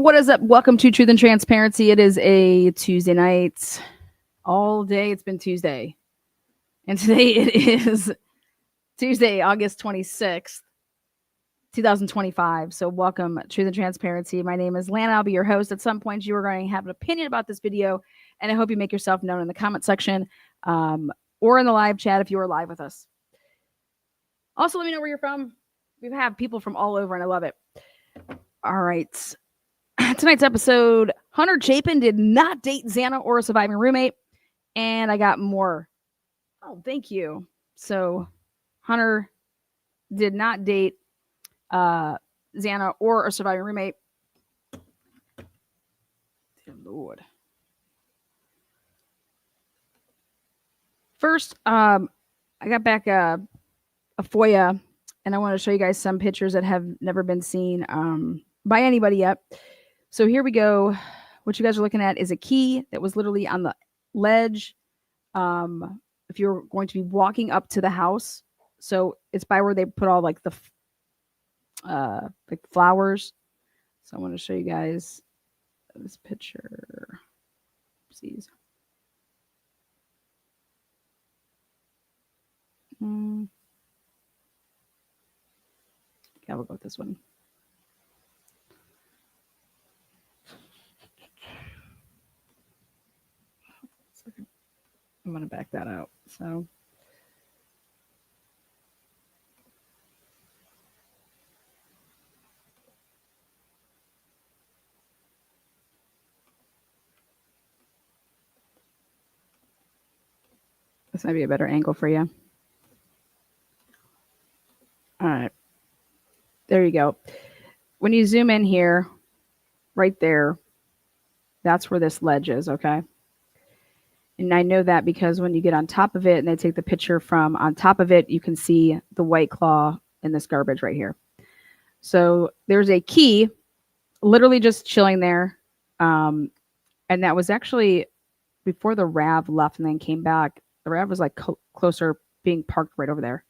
What is up? Welcome to Truth and Transparency. It is a Tuesday night. All day it's been Tuesday. And today it is Tuesday, August 26th, 2025. So welcome, Truth and Transparency. My name is Lana. I'll be your host. At some point, you are going to have an opinion about this video, and I hope you make yourself known in the comment section or in the live chat if you are live with us. Also, let me know where you're from. We have people from all over, and I love it. All right. Tonight's episode, Hunter CHAPIN did not date Xana or a surviving roommate. And I got more. Oh, thank you. So Hunter did not date Xana or a surviving roommate. Dear Lord. First, I got back a FOIA, and I want to show you guys some pictures that have never been seen by anybody yet. So here we go. What you guys are looking at is a key that was literally on the ledge. If you're going to be walking up to the house, so it's by where they put all like the like flowers. So I want to show you guys this picture. Oopsies. Yeah, we'll go with this one. I'm going to back that out. So this might be a better angle for you. All right. There you go. When you zoom in here, right there, that's where this ledge is, okay? And I know that because when you get on top of it and they take the picture from on top of it, you can see the white claw in this garbage right here. So there's a key literally just chilling there. And that was actually before the RAV left and then came back. The RAV was like closer, being parked right over there.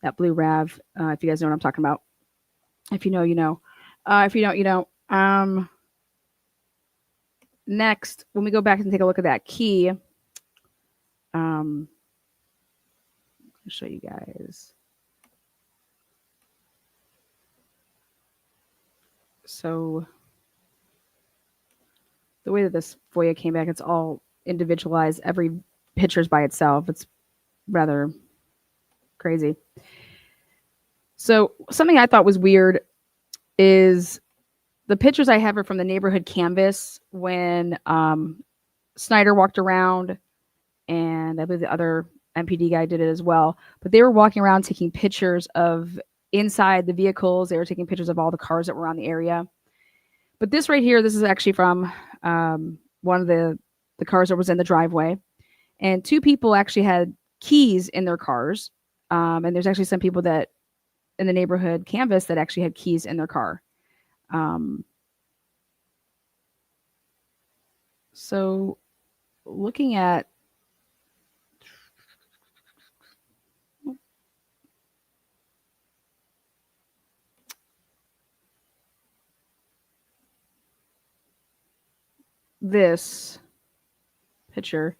That blue RAV, if you guys know what I'm talking about. If you know, you know. If you don't, you don't. Next, when we go back and take a look at that key, I'll show you guys. So the way that this FOIA came back, it's all individualized. Every picture's by itself. It's rather crazy. So something I thought was weird is the pictures I have are from the neighborhood canvas when Snyder walked around, and I believe the other MPD guy did it as well. But they were walking around taking pictures of inside the vehicles. They were taking pictures of all the cars that were around the area. But this right here, this is actually from one of the cars that was in the driveway. And two people actually had keys in their cars. And there's actually some people that in the neighborhood canvas that actually had keys in their car. So looking at this picture,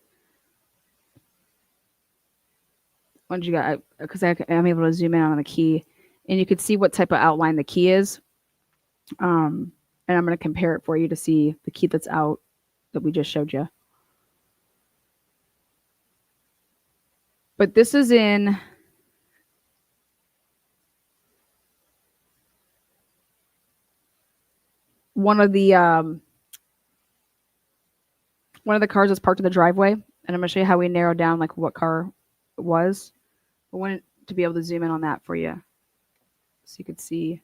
once you got, because I'm able to zoom in on the key, and you could see what type of outline the key is. And I'm going to compare it for you to see the key that's out that we just showed you. But this is in one of the cars that's parked in the driveway, and I'm going to show you how we narrowed down like what car it was. I wanted to be able to zoom in on that for you so you could see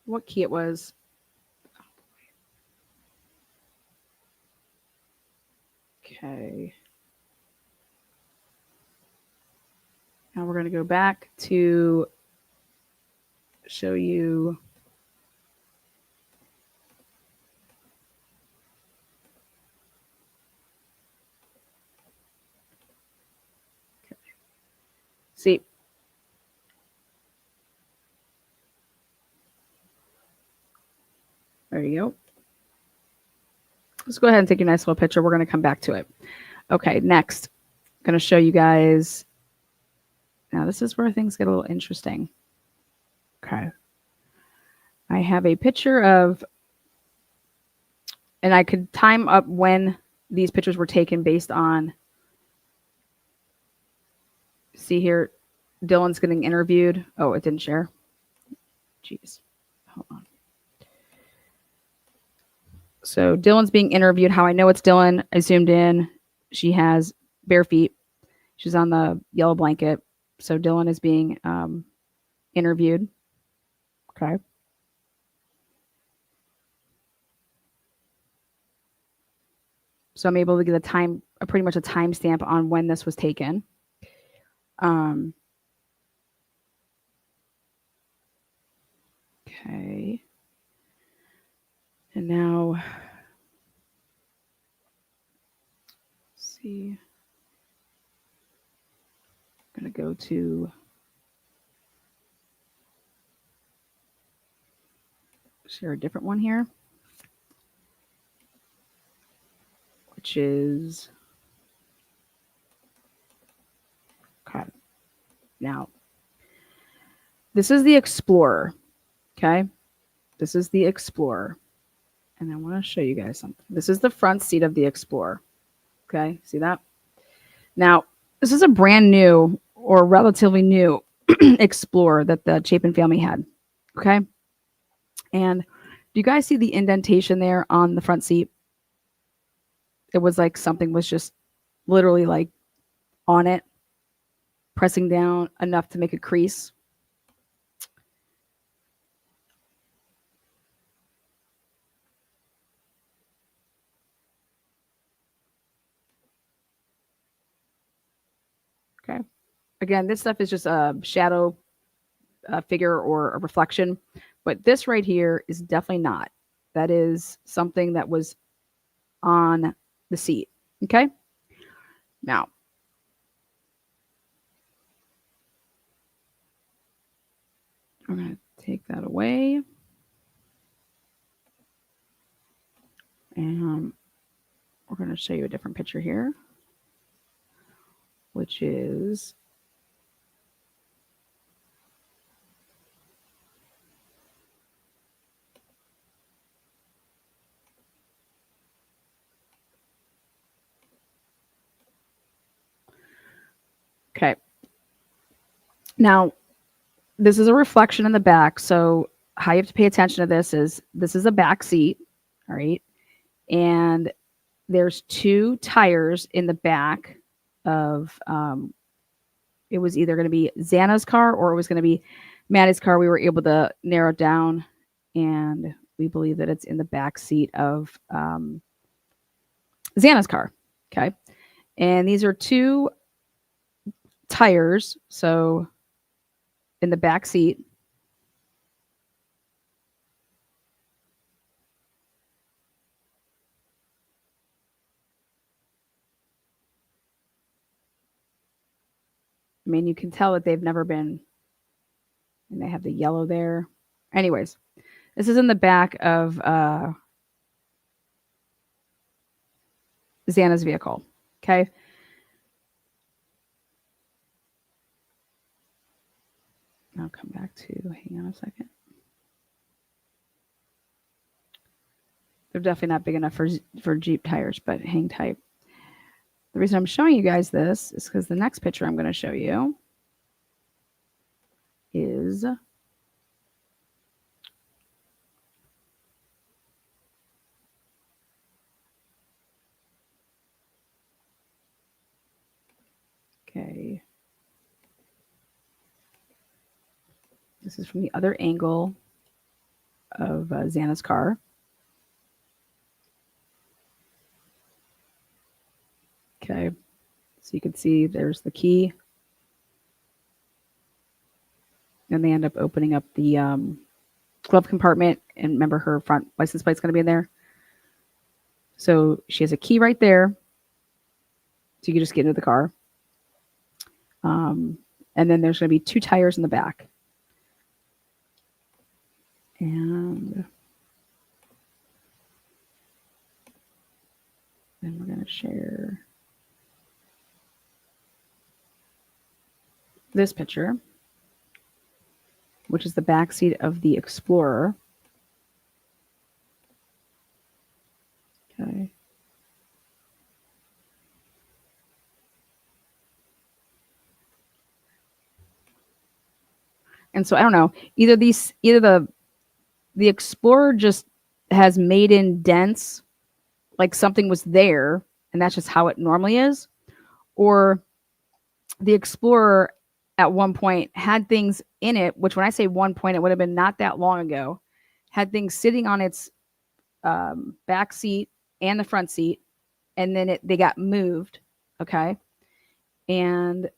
what key it was. Okay. Now we're going to go back to show you see. you go. Let's go ahead and take a nice little picture. We're going to come back to it. Okay, next, I'm going to show you guys. Now, this is where things get a little interesting. Okay. I have a picture of, and I could time up when these pictures were taken based on, see here, Dylan's getting interviewed. Oh, it didn't share. Jeez. Hold on. So Dylan's being interviewed. How I know it's Dylan, I zoomed in. She has bare feet. She's on the yellow blanket. So Dylan is being interviewed. Okay. So I'm able to get pretty much a timestamp on when this was taken. Okay. And now, let's see. I'm going to go to, share a different one here, which is, okay. Now, this is the Explorer. Okay. This is the Explorer. And I want to show you guys something. This is the front seat of the Explorer. Okay. See that? Now, this is a brand new or relatively new Explorer that the Chapin family had. Okay. And do you guys see the indentation there on the front seat? It was like something was just literally like on it, pressing down enough to make a crease. Okay. Again, this stuff is just a shadow figure or a reflection, but this right here is definitely not. That is something that was on the seat. Okay. Now, I'm going to take that away. And we're going to show you a different picture here, which is okay. Now, this is a reflection in the back. So how you have to pay attention to this is a back seat. All right. And there's 2 tires in the back of, it was either going to be Xana's car or it was going to be Maddie's car. We were able to narrow it down, and we believe that it's in the back seat of Xana's car. Okay. And these are 2 tires. So in the back seat. I mean, you can tell that they've never been, and they have the yellow there. Anyways, this is in the back of Xana's vehicle. Okay. I'll come back to, hang on a second. They're definitely not big enough for Jeep tires, but hang tight. The reason I'm showing you guys this is because the next picture I'm going to show you is okay. This is from the other angle of Xana's car. Okay, so you can see there's the key. And they end up opening up the glove compartment. And remember, her front license plate's going to be in there. So she has a key right there. So you can just get into the car. And then there's going to be 2 tires in the back. And Then we're going to share this picture, which is the backseat of the Explorer. Okay. And so I don't know, either the Explorer just has made in dents, like something was there and that's just how it normally is, or the Explorer at one point had things in it, which when I say one point, it would have been not that long ago, had things sitting on its back seat and the front seat, and then they got moved. Okay. And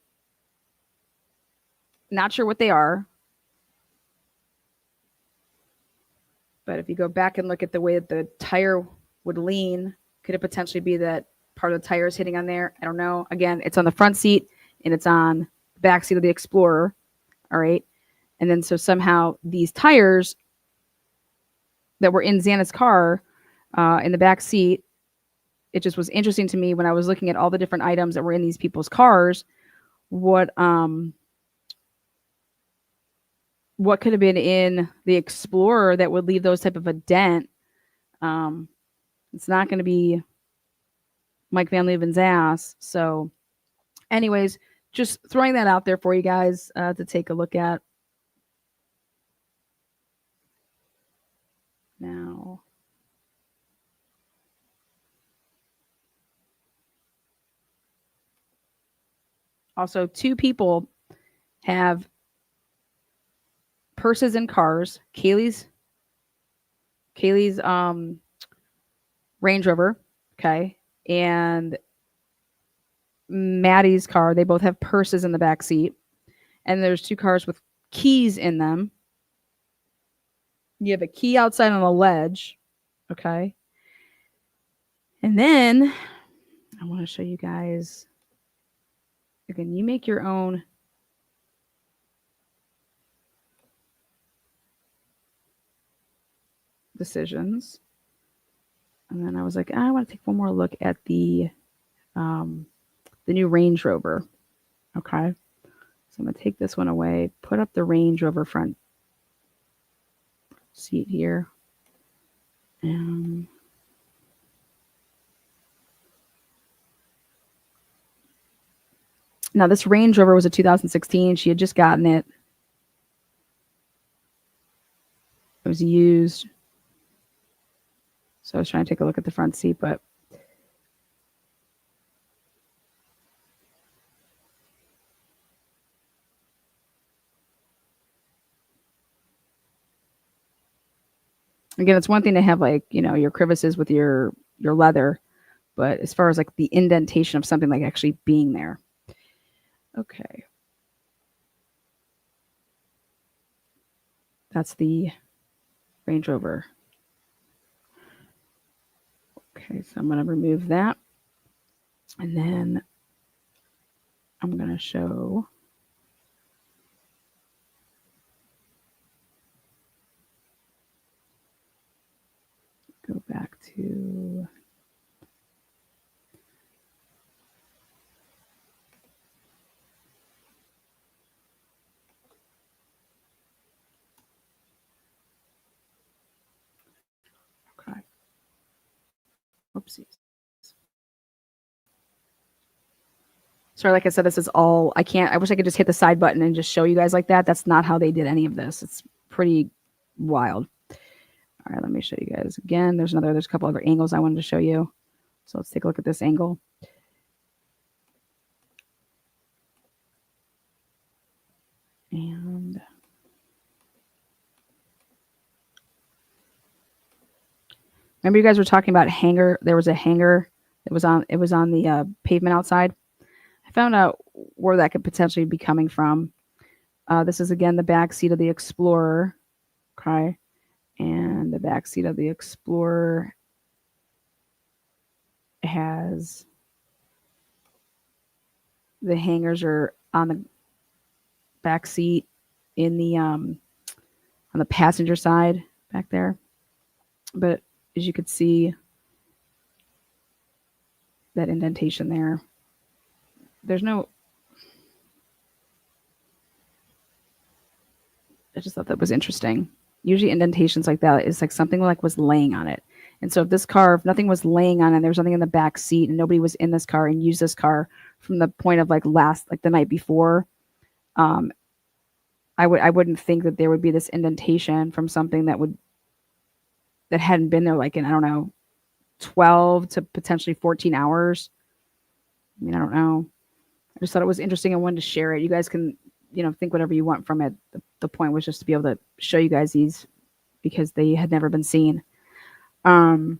not sure what they are. But if you go back and look at the way that the tire would lean, could it potentially be that part of the tire is hitting on there? I don't know. Again, it's on the front seat and it's on the back seat of the Explorer. All right. And then so somehow these tires that were in Xana's car in the back seat, it just was interesting to me when I was looking at all the different items that were in these people's cars, what could have been in the Explorer that would leave those type of a dent. It's not going to be Mike Van Leeuwen's ass. So anyways, just throwing that out there for you guys to take a look at. Now, also 2 people have purses in cars. Kaylee's Range Rover, okay, and Maddie's car. They both have purses in the back seat, and there's 2 cars with keys in them. You have a key outside on a ledge, okay, and then I want to show you guys. Again, you make your own decisions. And then I was like, I want to take one more look at the new Range Rover. Okay. So I'm going to take this one away, put up the Range Rover front seat here. And now this Range Rover was a 2016. She had just gotten it. It was used. So I was trying to take a look at the front seat, but again, it's one thing to have like, your crevices with your leather, but as far as like the indentation of something like actually being there. Okay. That's the Range Rover. Okay, so I'm going to remove that. And then I'm going to show go back to okay. Oopsies. Sorry, like I said, this is all I wish I could just hit the side button and just show you guys like that. That's not how they did any of this. It's pretty wild. All right, let me show you guys again. There's a couple other angles I wanted to show you. So let's take a look at this angle. And remember you guys were talking about hanger. There was a hanger that was on the pavement outside. I found out where that could potentially be coming from. This is again the back seat of the Explorer. Okay. And the back seat of the Explorer has the hangers are on the back seat in the on the passenger side back there. But as you could see, that indentation there. There's no... I just thought that was interesting. Usually indentations like that is like something like was laying on it. And so if nothing was laying on it, there was nothing in the back seat and nobody was in this car and used this car from the point of like the night before, I wouldn't think that there would be this indentation from something that hadn't been there like in, I don't know, 12 to potentially 14 hours. I mean, I don't know. I just thought it was interesting. I wanted to share it. You guys can, think whatever you want from it. The point was just to be able to show you guys these because they had never been seen. Now,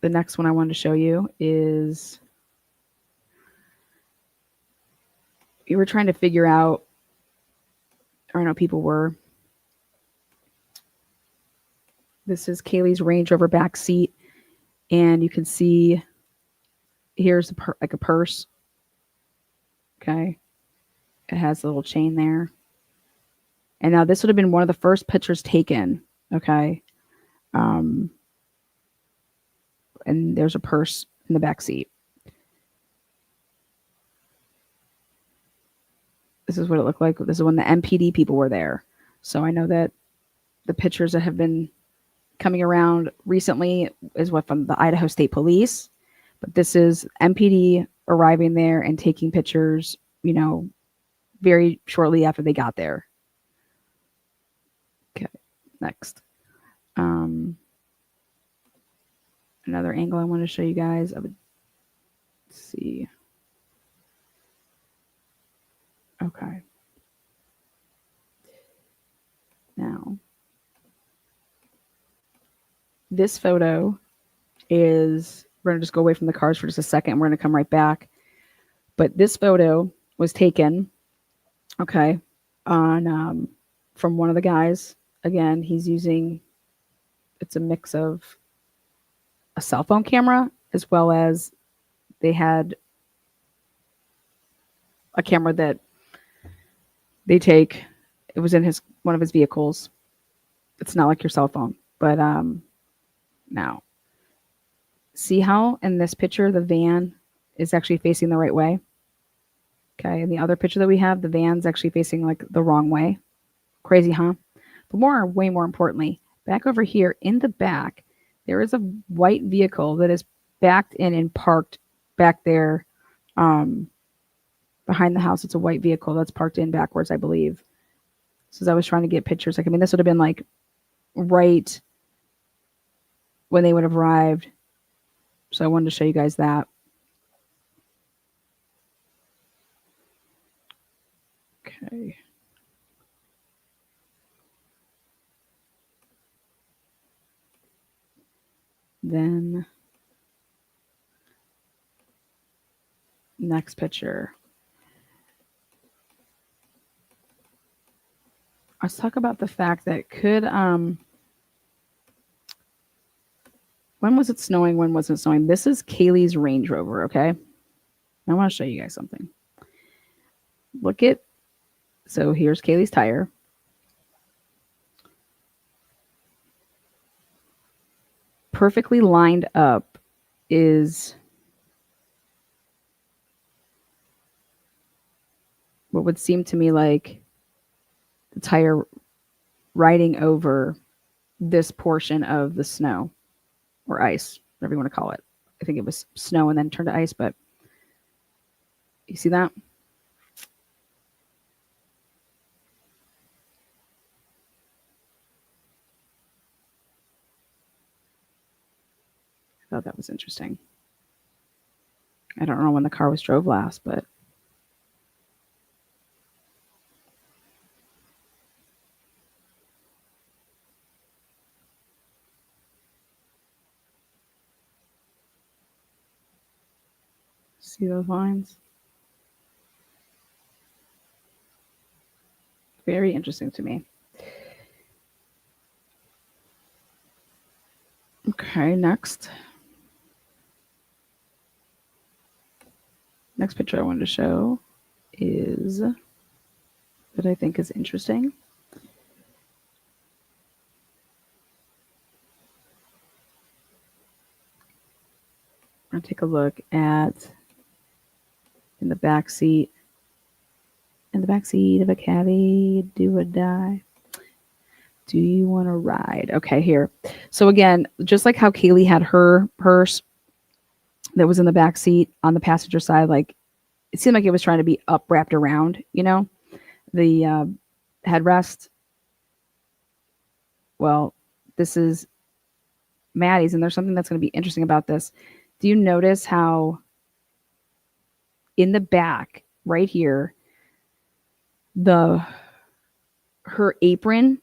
the next one I wanted to show you is we were trying to figure out, or I know people were. This is Kaylee's Range Rover back seat, and you can see here's like a purse. Okay, it has a little chain there. And now this would have been one of the first pictures taken. Okay, and there's a purse in the back seat. This is what it looked like. This is when the MPD people were there. So I know that the pictures that have been coming around recently is what from the Idaho State Police. But this is MPD arriving there and taking pictures, very shortly after they got there. Okay, next. Another angle I want to show you guys. I would see. Okay. Now, this photo is, we're going to just go away from the cars for just a second. We're going to come right back. But this photo was taken, okay, on from one of the guys. Again, he's using, it's a mix of a cell phone camera as well as they had a camera that they take. It was in one of his vehicles. It's not like your cell phone, but now see how in this picture the van is actually facing the right way. Okay, in the other picture that we have, the van's actually facing like the wrong way. Crazy, huh? But way more importantly, back over here in the back, there is a white vehicle that is backed in and parked back there behind the house. It's a white vehicle that's parked in backwards, I believe. So as I was trying to get pictures, like, I mean, this would have been like right when they would have arrived. So I wanted to show you guys that. Okay. Then next picture. Let's talk about the fact that when was it snowing? When wasn't it snowing? This is Kaylee's Range Rover, okay? I want to show you guys something. So here's Kaylee's tire. Perfectly lined up is what would seem to me like the tire riding over this portion of the snow or ice, whatever you want to call it. I think it was snow and then turned to ice, but you see that? I thought that was interesting. I don't know when the car was drove last, but see those lines? Very interesting to me. Okay, next picture I wanted to show is that I think is interesting. I'll take a look at in the back seat. In the back seat of a caddy, do or die. Do you want to ride? Okay, here. So again, just like how Kaylee had her purse that was in the back seat on the passenger side, like it seemed like it was trying to be up wrapped around, you know, the headrest. Well, this is Maddie's, and there's something that's going to be interesting about this. Do you notice how in the back, right here, the her apron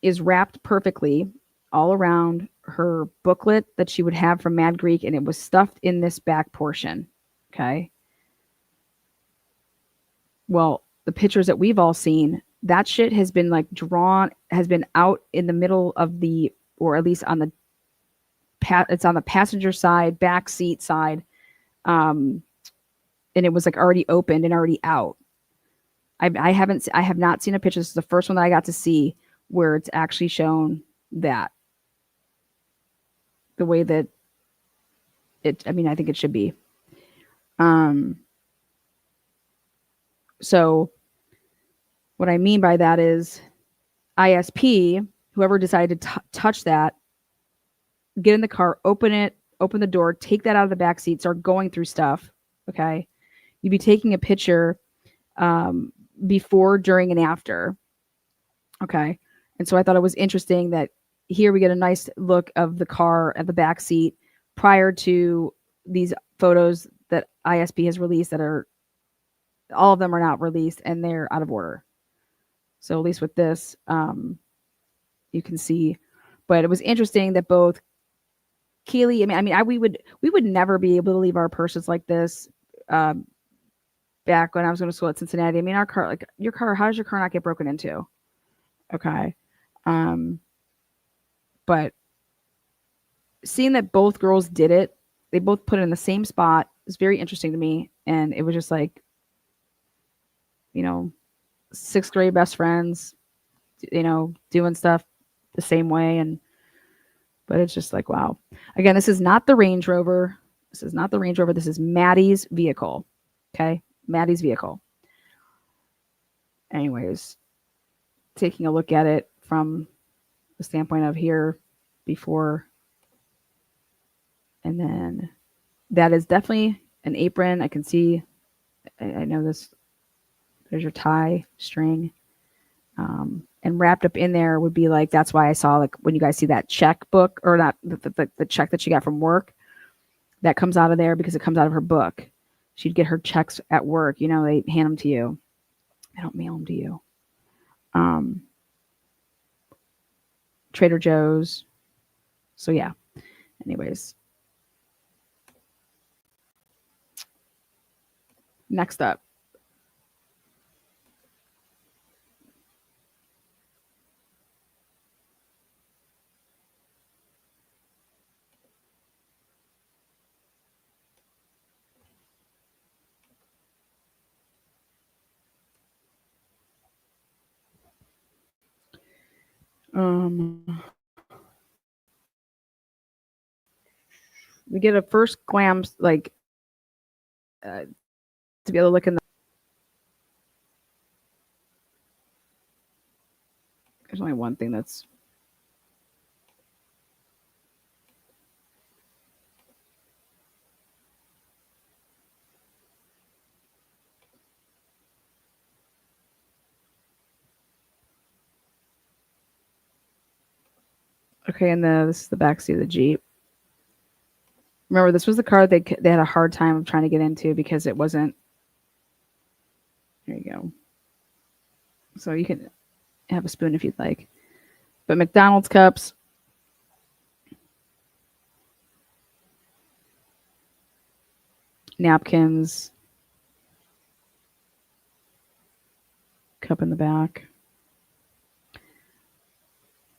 is wrapped perfectly all around her booklet that she would have from Mad Greek, and it was stuffed in this back portion. Okay. Well, the pictures that we've all seen, that shit has been like drawn, has been out in the middle of the, or at least on the, it's on the passenger side, back seat side. And it was like already opened and already out. I have not seen a picture. This is the first one that I got to see where it's actually shown that the way that it, I mean, I think it should be. So what I mean by that is ISP, whoever decided to touch that, get in the car, open it, open the door, take that out of the back seat, start going through stuff. Okay. You'd be taking a picture before, during, and after. Okay. And so I thought it was interesting that here we get a nice look of the car at the back seat prior to these photos that ISP has released that are, all of them are not released and they're out of order. So at least with this, you can see, but it was interesting that both Keely, we would never be able to leave our purses like this. Back when I was going to school at Cincinnati, I mean, our car, like your car, how does your car not get broken into? Okay. But seeing that both girls did it, they both put it in the same spot, is very interesting to me. And it was just like, you know, 6th grade best friends, you know, doing stuff the same way. But it's just like, wow. Again, this is not the Range Rover. This is not the Range Rover. This is Maddie's vehicle. Okay. Maddie's vehicle. Anyways, taking a look at it from the standpoint of here before, and then that is definitely an apron. I can see, I know this, there's your tie string. And wrapped up in there would be like, that's why I saw, like, when you guys see that checkbook or that the check that she got from work, that comes out of there because it comes out of her book. She'd get her checks at work. You know, they hand them to you. They don't mail them to you. Trader Joe's. So yeah. Anyways. Next up. We get a first glance, like, to be able to look in the. There's only one thing that's. Okay, and this is the backseat of the Jeep. Remember, this was the car they had a hard time trying to get into because it wasn't. There you go. So you can have a spoon if you'd like. But McDonald's cups. Napkins. Cup in the back.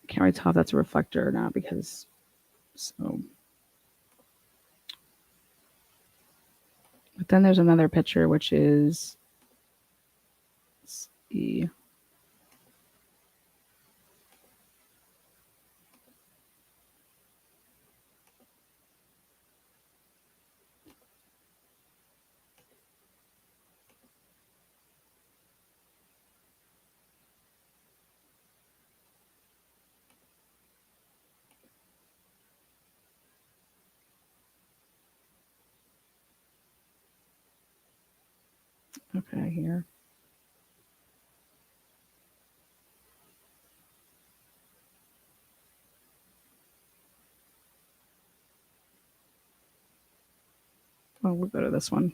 Can't really tell if that's a reflector or not because. So. But then there's another picture, which is. Let's see. Okay, here. Oh, we'll go to this one.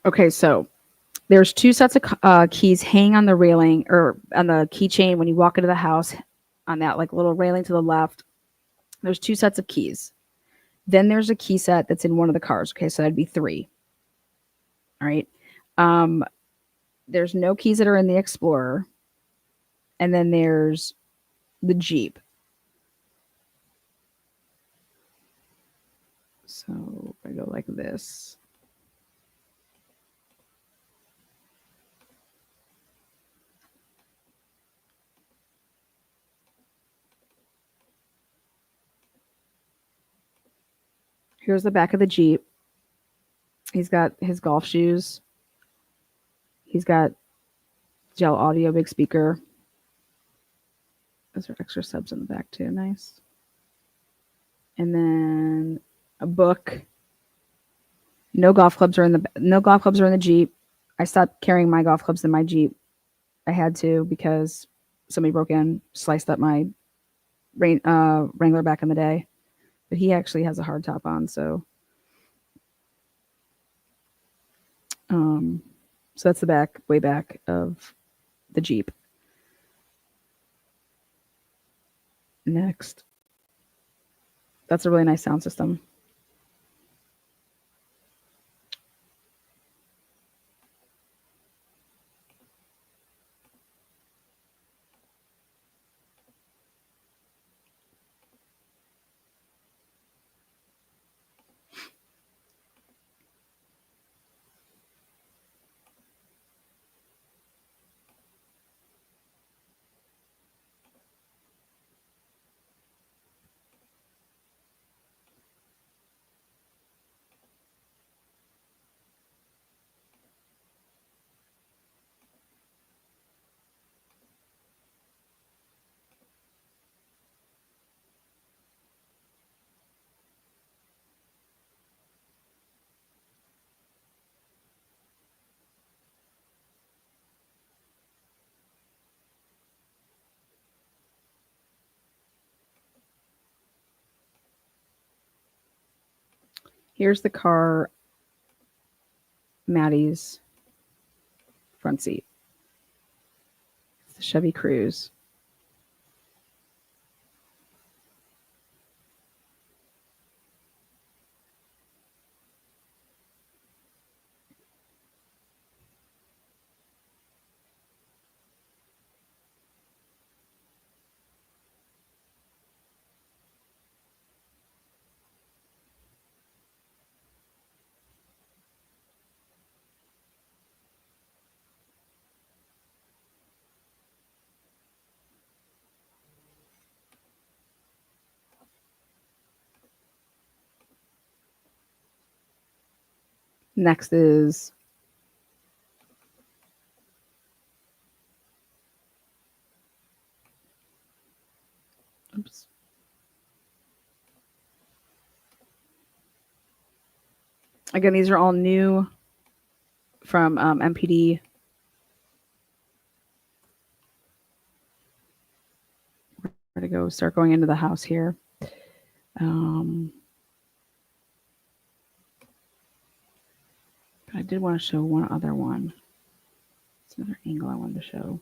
Okay, so there's two sets of keys hanging on the railing or on the keychain when you walk into the house on that like little railing to the left. There's two sets of keys. Then there's a key set that's in one of the cars. Okay, so that'd be three. All right. Um, there's no keys that are in the Explorer. And then there's the Jeep. So I go like this. Here's the back of the Jeep. He's got his golf shoes. He's got gel audio, big speaker. Those are extra subs in the back too. Nice. And then a book. No golf clubs are in the Jeep. I stopped carrying my golf clubs in my Jeep. I had to because somebody broke in, sliced up my Wrangler back in the day. But he actually has a hard top on, so so that's the back, way back of the Jeep. Next. That's a really nice sound system. Here's the car, Maddie's front seat. It's the Chevy Cruze. Next is oops. Again, these are all new from MPD. We're going to go start going into the house here. I did want to show one other one. It's another angle I wanted to show.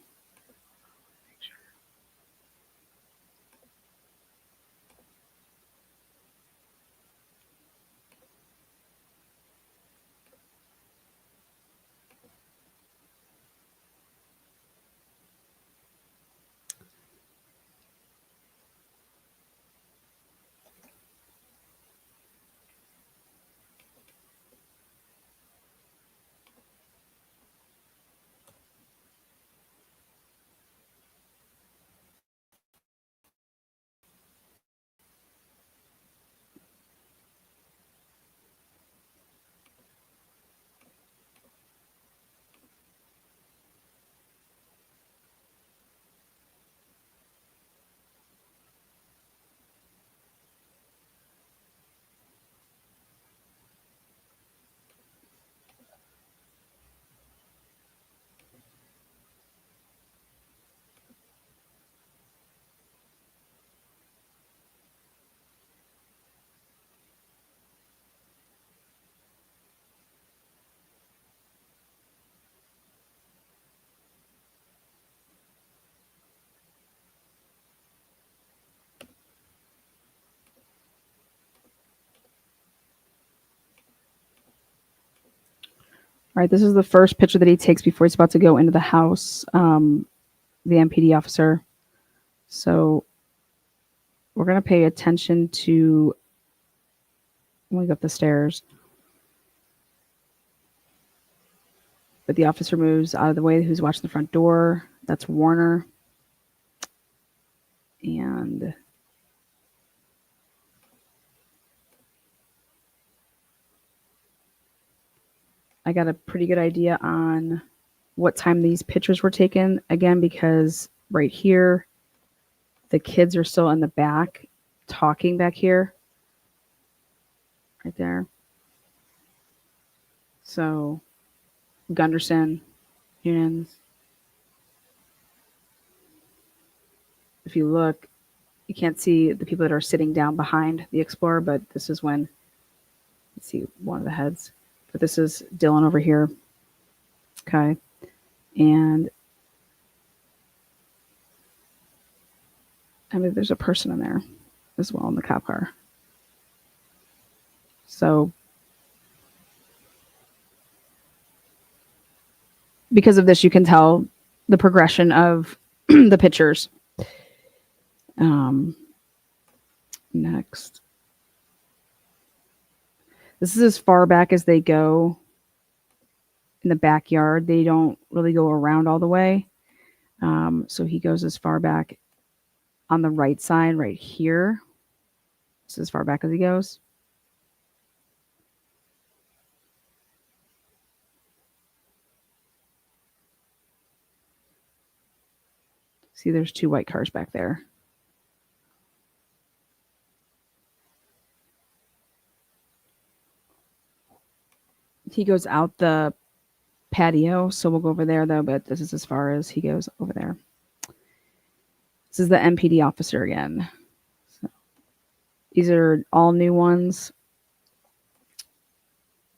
right, this is the first picture that he takes before he's about to go into the house, the MPD officer. So we're going to pay attention to when we go up the stairs. But the officer moves out of the way. Who's watching the front door? That's Warner. And I got a pretty good idea on what time these pictures were taken. Again, because right here, the kids are still in the back talking back here. Right there. So Gunderson, Humans. If you look, you can't see the people that are sitting down behind the Explorer, but this is when, let's see, one of the heads. But this is Dylan over here. Okay. And I mean, there's a person in there as well in the cop car. So because of this, you can tell the progression of the pictures. Next. This is as far back as they go in the backyard. They don't really go around all the way. So he goes as far back on the right side right here. This is as far back as he goes. See, there's two white cars back there. He goes out the patio, so we'll go over there though, but this is as far as he goes over there. This is the MPD officer again. So these are all new ones.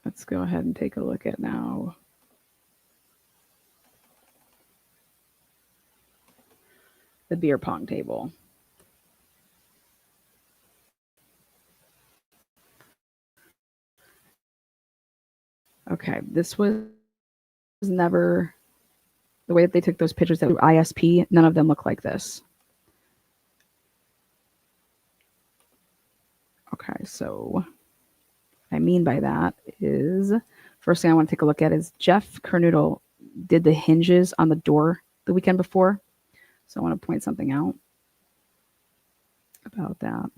Let's go ahead and take a look at now. The beer pong table. Okay, this was never the way that they took those pictures that were ISP. None of them look like this. Okay, so what I mean by that is, first thing I want to take a look at is Jeff Kernoodle did the hinges on the door the weekend before. So I want to point something out about that.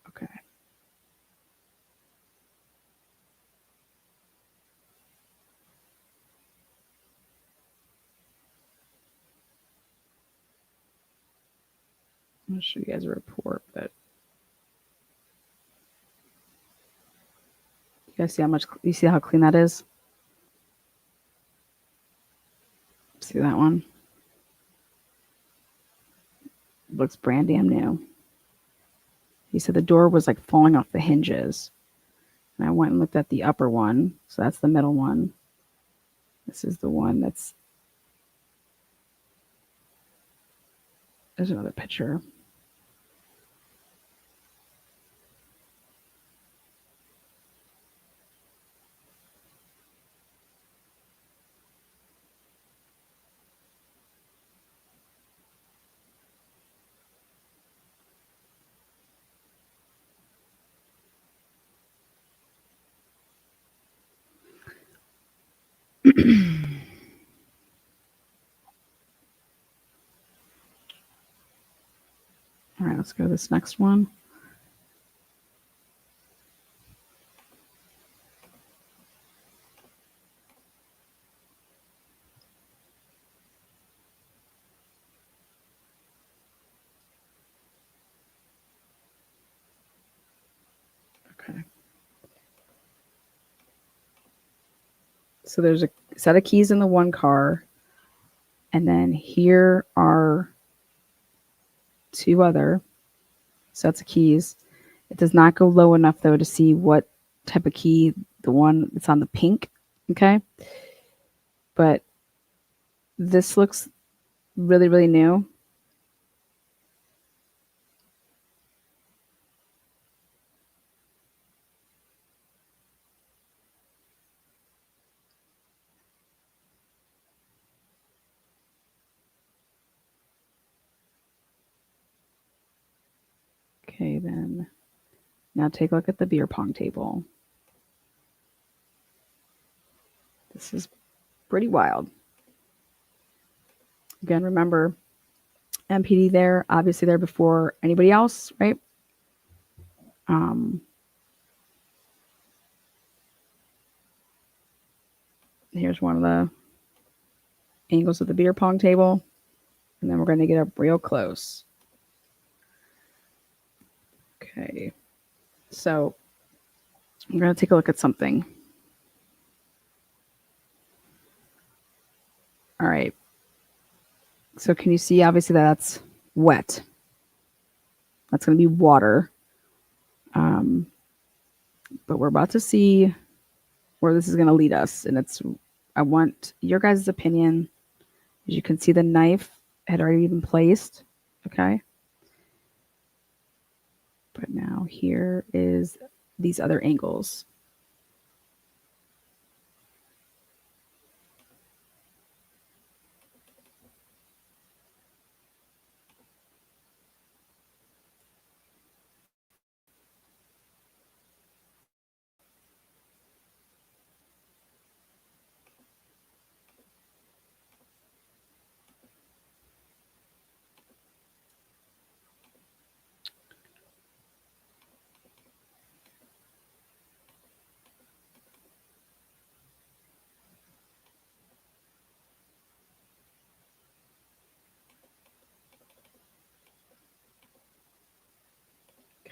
Okay. I'm going to show you guys a report, but you guys see how much, you see how clean that is? See that one? Looks brand damn new. He said the door was like falling off the hinges. And I went and looked at the upper one. So that's the middle one. This is the one that's, there's another picture. All right, let's go to this next one. Okay. So there's a set of keys in the one car. And then here are two other sets of keys. It does not go low enough, though, to see what type of key, the one that's on the pink, okay? But this looks really, really new. Okay, then. Now take a look at the beer pong table. This is pretty wild. Again, remember, MPD there, obviously there before anybody else, right? Here's one of the angles of the beer pong table. And then we're going to get up real close. Okay. So I'm going to take a look at something. All right. So can you see, obviously, that's wet. That's going to be water. But we're about to see where this is going to lead us. And I want your guys' opinion. As you can see, the knife had already been placed. Okay. But now here is these other angles.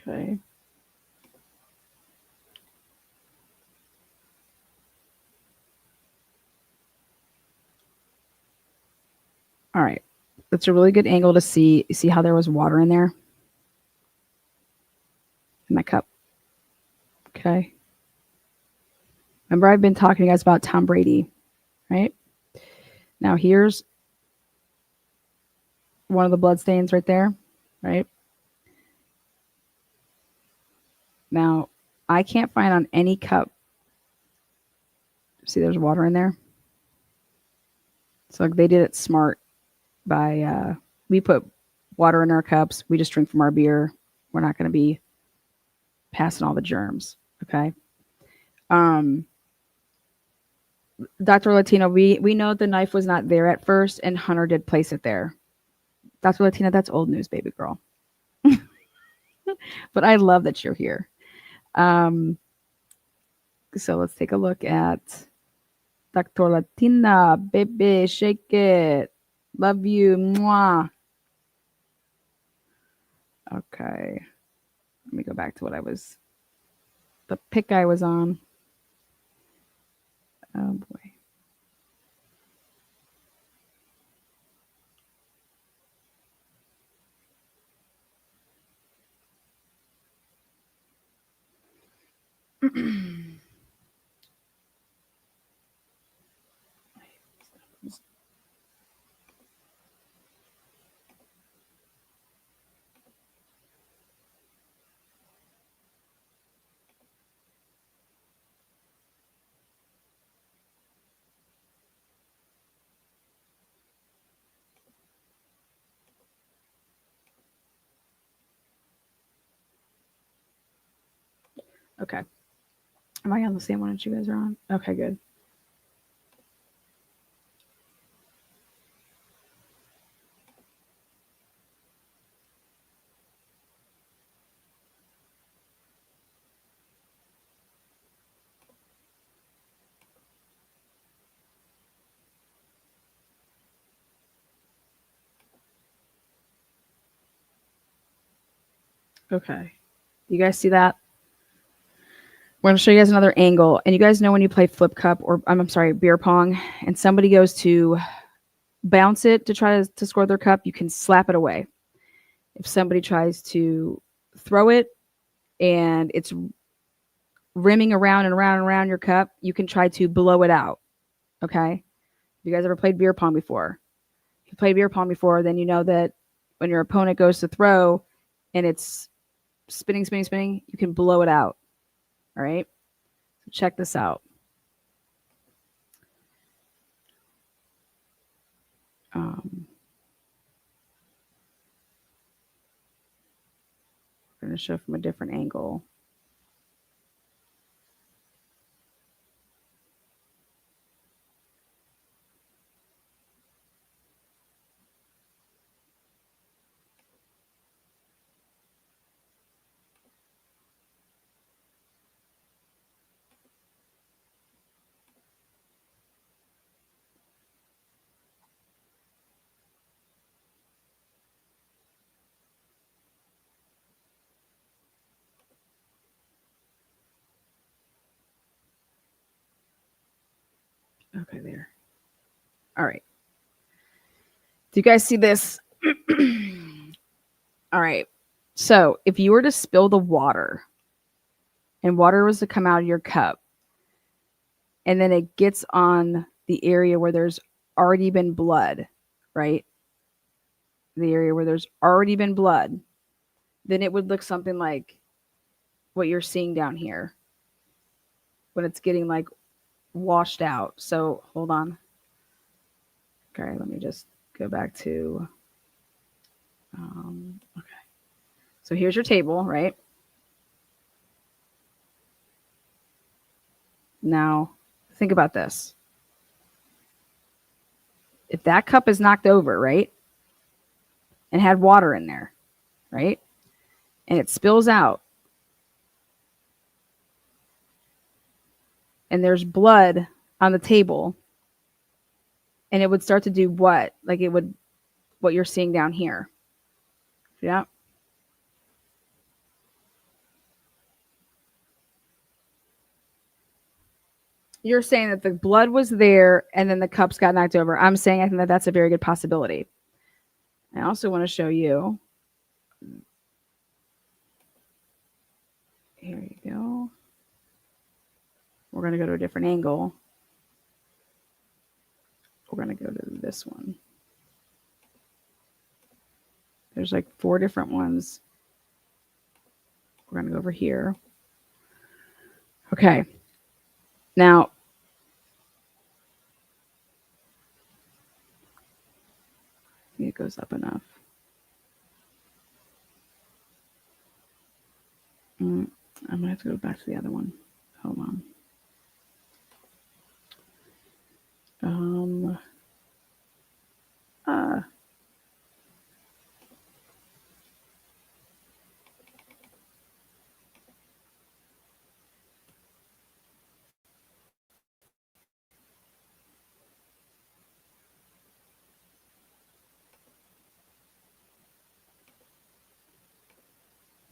Okay. All right. That's a really good angle to see. See how there was water in there? In my cup. Okay. Remember, I've been talking to you guys about Tom Brady, right? Now here's one of the blood stains right there, right? Now, I can't find on any cup. See, there's water in there. So they did it smart by we put water in our cups. We just drink from our beer. We're not going to be passing all the germs. Okay. Dr. Latina, we know the knife was not there at first, and Hunter did place it there. Dr. Latina, that's old news, baby girl. But I love that you're here. So let's take a look at Dr. Latina, baby, shake it. Love you. Mwah. Okay. Let me go back to the pick I was on. Oh boy. Okay. Am I on the same one that you guys are on? Okay, good. Okay. You guys see that? We're going to show you guys another angle. And you guys know when you play flip cup or I'm sorry, beer pong, and somebody goes to bounce it to try to score their cup, you can slap it away. If somebody tries to throw it and it's rimming around and around and around your cup, you can try to blow it out. Okay? You guys ever played beer pong before? If you played beer pong before, then you know that when your opponent goes to throw and it's spinning, spinning, spinning, you can blow it out. All right? So check this out. I'm going to show from a different angle. Okay, there. All right. Do you guys see this? All right. So if you were to spill the water and water was to come out of your cup and then it gets on the area where there's already been blood, right? The area where there's already been blood, then it would look something like what you're seeing down here when it's getting like washed out. So hold on. Okay, let me just go back to, okay. So here's your table, right? Now, think about this. If that cup is knocked over, right, and had water in there, right, and it spills out, and there's blood on the table, and it would start to do what? Like it would, what you're seeing down here. Yeah. You're saying that the blood was there and then the cups got knocked over. I'm saying I think that that's a very good possibility. I also want to show you. Here you go. We're going to go to a different angle. We're going to go to this one. There's like 4 different ones. We're going to go over here. Okay. Now, it goes up enough. I might have to go back to the other one. Hold on.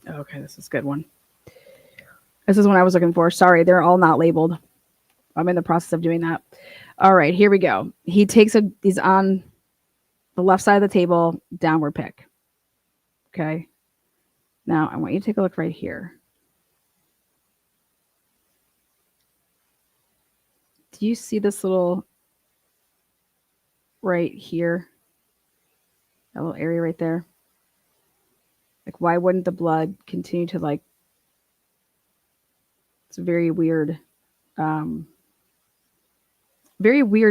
Okay, this is a good one. This is what I was looking for. Sorry, they're all not labeled. I'm in the process of doing that. All right, here we go. He takes he's on the left side of the table, downward pick. Okay. Now I want you to take a look right here. Do you see this little right here? That little area right there? Like, why wouldn't the blood continue to like? It's a very weird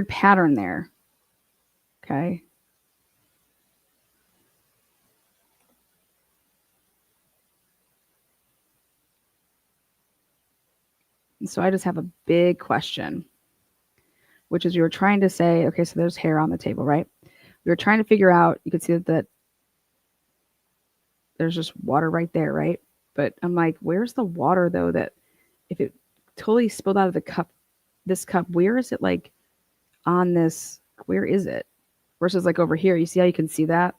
pattern there. Okay. And so I just have a big question, which is you were trying to say, okay, so there's hair on the table, right? We were trying to figure out, you could see that there's just water right there, right? But I'm like, where's the water though that if it totally spilled out of the cup, this cup, where is it like on this, where is it? Versus like over here, you see how you can see that?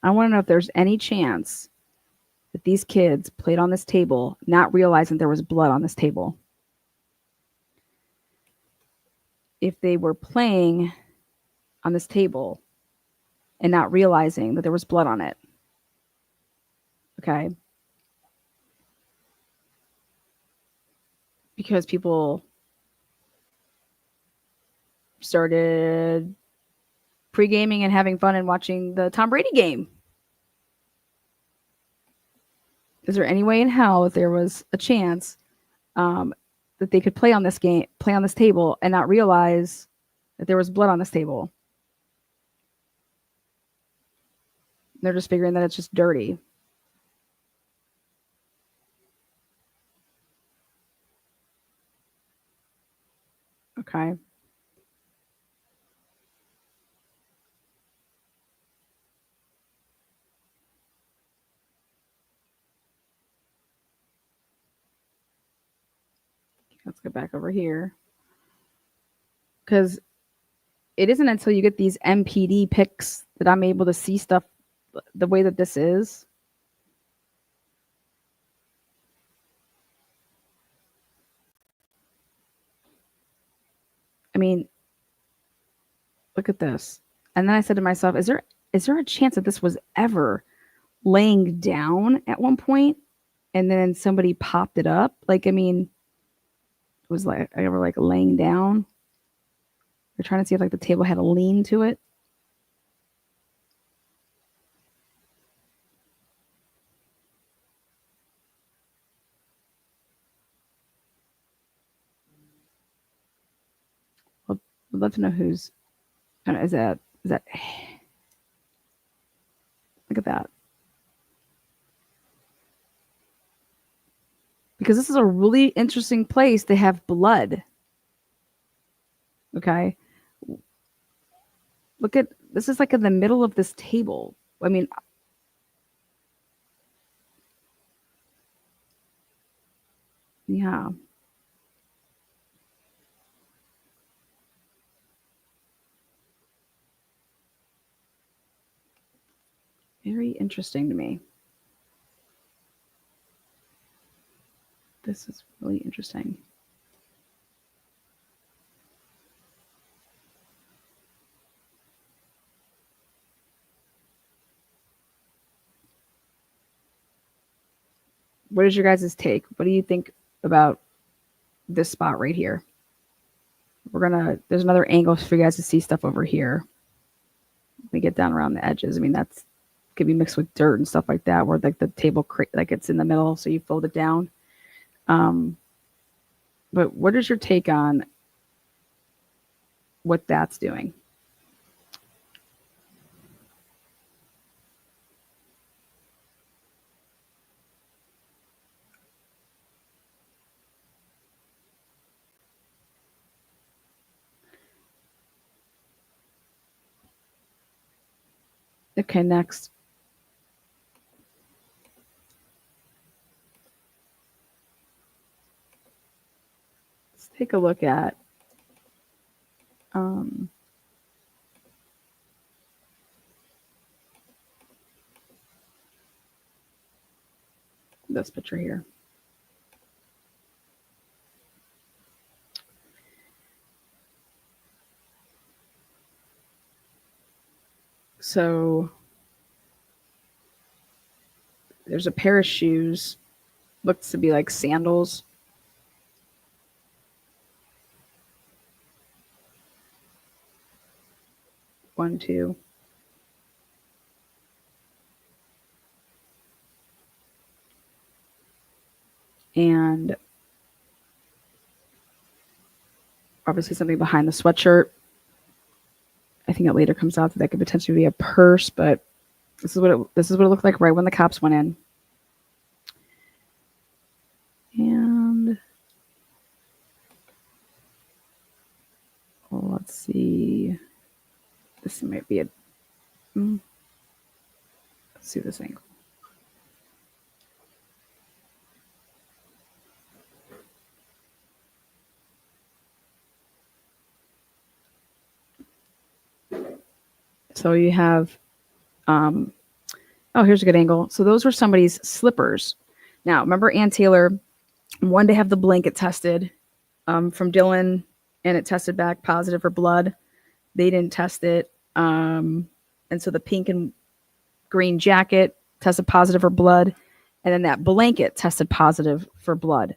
I want to know if there's any chance that these kids played on this table, not realizing there was blood on this table. If they were playing on this table and not realizing that there was blood on it. Okay. Because people started pre-gaming and having fun and watching the Tom Brady game. Is there any way in hell that there was a chance that they could play on this table, and not realize that there was blood on this table? They're just figuring that it's just dirty. Okay. Let's go back over here. Because it isn't until you get these MPD pics that I'm able to see stuff the way that this is. I mean, look at this. And then I said to myself, is there a chance that this was ever laying down at one point and then somebody popped it up? Like, I mean, it was like ever like laying down. We're trying to see if like the table had a lean to it. Well, I'd love to know who's. Is that? Look at that. Because this is a really interesting place to have blood. Okay. Look at this, is like in the middle of this table. I mean, yeah. Very interesting to me. This is really interesting. What is your guys' take? What do you think about this spot right here? There's another angle for you guys to see stuff over here. We get down around the edges. I mean, that's could be mixed with dirt and stuff like that, where like the table like it's in the middle, so you fold it down. But what is your take on what that's doing? Okay, next. Let's take a look at this picture here. So there's a pair of shoes, looks to be like sandals. One, two. And obviously something behind the sweatshirt. I think it later comes out that could potentially be a purse, but this is what it looked like right when the cops went in. And let's see. This might be let's see this angle. So you have, here's a good angle. So those were somebody's slippers. Now, remember Ann Taylor wanted to have the blanket tested from Dylan, and it tested back positive for blood. They didn't test it. And so the pink and green jacket tested positive for blood. And then that blanket tested positive for blood.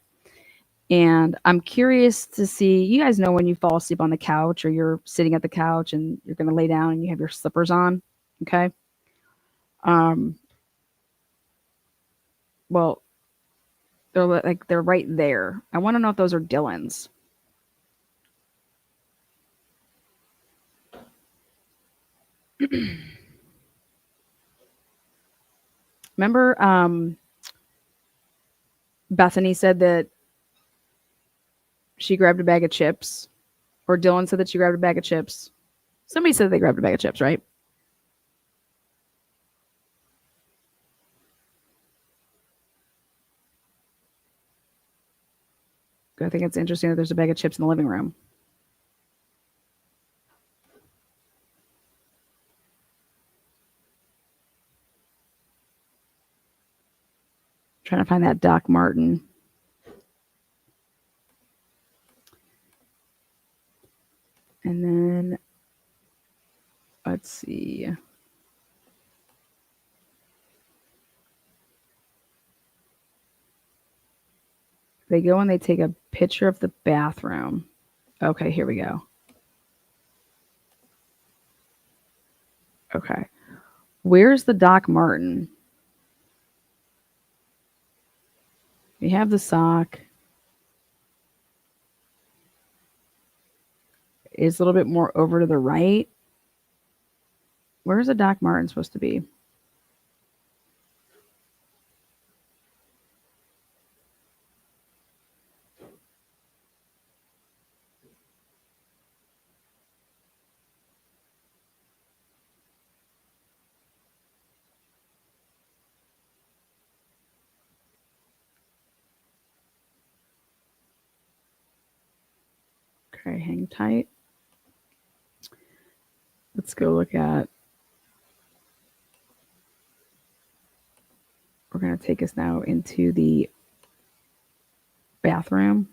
And I'm curious to see, you guys know when you fall asleep on the couch or you're sitting at the couch and you're going to lay down and you have your slippers on. Okay. Um, well, they're right there. I want to know if those are Dylan's. Remember, Bethany said that she grabbed a bag of chips, or Dylan said that she grabbed a bag of chips. Somebody said they grabbed a bag of chips, right? I think it's interesting that there's a bag of chips in the living room. Trying to find that Doc Martin. And then let's see. They go and they take a picture of the bathroom. Okay, here we go. Okay. Where's the Doc Martin? We have the sock. It's a little bit more over to the right. Where's the Doc Martin supposed to be? Okay, hang tight. Let's go look at. We're going to take us now into the bathroom.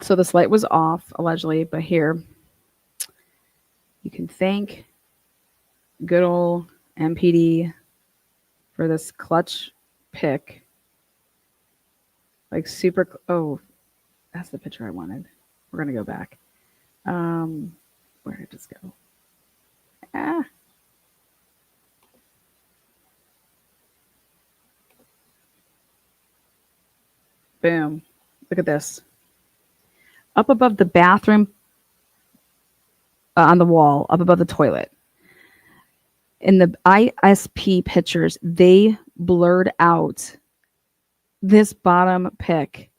So this light was off, allegedly, but here you can thank good old MPD for this clutch pick. Like super. Oh, that's the picture I wanted. We're going to go back. Where did this go? Boom. Look at this. Up above the bathroom, on the wall, up above the toilet. In the ISP pictures, they blurred out this bottom pick.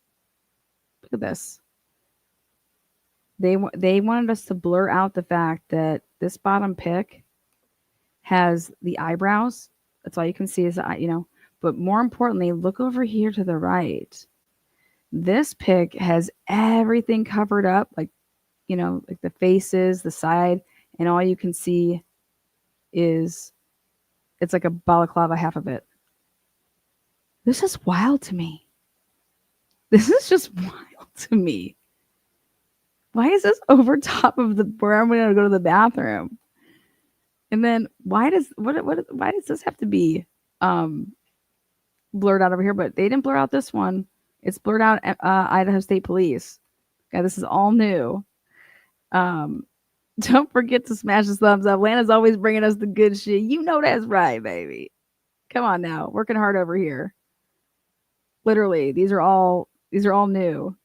Look at this. They wanted us to blur out the fact that this bottom pick has the eyebrows. That's all you can see is But more importantly, look over here to the right. This pic has everything covered up, like the faces, the side, and all you can see is it's like a balaclava, half of it. This is wild to me. This is just wild to me. Why is this over top of where I'm going to go to the bathroom? And then why does this have to be blurred out over here? But they didn't blur out this one. It's blurred out Idaho State Police. Okay, this is all new. Don't forget to smash the thumbs up. Lana's always bringing us the good shit. You know that's right, baby. Come on now, working hard over here. Literally, these are all new.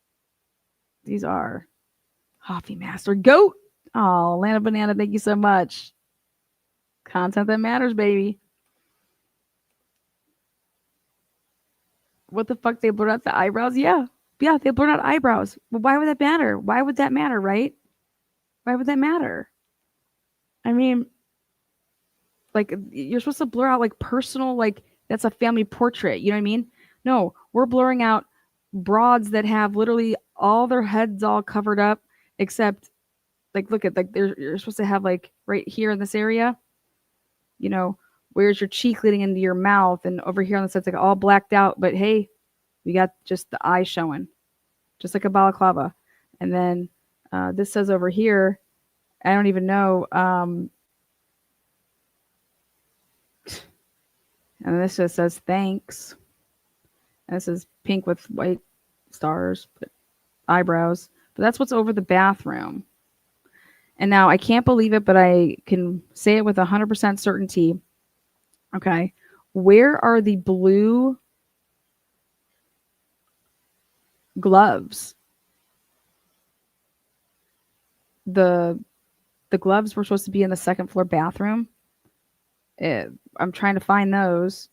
These are Coffee Master Goat. Oh, Lana Banana, thank you so much. Content that matters, baby. What the fuck? They blurred out the eyebrows? Yeah, they blurred out eyebrows. Well, why would that matter? Why would that matter, right? Why would that matter? I mean, like, you're supposed to blur out like personal, like that's a family portrait. You know what I mean? No, we're blurring out broads that have literally all their heads all covered up, except like, look at, like, you're supposed to have like right here in this area, where's your cheek leading into your mouth, and over here on the side's like all blacked out. But hey, we got just the eye showing, just like a balaclava. And then this says over here, I don't even know. And this just says thanks. And this is pink with white stars, but eyebrows. But that's what's over the bathroom. And now I can't believe it, but I can say it with 100% certainty. Okay. Where are the blue gloves? The gloves were supposed to be in the second floor bathroom. I'm trying to find those.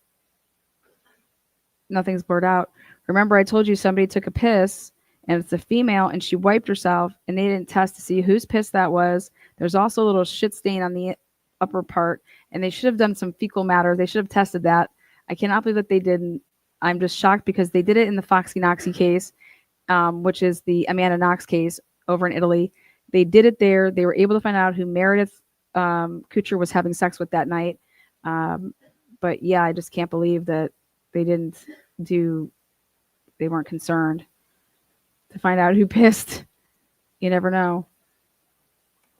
Nothing's blurred out. Remember, I told you somebody took a piss and it's a female and she wiped herself and they didn't test to see whose piss that was. There's also a little shit stain on the upper part and they should have done some fecal matter. They should have tested that. I cannot believe that they didn't. I'm just shocked because they did it in the Foxy Noxy case, which is the Amanda Knox case over in Italy. They did it there. They were able to find out who Meredith Kuchar was having sex with that night. But yeah, I just can't believe that they weren't concerned to find out who pissed. You never know.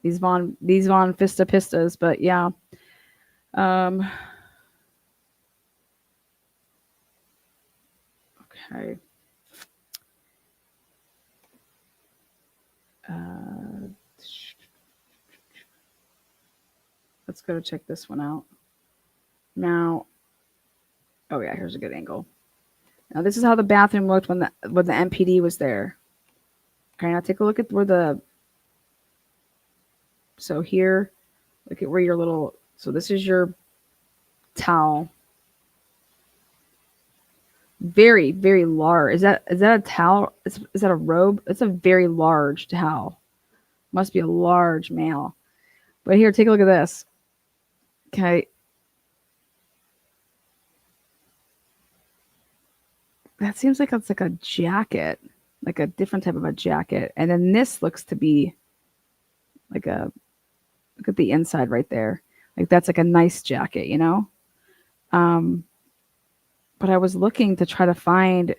These Von Fista Pistas, but yeah. Okay. Let's go check this one out. Now, oh yeah, here's a good angle. Now this is how the bathroom looked when the MPD was there. Okay, now take a look at so here, look at where your little, so this is your towel. Very, very large. Is that a towel? Is that a robe? It's a very large towel. Must be a large male. But here, take a look at this. Okay. That seems like it's like a jacket, like a different type of a jacket. And then this looks to be like look at the inside right there. Like that's like a nice jacket, you know? But I was looking to try to find,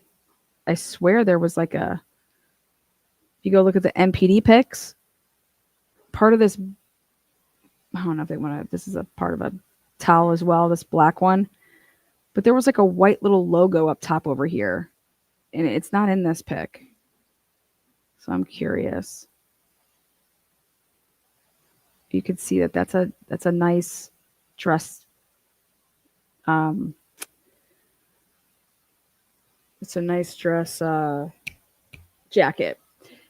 I swear there was like if you go look at the MPD pics, part of this, I don't know if they want to, this is a part of a towel as well, this black one. But there was like a white little logo up top over here. And it's not in this pic. So I'm curious. You could see that that's a nice dress. It's a nice dress jacket.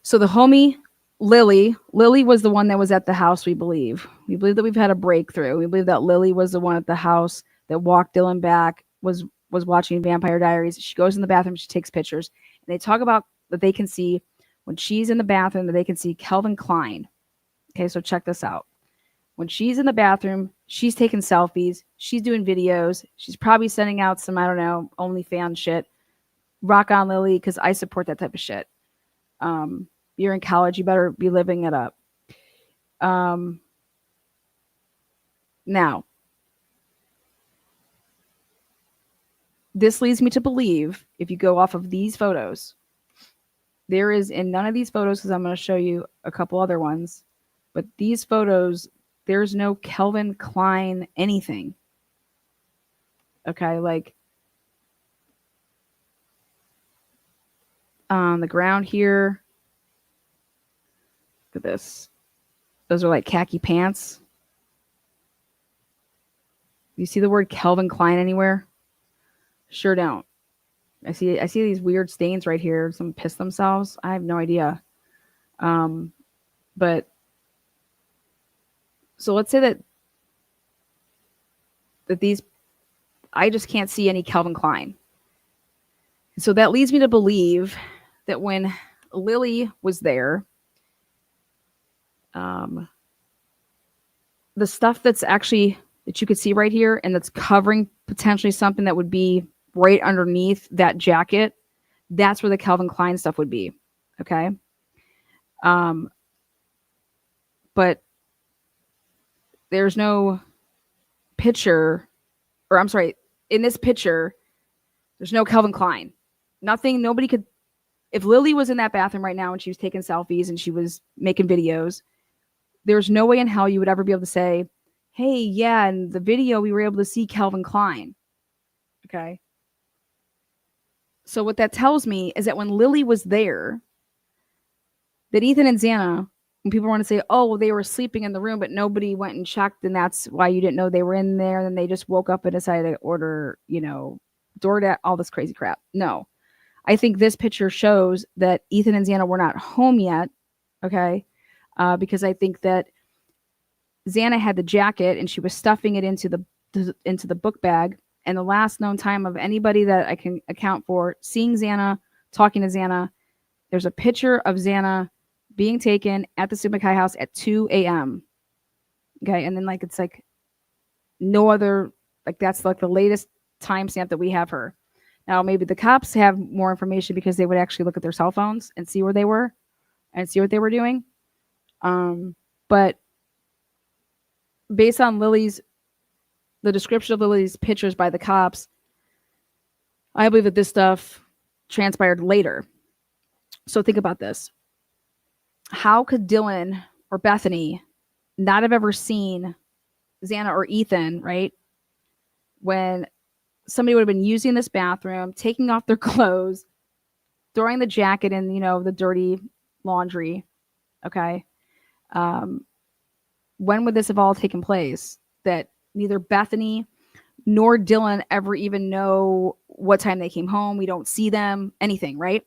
So the homie Lily was the one that was at the house. We believe that we've had a breakthrough. We believe that Lily was the one at the house that walked Dylan back. Was watching Vampire Diaries. She goes in the bathroom. She takes pictures. And they talk about that they can see when she's in the bathroom that they can see Calvin Klein. Okay, so check this out. When she's in the bathroom, she's taking selfies. She's doing videos. She's probably sending out some, I don't know, OnlyFans shit. Rock on, Lily, because I support that type of shit. You're in college. You better be living it up. Now, this leads me to believe, if you go off of these photos, there is in none of these photos, because I'm going to show you a couple other ones, but these photos, there's no Calvin Klein anything. Okay, like on the ground here, look at this. Those are like khaki pants. Do you see the word Calvin Klein anywhere? Sure don't. I see these weird stains right here. Some pissed themselves. I have no idea. But so let's say that these, I just can't see any Calvin Klein. So that leads me to believe that when Lily was there, the stuff that's actually that you could see right here and that's covering potentially something that would be right underneath that jacket, that's where the Calvin Klein stuff would be. Okay. But there's no picture, or I'm sorry, in this picture, there's no Calvin Klein. Nothing, nobody could, if Lily was in that bathroom right now and she was taking selfies and she was making videos, there's no way in hell you would ever be able to say, hey, yeah, in the video we were able to see Calvin Klein. Okay. So what that tells me is that when Lily was there, that Ethan and Xana, when people want to say, oh, they were sleeping in the room, but nobody went and checked, and that's why you didn't know they were in there, and then they just woke up and decided to order, DoorDash, all this crazy crap. No. I think this picture shows that Ethan and Xana were not home yet, okay? Because I think that Xana had the jacket and she was stuffing it into the book bag. And the last known time of anybody that I can account for seeing Xana, talking to Xana, there's a picture of Xana being taken at the Sumakai house at 2 a.m. Okay, and then it's like no other, that's like the latest timestamp that we have her. Now maybe the cops have more information because they would actually look at their cell phones and see where they were and see what they were doing. But based on the description of Lily's pictures by the cops, I believe that this stuff transpired later. So think about this. How could Dylan or Bethany not have ever seen Xana or Ethan, right? When somebody would have been using this bathroom, taking off their clothes, throwing the jacket in, the dirty laundry. Okay. When would this have all taken place? That neither Bethany nor Dylan ever even know what time they came home. We don't see them, anything, right?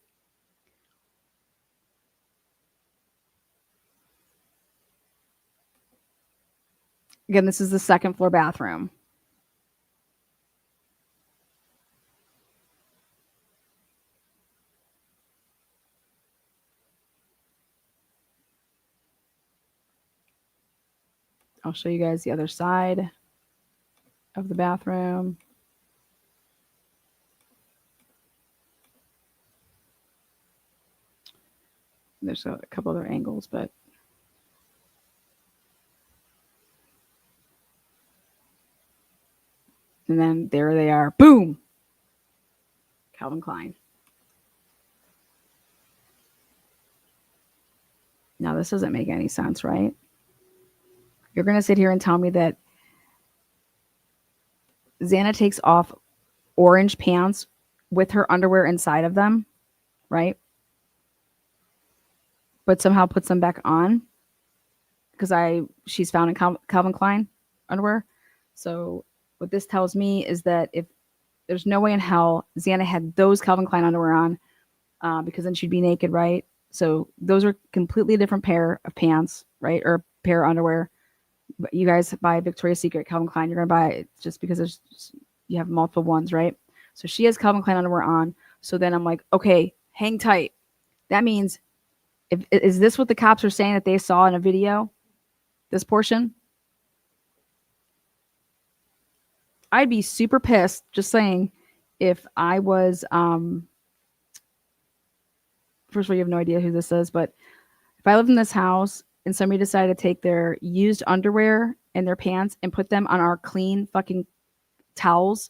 Again, this is the second floor bathroom. I'll show you guys the other side of the bathroom. There's a couple other angles, but and then there they are. Boom! Calvin Klein. Now, this doesn't make any sense, right? You're going to sit here and tell me that Xana takes off orange pants with her underwear inside of them, right? But somehow puts them back on because she's found in Calvin Klein underwear. So what this tells me is that if there's no way in hell Xana had those Calvin Klein underwear on, because then she'd be naked, right? So those are completely different pair of pants, right? Or pair of underwear. But you guys buy Victoria's Secret, Calvin Klein, you're gonna buy it just because you have multiple ones, right? So she has Calvin Klein underwear on. So then I'm like, okay, hang tight. That means, is this what the cops are saying that they saw in a video? This portion? I'd be super pissed, just saying, if I was, first of all, you have no idea who this is, but if I lived in this house and somebody decided to take their used underwear and their pants and put them on our clean fucking towels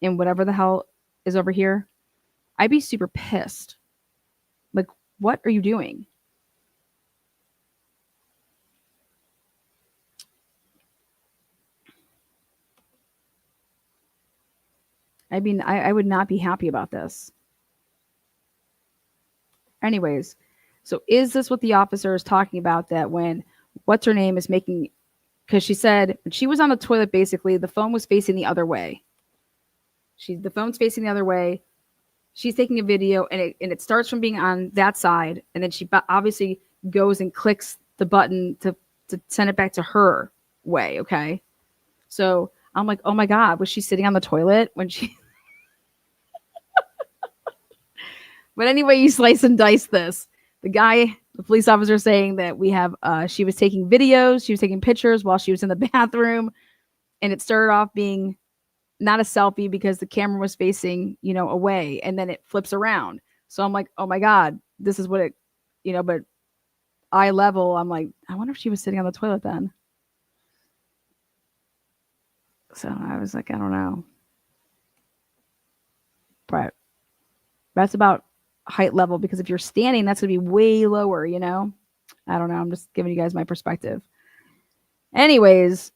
and whatever the hell is over here, I'd be super pissed. Like, what are you doing? I mean, I would not be happy about this. Anyways, so is this what the officer is talking about, that when what's her name is making, because she said when she was on the toilet, basically the phone was facing the other way. The phone's facing the other way. She's taking a video and it starts from being on that side, and then she obviously goes and clicks the button to send it back to her way. Okay. So I'm like, oh my God, was she sitting on the toilet when she But anyway, you slice and dice this. The police officer, saying that we have, she was taking videos, she was taking pictures while she was in the bathroom, and it started off being not a selfie because the camera was facing, away, and then it flips around. So I'm like, oh my God, this is what it, but eye level, I'm like, I wonder if she was sitting on the toilet then. So I was like, I don't know. But that's about height level, because if you're standing, that's going to be way lower, I don't know. I'm just giving you guys my perspective. Anyways,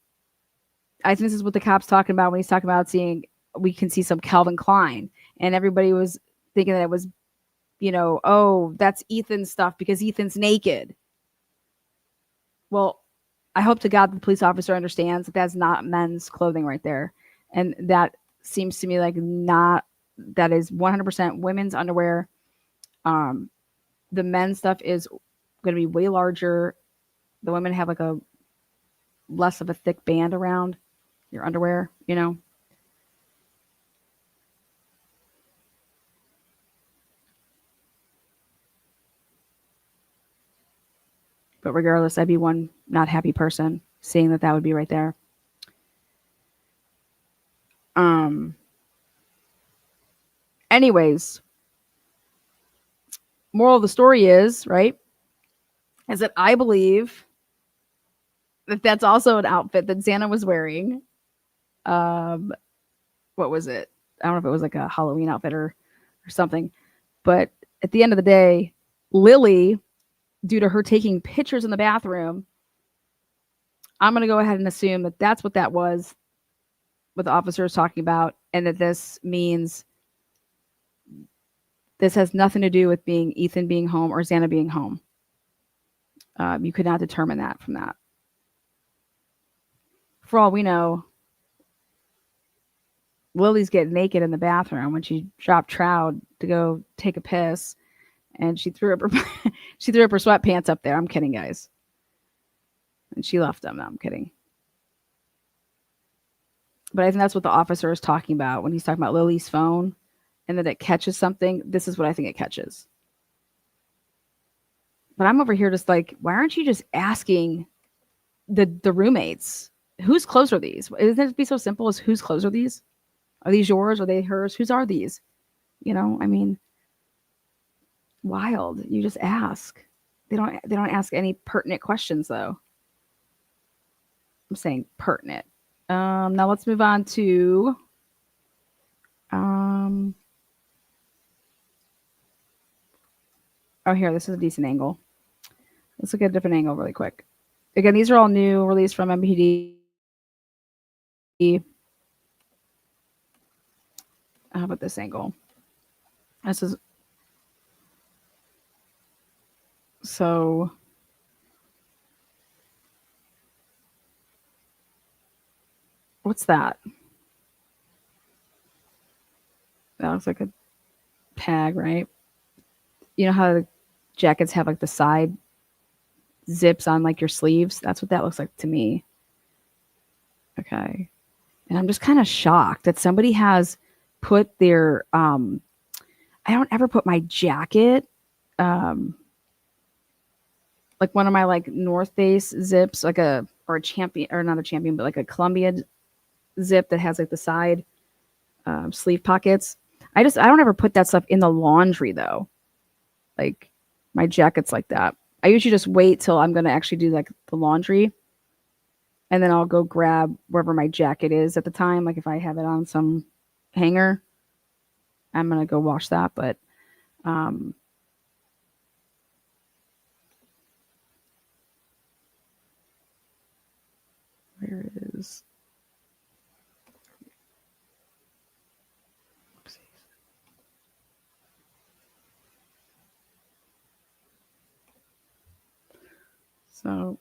I think this is what the cop's talking about when he's talking about seeing we can see some Calvin Klein, and everybody was thinking that it was, oh, that's Ethan's stuff because Ethan's naked. Well, I hope to God the police officer understands that that's not men's clothing right there. And that seems to me like that is 100% women's underwear. The men's stuff is going to be way larger. The women have like a less of a thick band around your underwear, But regardless, I'd be one not happy person seeing that would be right there. Anyways, moral of the story is, right, is that I believe that that's also an outfit that Xana was wearing. What was it? I don't know if it was like a Halloween outfit or something. But at the end of the day, Lily, due to her taking pictures in the bathroom, I'm going to go ahead and assume that that's what that was, what the officer is talking about, and that this means this has nothing to do with being Ethan being home or Xana being home. You could not determine that from that. For all we know, Lily's getting naked in the bathroom when she dropped Trout to go take a piss, and she threw up her she threw up her sweatpants up there. I'm kidding, guys. And she left them. No, I'm kidding. But I think that's what the officer is talking about when he's talking about Lily's phone and that it catches something. This is what I think it catches. But I'm over here just like, why aren't you just asking the roommates, whose clothes are these? Isn't it be so simple as whose clothes are these? Are these yours? Are they hers? Whose are these? I mean, wild. You just ask. They don't ask any pertinent questions though. I'm saying pertinent. Now let's move on to oh, here, this is a decent angle. Let's look at a different angle really quick. Again, these are all new, released from MPD. How about this angle? This is so. What's that? That looks like a tag, right? You know how the jackets have like the side zips on like your sleeves? That's what that looks like to me. Okay. And I'm just kind of shocked that somebody has put their I don't ever put my jacket like one of my like North Face zips, like a champion, or not a champion, but like a Columbia zip that has like the side sleeve pockets. I don't ever put that stuff in the laundry though. Like my jackets like that. I usually just wait till I'm gonna actually do like the laundry, and then I'll go grab wherever my jacket is at the time. Like if I have it on some hanger, I'm gonna go wash that. But where is? Oopsies. So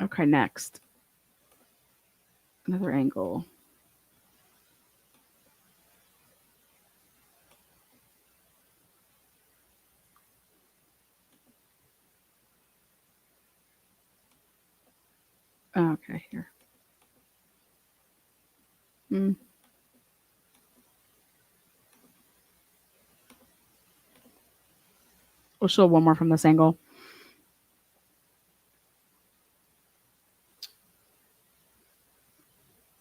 okay, next. Another angle. Okay, here. We'll show one more from this angle.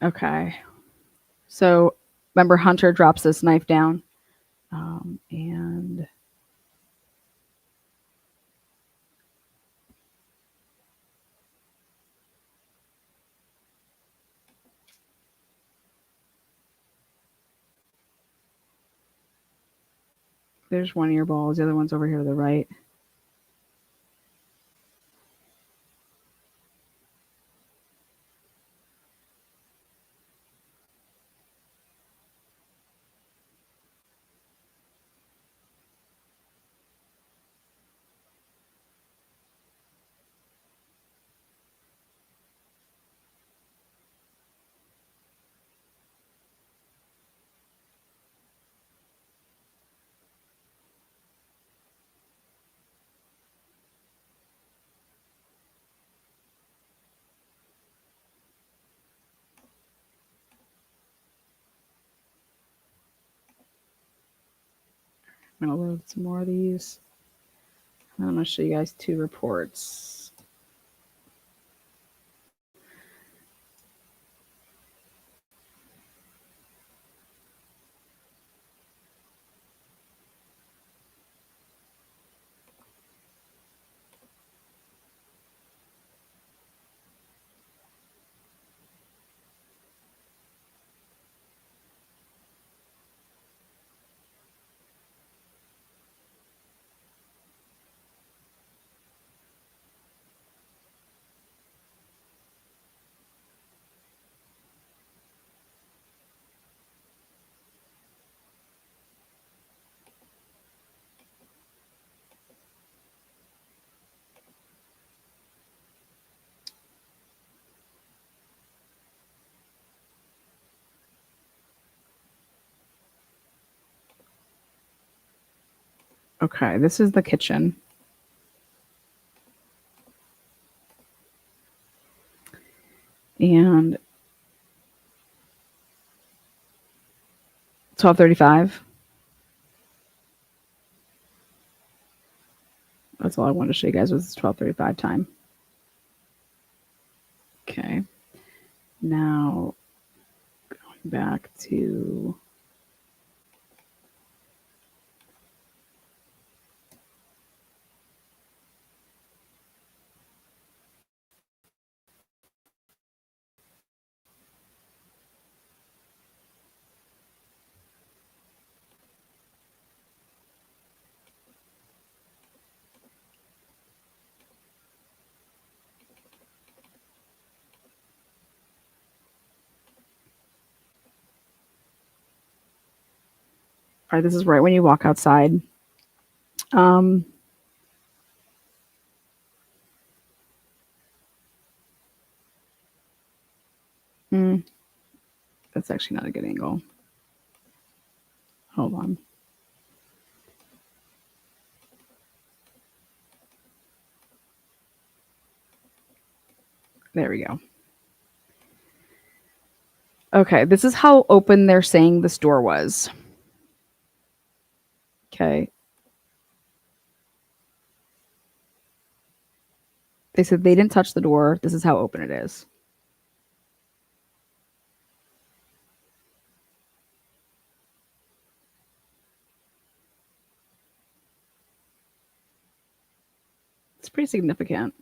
Okay. So remember, Hunter drops this knife down. And There's one of your balls. The other one's over here to the right. I'm going to load some more of these. I'm going to show you guys 2 reports. Okay, this is the kitchen. And 12:35. That's all I wanted to show you guys was 12:35 time. Okay. Now going back to all right, this is right when you walk outside. That's actually not a good angle. Hold on. There we go. Okay, this is how open they're saying this door was. Okay. They said they didn't touch the door. This is how open it is. It's pretty significant.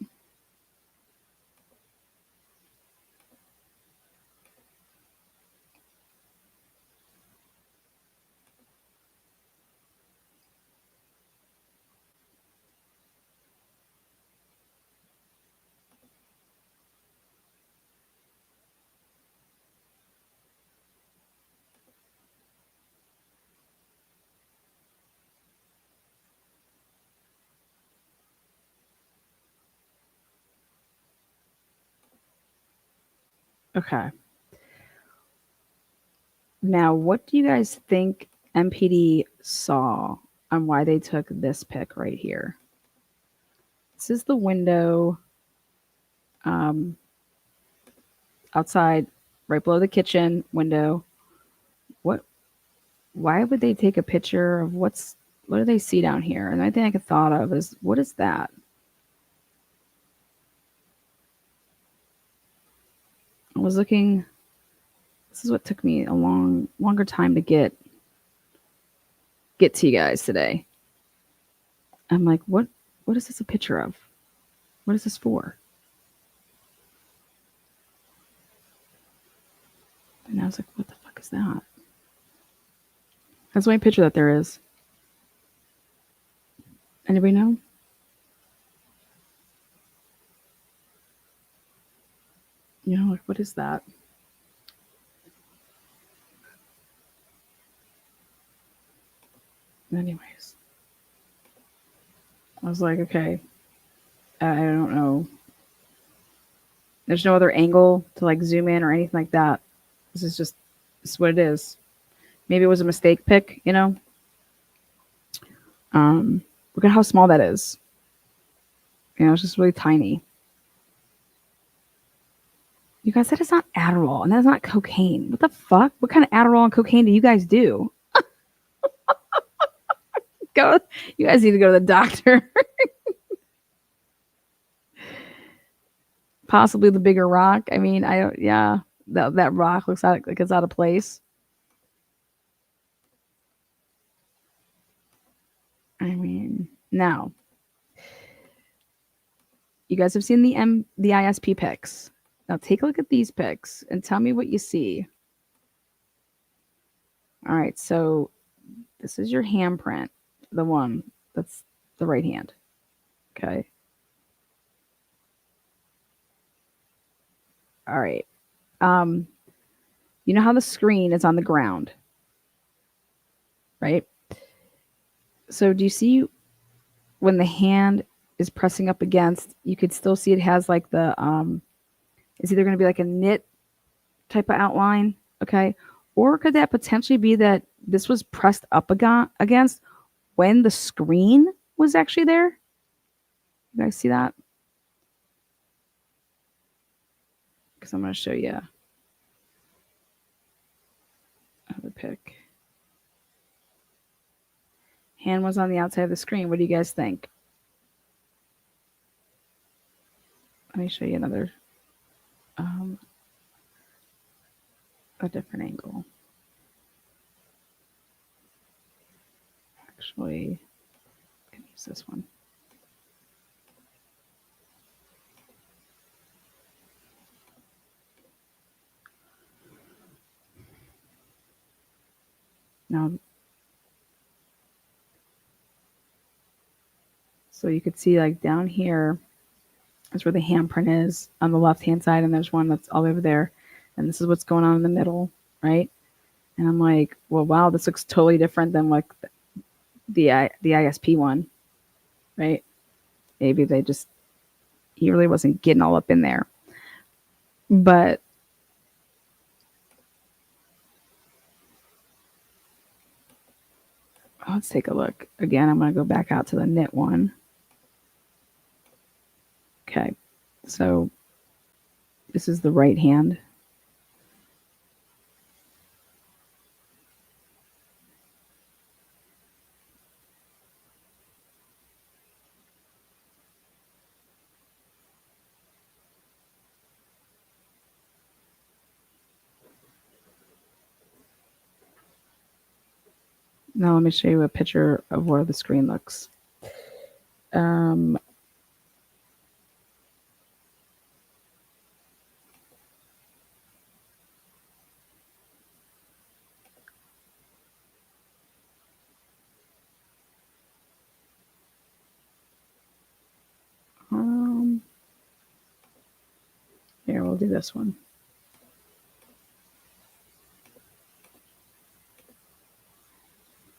Okay. Now, what do you guys think MPD saw on why they took this pic right here? This is the window outside, right below the kitchen window. Why would they take a picture of what do they see down here? And the only thing I could thought of is, what is that? I was looking. This is what took me a longer time to get to you guys today. I'm like, what is this a picture of? What is this for? And I was like, what the fuck is that? That's the only picture that there is. Anybody know? You know, like, what is that? Anyways, I was like, okay, I don't know. There's no other angle to like zoom in or anything like that. This is what it is. Maybe it was a mistake pick, you know? Look at how small that is. You know, it's just really tiny. You guys, that is not Adderall and that is not cocaine. What the fuck? What kind of Adderall and cocaine do you guys do? Go, you guys need to go to the doctor. Possibly the bigger rock. I mean, I don't, yeah, that rock looks like it's out of place. I mean, now you guys have seen the ISP pics. Now take a look at these pics and tell me what you see. All right, so this is your handprint, the one that's the right hand. Okay. All right. You know how the screen is on the ground, right? So do you see when the hand is pressing up against, you could still see it has like the it's either going to be like a knit type of outline, okay? Or could that potentially be that this was pressed up against when the screen was actually there? You guys see that? Because I'm going to show you another pic. Hand was on the outside of the screen. What do you guys think? Let me show you another, a different angle. Actually, I can use this one. Now, so you could see like down here is where the handprint is on the left hand side, and there's one that's all over there, and this is what's going on in the middle, right? And I'm like, well, wow, this looks totally different than like the ISP one, right? Maybe he really wasn't getting all up in there, but let's take a look again. I'm going to go back out to the knit one. Okay, so this is the right hand. Now let me show you a picture of where the screen looks. Here, we'll do this one.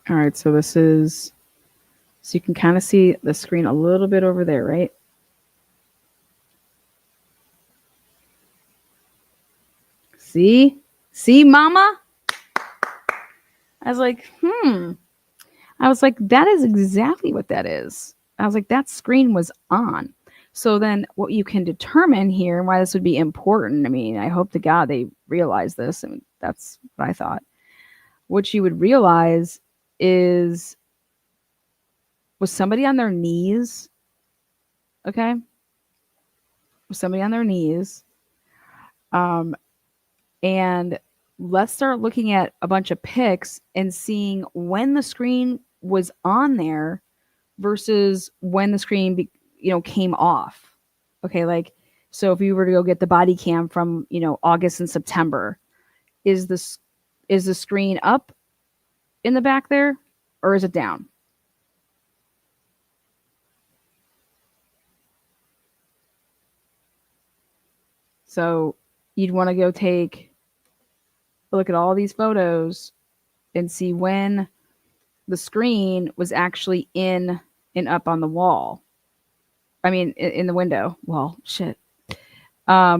All right, so this is, so you can kind of see the screen a little bit over there, right? See? See, mama? I was like, I was like, that is exactly what that is. I was like, that screen was on. So then what you can determine here and why this would be important, I mean, I hope to God they realize this, and that's what I thought. What you would realize is, was somebody on their knees? Okay? Was somebody on their knees? And let's start looking at a bunch of pics and seeing when the screen was on there versus when the screen came off. Okay, like, so if you were to go get the body cam from August and September, is the screen up in the back there, or is it down? So you'd want to go take a look at all these photos and see when the screen was actually in and up on the wall. I mean, in the window. Well, shit. I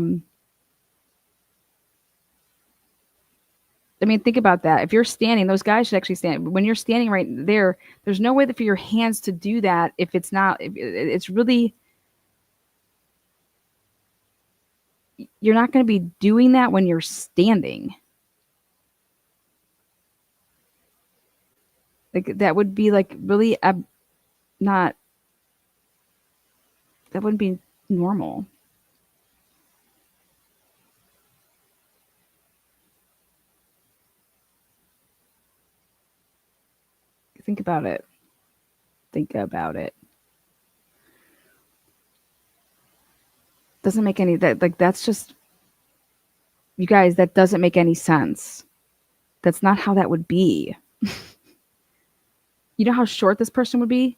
mean, think about that. If you're standing, those guys should actually stand. When you're standing right there, there's no way for your hands to do that if it's not. It's really, you're not going to be doing that when you're standing. Like that would be like really not. That wouldn't be normal. Think about it. Think about it. Doesn't make any that like that's just you guys, that doesn't make any sense. That's not how that would be. You know how short this person would be?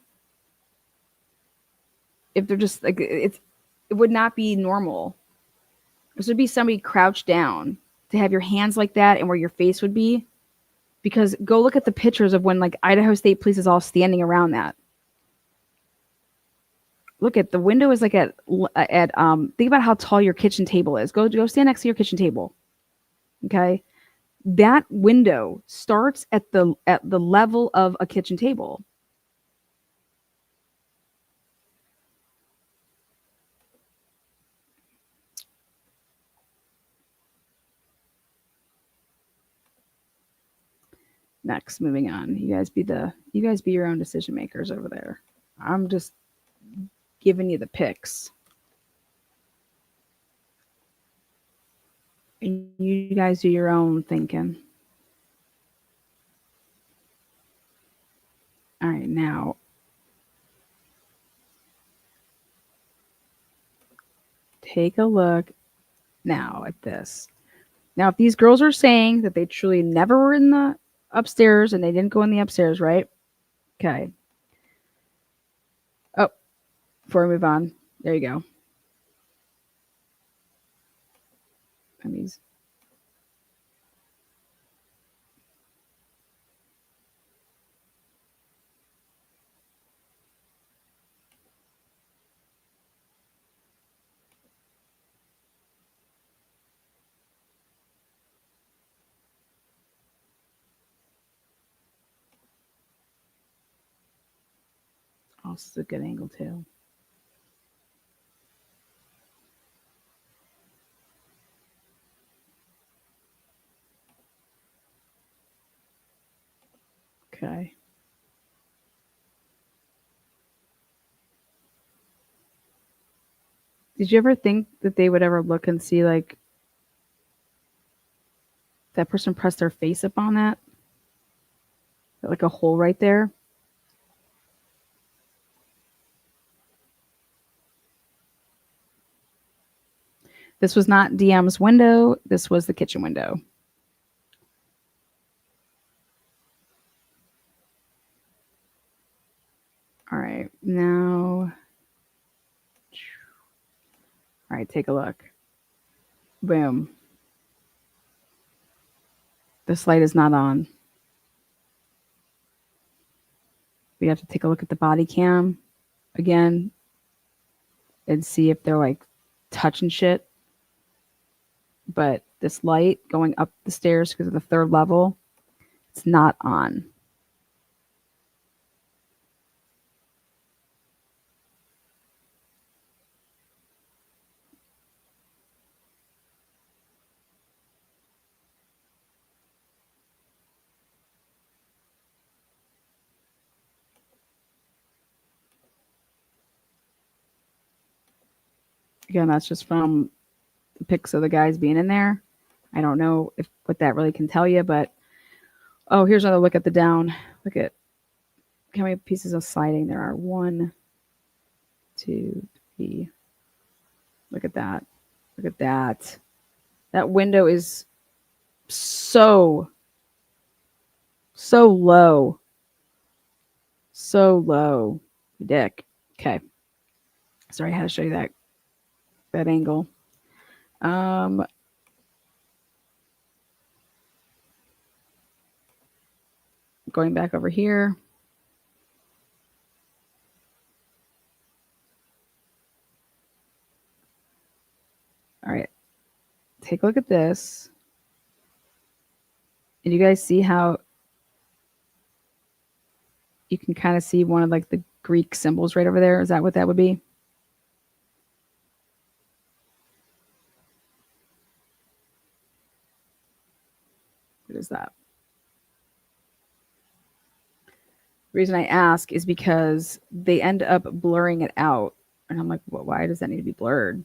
If they're just like it would not be normal. This would be somebody crouched down to have your hands like that and where your face would be. Because go look at the pictures of when like Idaho State Police is all standing around that. Look at the window is like at think about how tall your kitchen table is. Go stand next to your kitchen table. Okay? That window starts at the level of a kitchen table. Next, moving on. You guys be your own decision makers over there. I'm just giving you the picks. And you guys do your own thinking. All right, now take a look now at this. Now, if these girls are saying that they truly never were in the upstairs and they didn't go in the upstairs, right? Okay. Oh, before we move on, there you go. And these. Oh, this is a good angle too. Okay. Did you ever think that they would ever look and see like that person pressed their face up on that? Like a hole right there? This was not DM's window. This was the kitchen window. All right, now. All right, take a look. Boom. This light is not on. We have to take a look at the body cam again and see if they're like touching shit. But this light going up the stairs because of the third level, it's not on. Again, that's just from the pics of the guys being in there. I don't know if what that really can tell you, but oh, here's another look at the down. Look at how many pieces of sliding there are. 1, 2, 3. Look at that. Look at that. That window is so low. So low. Dick. Okay. Sorry, I had to show you that angle. Going back over here. All right. Take a look at this. And you guys see how you can kind of see one of like the Greek symbols right over there? Is that what that would be? What is that? The reason I ask is because they end up blurring it out. And I'm like, well, why does that need to be blurred?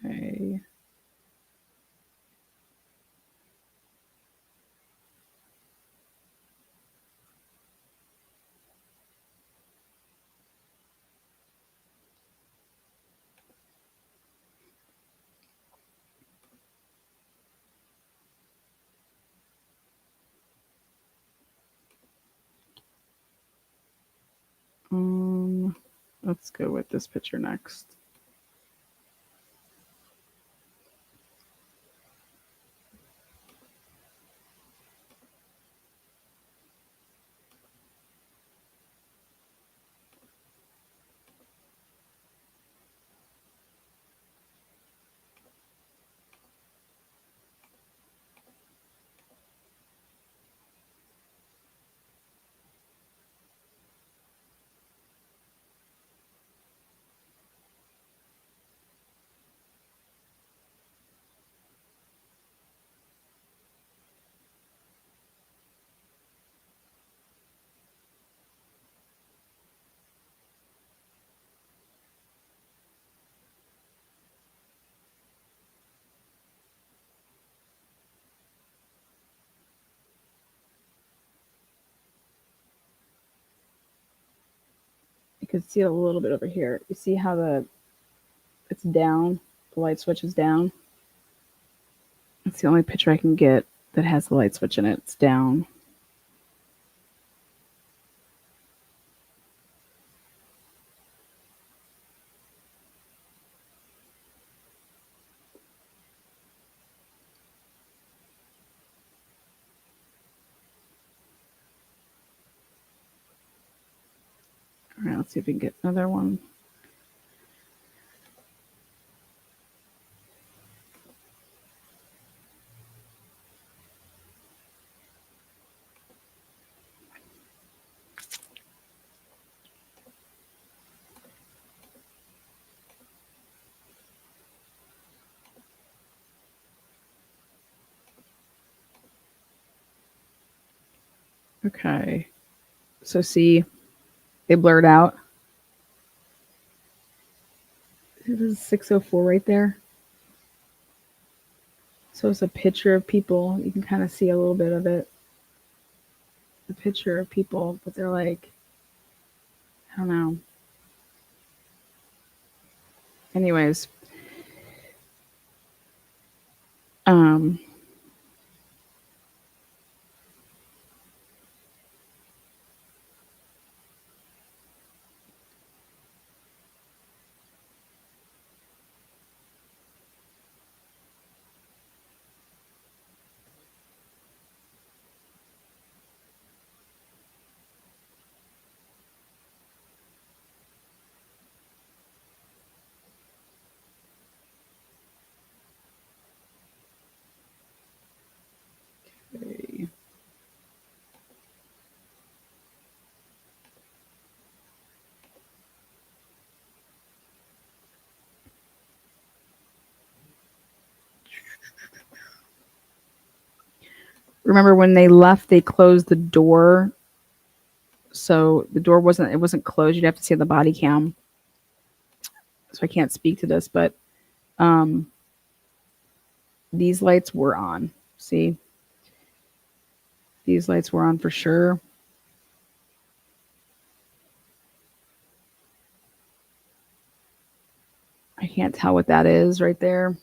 Okay. Let's go with this picture next. You can see it a little bit over here. You see how it's down, the light switch is down. It's the only picture I can get that has the light switch in it. It's down. All right, let's see if we can get another one. Okay. So see, they blurred out. This is 604 right there. So it's a picture of people. You can kind of see a little bit of it. The picture of people, but they're like, I don't know. Anyways. Um, okay. Remember when they left, they closed the door. So the door wasn't closed. You'd have to see the body cam. So I can't speak to this, but these lights were on. See? These lights were on for sure. can't tell what that is right there.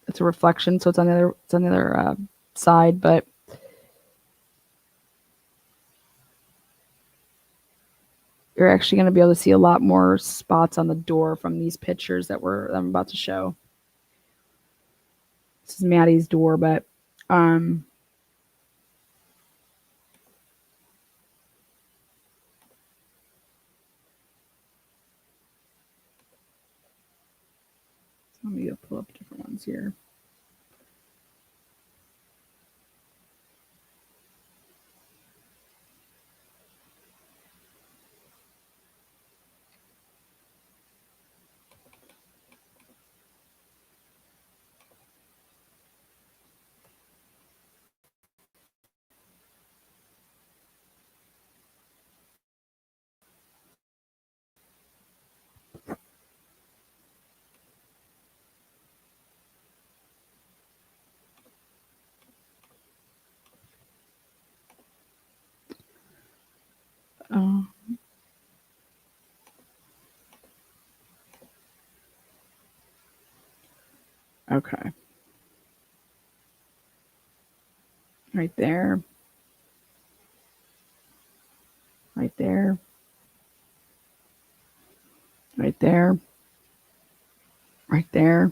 It's a reflection, so it's on the other side, but you're actually going to be able to see a lot more spots on the door from these pictures that I'm about to show. This is Maddie's door, but let me go pull up different ones here. Okay. Right there. Right there. Right there. Right there.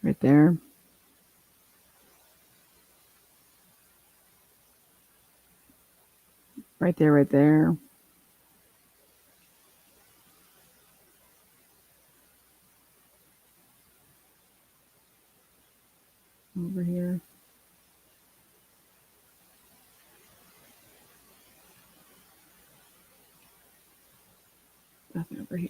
Right there. Right there, right there. Over here. Nothing over here.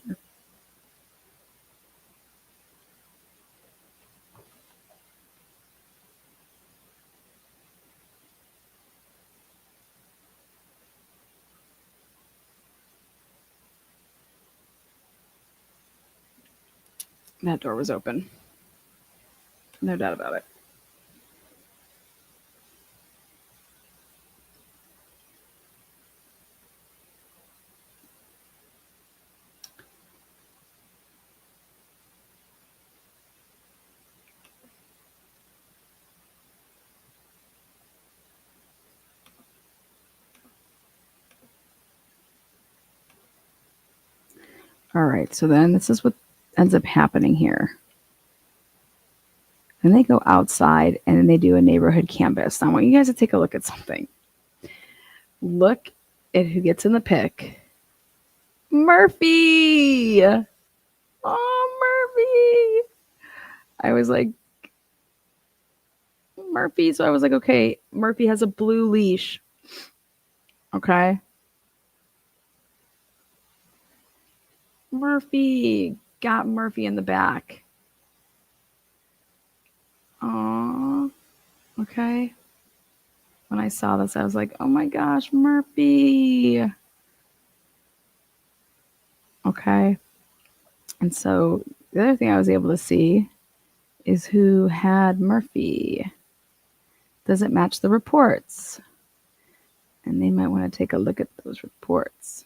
That door was open. No doubt about it. All right, so then this is what ends up happening here. Then they go outside and then they do a neighborhood canvas. Now I want you guys to take a look at something. Look at who gets in the pic. Murphy! Oh, Murphy! I was like, Murphy. So I was like, okay, Murphy has a blue leash. Okay. Murphy. Got Murphy in the back. Aww. Okay. When I saw this, I was like, oh my gosh, Murphy. Okay. And so the other thing I was able to see is who had Murphy. Does it match the reports? And they might want to take a look at those reports.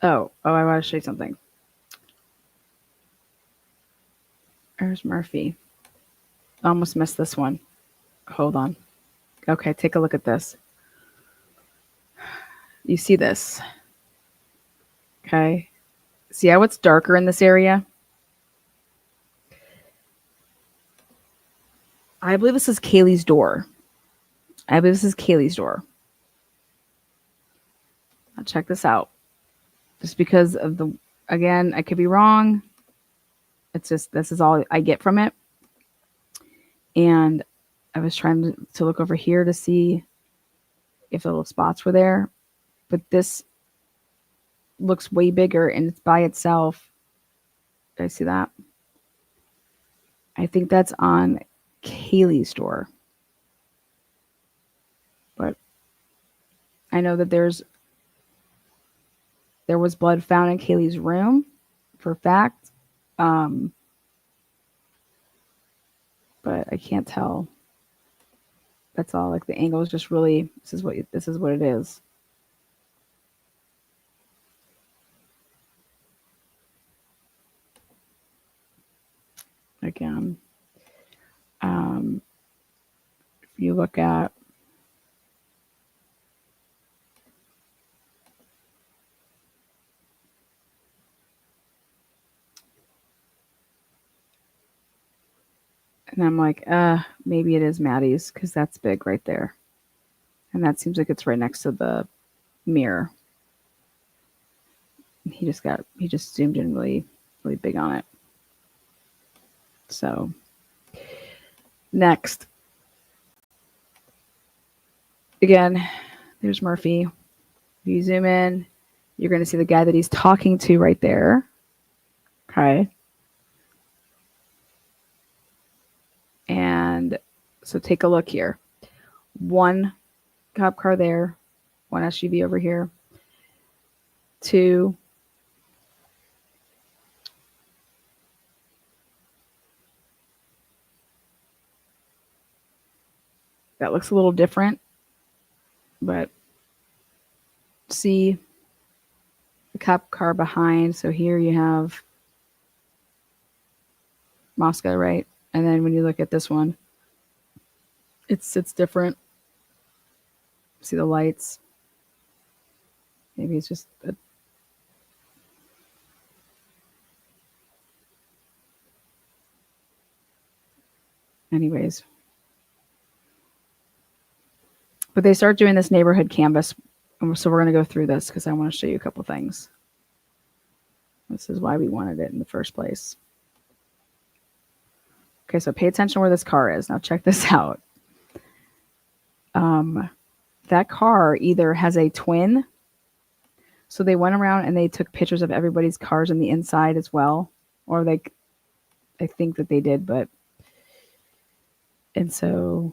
Oh, I want to show you something. There's Murphy. Almost missed this one. Hold on. Okay, take a look at this. You see this? Okay. See how it's darker in this area? I believe this is Kaylee's door. Now check this out. Just because of the, again, I could be wrong. It's just, this is all I get from it. And I was trying to look over here to see if the little spots were there. But this looks way bigger and it's by itself. Did I see that? I think that's on Kaylee's door. But I know that there was blood found in Kaylee's room for fact. But I can't tell. That's all. Like the angle is just really this is what it is. Again, if you look at and I'm like, maybe it is Maddie's because that's big right there. And that seems like it's right next to the mirror. He just zoomed in really, really big on it. So next. Again, there's Murphy. If you zoom in, you're going to see the guy that he's talking to right there. Okay. And so take a look here. One cop car there, one SUV over here, two. That looks a little different, but see the cop car behind. So here you have Moscow, right? And then when you look at this one, it's different. See the lights. Maybe it's just anyways. But they start doing this neighborhood canvas. So we're going to go through this because I want to show you a couple things. This is why we wanted it in the first place. Okay, so pay attention where this car is. Now check this out. That car either has a twin. So they went around and they took pictures of everybody's cars on the inside as well. Or I think that they did, but. And so.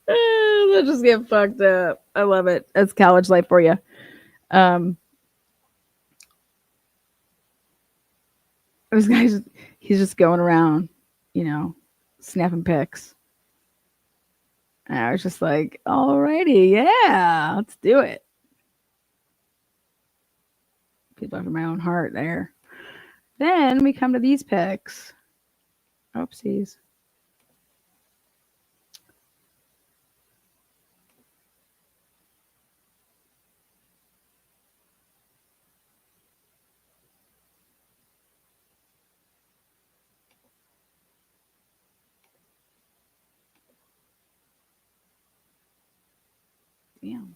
Let's just get fucked up. I love it. That's college life for you. This guy's he's just going around, snapping pics. And I was just like, alrighty, yeah, let's do it. People after my own heart there. Then we come to these pics. Oopsies. Damn.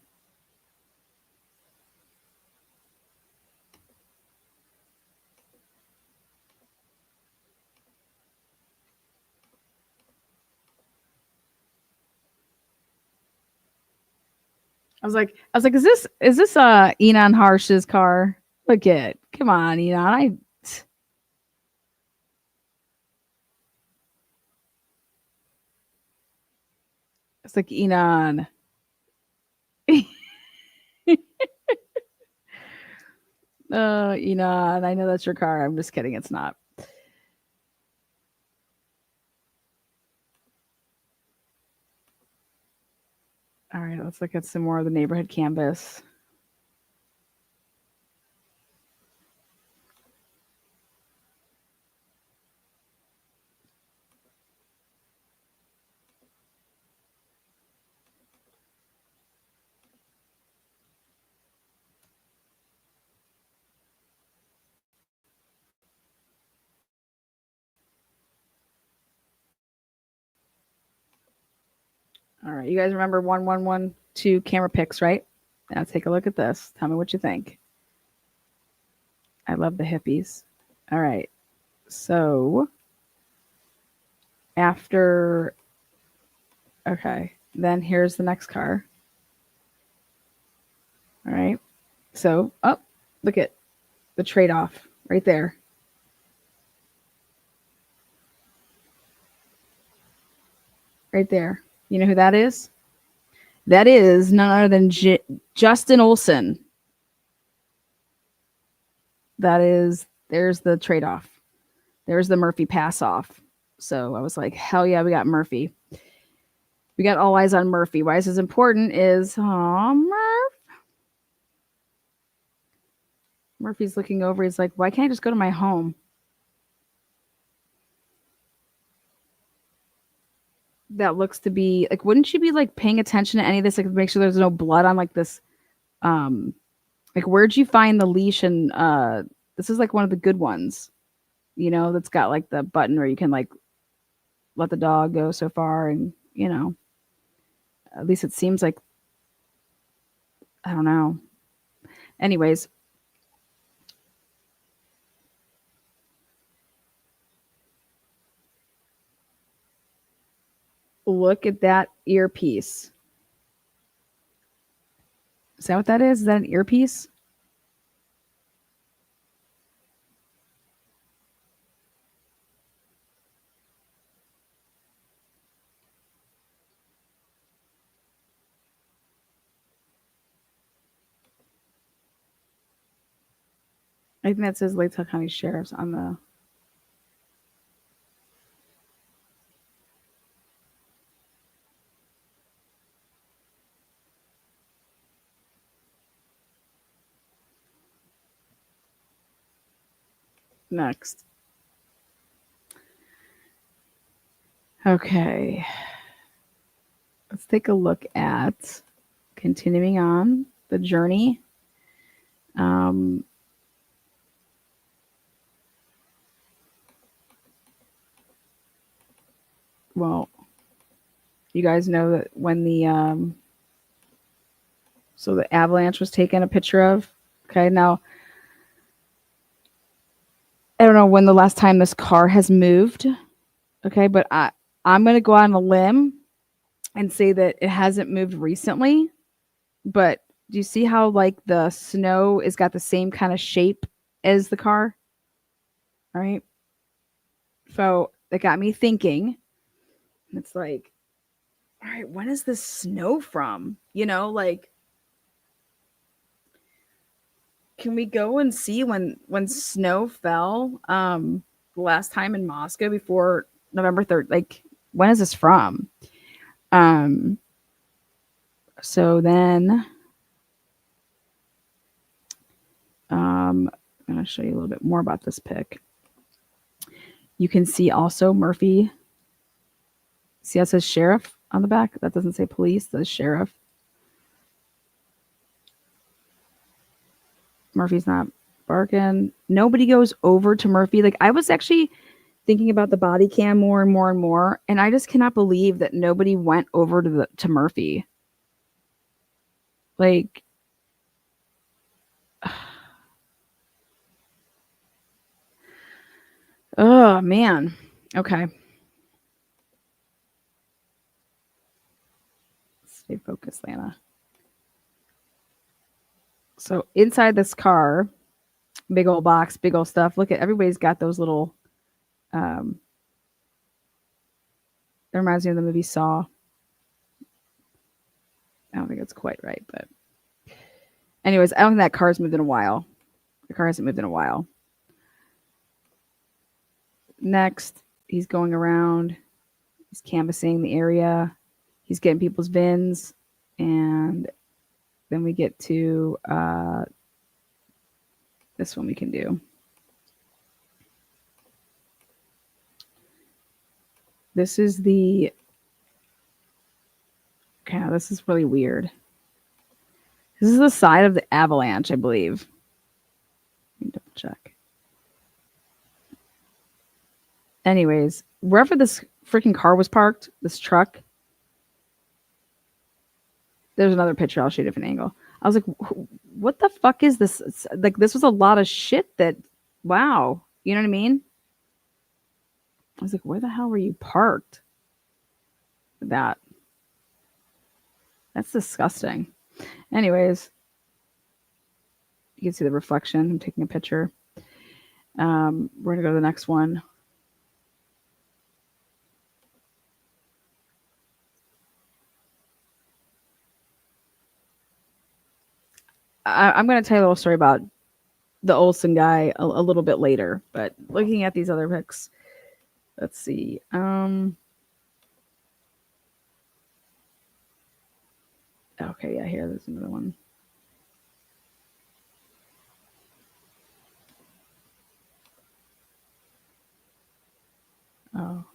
I was like, is this Enon Harsh's car? Look at, come on, Enon. It's like Enon. Enon, I know that's your car. I'm just kidding. It's not. All right, let's look at some more of the neighborhood canvas. All right, you guys remember 1112 camera pics, right? Now take a look at this. Tell me what you think. I love the hippies. All right. So after, okay, then here's the next car. All right. So, look at, The trade-off right there. Right there. You know who that is? That is none other than Justin Olsen. There's the trade-off. There's the Murphy pass-off. So I was like, hell yeah, we got Murphy. We got all eyes on Murphy. Why is this important is, Murphy's looking over. He's like, why can't I just go to my home? That looks to be like, wouldn't you be like paying attention to any of this? Like, make sure there's no blood on like this. Like, where'd you find the leash? And this is like one of the good ones, you know, that's got like the button where you can like let the dog go so far. And, you know, at least it seems like, I don't know. Anyways, look at that earpiece. Is that what that is? Is that an earpiece? I think that says Latah County Sheriff's on the. Next. Okay. Let's take a look at continuing on the journey. Well, you guys know that when the so the avalanche was taken a picture of. Okay, now I don't know when the last time this car has moved. Okay, but I'm gonna go out on a limb and say that it hasn't moved recently. But do you see how like the snow is got the same kind of shape as the car? Right. So that got me thinking. It's like, all right, when is this snow from? You know, like, can we go and see when snow fell the last time in Moscow before November 3rd? Like, when is this from? Um so then I'm gonna show you a little bit more about this pic. You can see also Murphy. See how it says sheriff on the back? That doesn't say police, it says sheriff. Murphy's not barking. Nobody goes over to Murphy. Like, I was actually thinking about the body cam more and more and more, and I just cannot believe that nobody went over to Murphy. Like, oh man. Okay. Stay focused, Lana. So inside this car, big old box, big old stuff. Look at everybody's got those little. It reminds me of the movie Saw. I don't think it's quite right, but anyways, I don't think that car's moved in a while. The car hasn't moved in a while. Next, he's going around. He's canvassing the area. He's getting people's VINs, and then we get to this one we can do. This is the. Okay, this is really weird. This is the side of the avalanche, I believe. Let me double check. Anyways, wherever this freaking car was parked, this truck, there's another picture. I'll show you a different angle. I was like, what the fuck is this? It's like, this was a lot of shit that, wow. You know what I mean? I was like, where the hell were you parked? That's disgusting. Anyways, You can see the reflection. I'm taking a picture. We're going to go to the next one. I'm going to tell you a little story about the Olsen guy a little bit later, but looking at these other pics, let's see. Okay, yeah, here, there's another one. Oh. I'm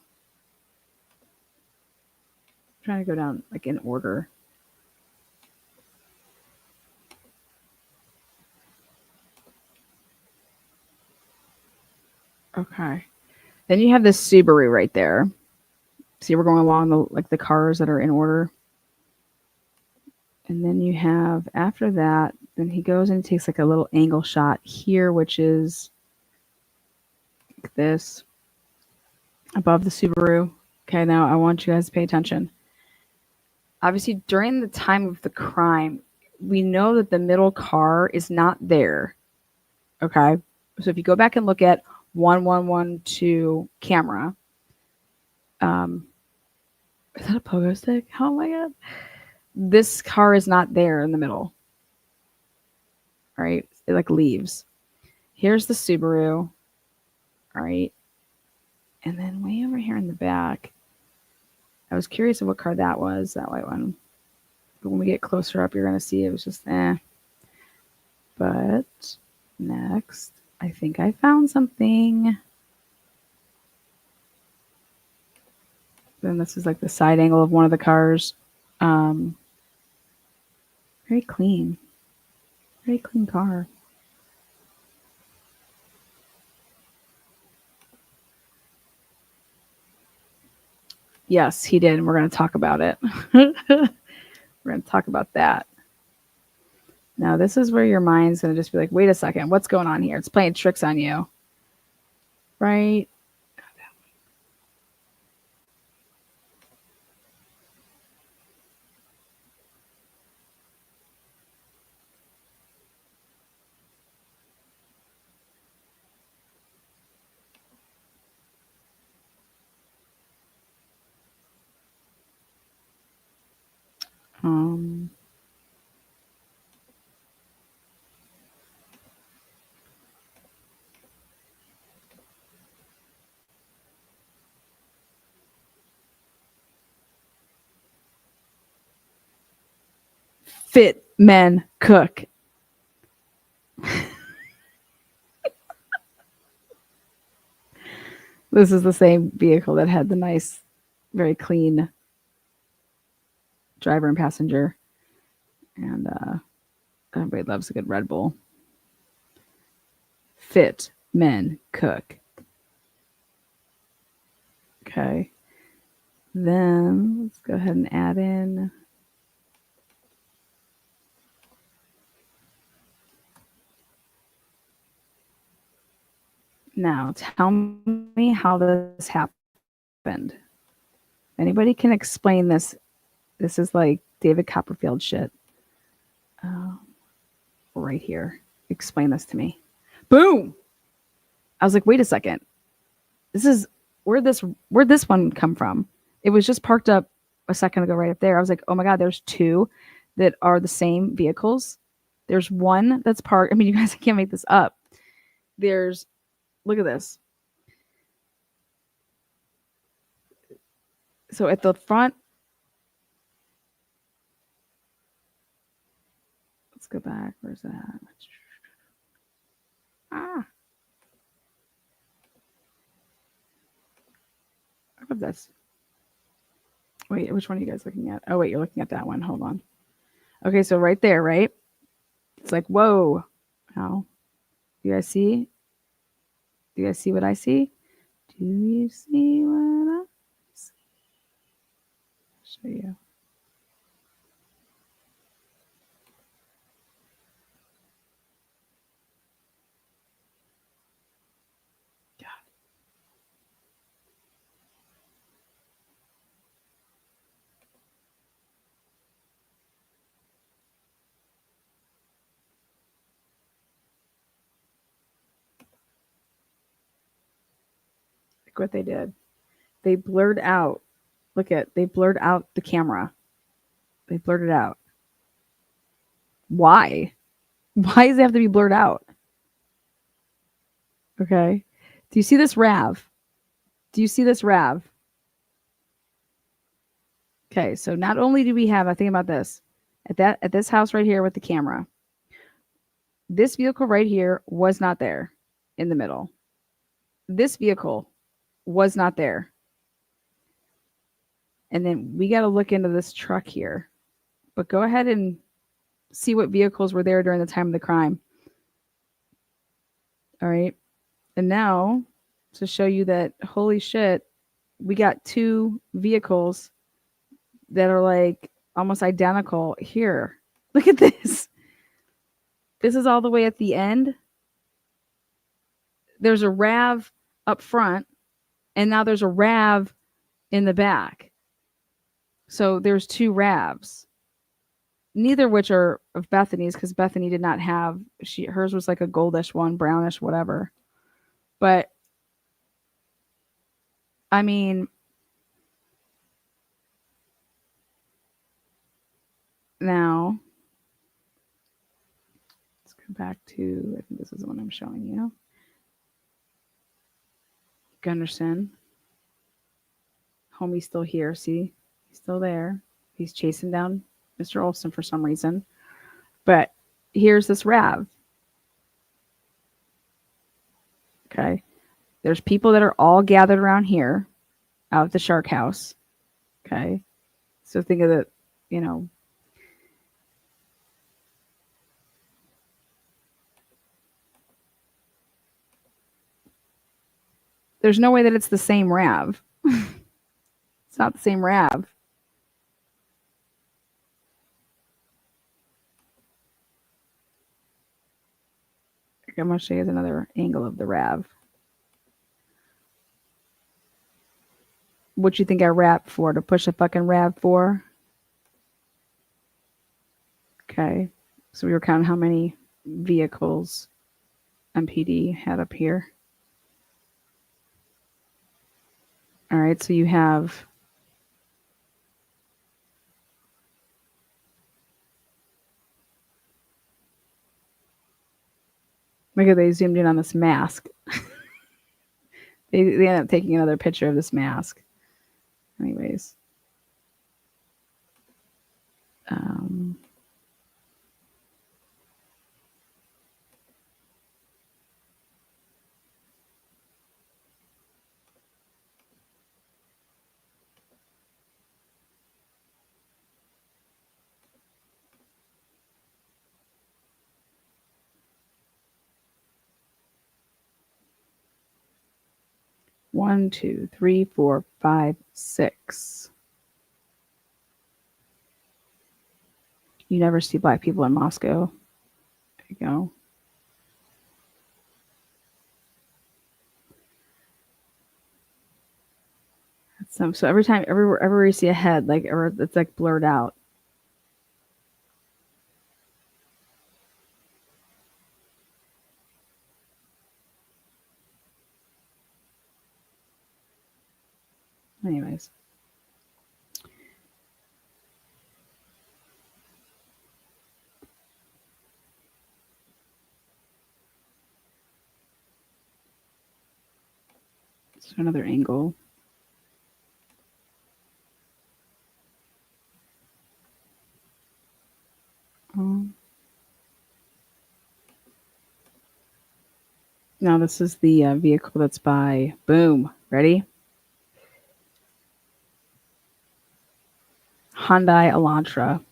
trying to go down like in order. Okay. Then you have this Subaru right there. See, we're going along the cars that are in order. And then you have after that, then he goes and takes like a little angle shot here, which is like this above the Subaru. Okay, now I want you guys to pay attention. Obviously, during the time of the crime, we know that the middle car is not there. Okay. So if you go back and look at 1112 camera, is that a pogo stick? Oh my god. This car is not there in the middle. All right. It like leaves. Here's the Subaru. All right. And then way over here in the back, I was curious of what car that was, that white one. But when we get closer up, you're going to see it was just eh. But next, I think I found something. Then this is like the side angle of one of the cars. Very clean. Very clean car. Yes, he did. And we're going to talk about it. We're going to talk about that. Now, this is where your mind's going to just be like, wait a second, what's going on here? It's playing tricks on you. Right? Um, Fit men cook. This is the same vehicle that had the nice, very clean driver and passenger. And everybody loves a good Red Bull. Fit men cook. Okay. Then let's go ahead and add in. Now, tell me how this happened. Anybody can explain this. This is like David Copperfield shit. Right here. Explain this to me. Boom. I was like, wait a second. This is where'd this one come from? It was just parked up a second ago right up there. I was like, oh my god, there's two that are the same vehicles. There's one that's parked. I mean, you guys can't make this up. There's look at this. So at the front, let's go back. Where's that? Ah. I love this. Wait, which one are you guys looking at? Oh, wait, you're looking at that one. Hold on. Okay, so right there, right? It's like, whoa. How? Do you guys see? Do you guys see what I see? Do you see what I see? I'll show you. God. Look what they did. They blurred out. They blurred out the camera. They blurred it out. Why? Why does it have to be blurred out? Okay. Do you see this RAV? Do you see this RAV? Okay, so not only do we have, I think about this, at this house right here with the camera, this vehicle right here was not there in the middle. This vehicle was not there. And then we got to look into this truck here. But go ahead and see what vehicles were there during the time of the crime. All right. And now to show you that, holy shit, we got two vehicles that are like almost identical here. Look at this. This is all the way at the end. There's a RAV up front, and now there's a RAV in the back. So there's two RAVs, neither of which are of Bethany's, because Bethany did not have, hers was like a goldish one, brownish, whatever. But I mean, now let's go back to, I think this is the one I'm showing you. Gunderson. Homie's still here. See, he's still there. He's chasing down Mr. Olson for some reason. But here's this RAV. Okay. There's people that are all gathered around here out at the Shark House. Okay. So think of it, you know. There's no way that it's the same RAV. It's not the same RAV. I'm going to show you another angle of the RAV. What you think I rapped for? To push a fucking RAV4? Okay. So we were counting how many vehicles MPD had up here. All right. So you have look at, they zoomed in on this mask. they ended up taking another picture of this mask. Anyways. 1, 2, 3, 4, 5, 6. You never see black people in Moscow. There you go. So every time, everywhere you see a head, like, or it's like blurred out. Anyways. So another angle. Now this is the vehicle that's by, boom, ready? Hyundai Elantra.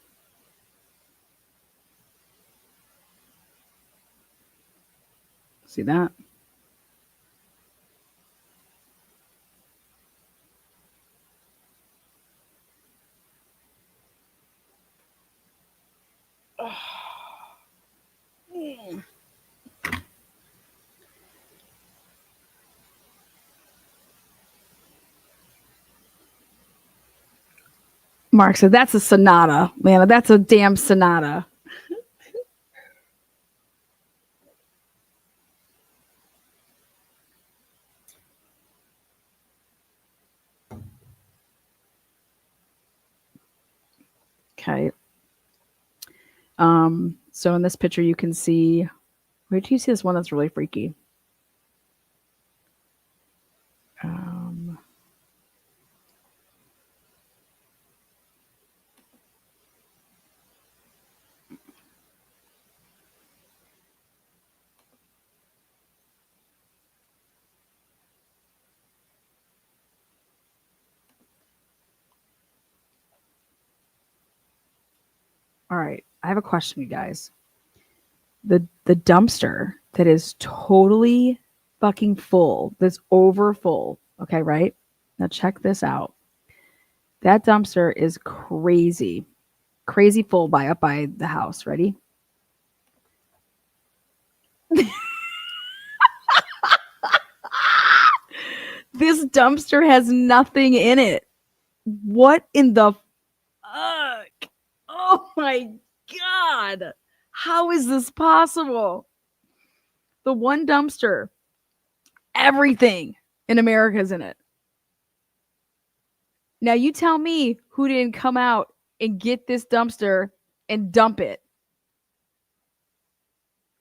See that? Mark said, that's a Sonata. Man, that's a damn Sonata. Okay. So in this picture, you can see, wait till you see this one that's really freaky. All right. I have a question, you guys. The dumpster that is totally fucking full, that's over full. Okay, right? Now check this out. That dumpster is crazy. Crazy full by up by the house. Ready? This dumpster has nothing in it. What in the fuck? Oh my god. How is this possible? The one dumpster, everything in America is in it. Now you tell me who didn't come out and get this dumpster and dump it.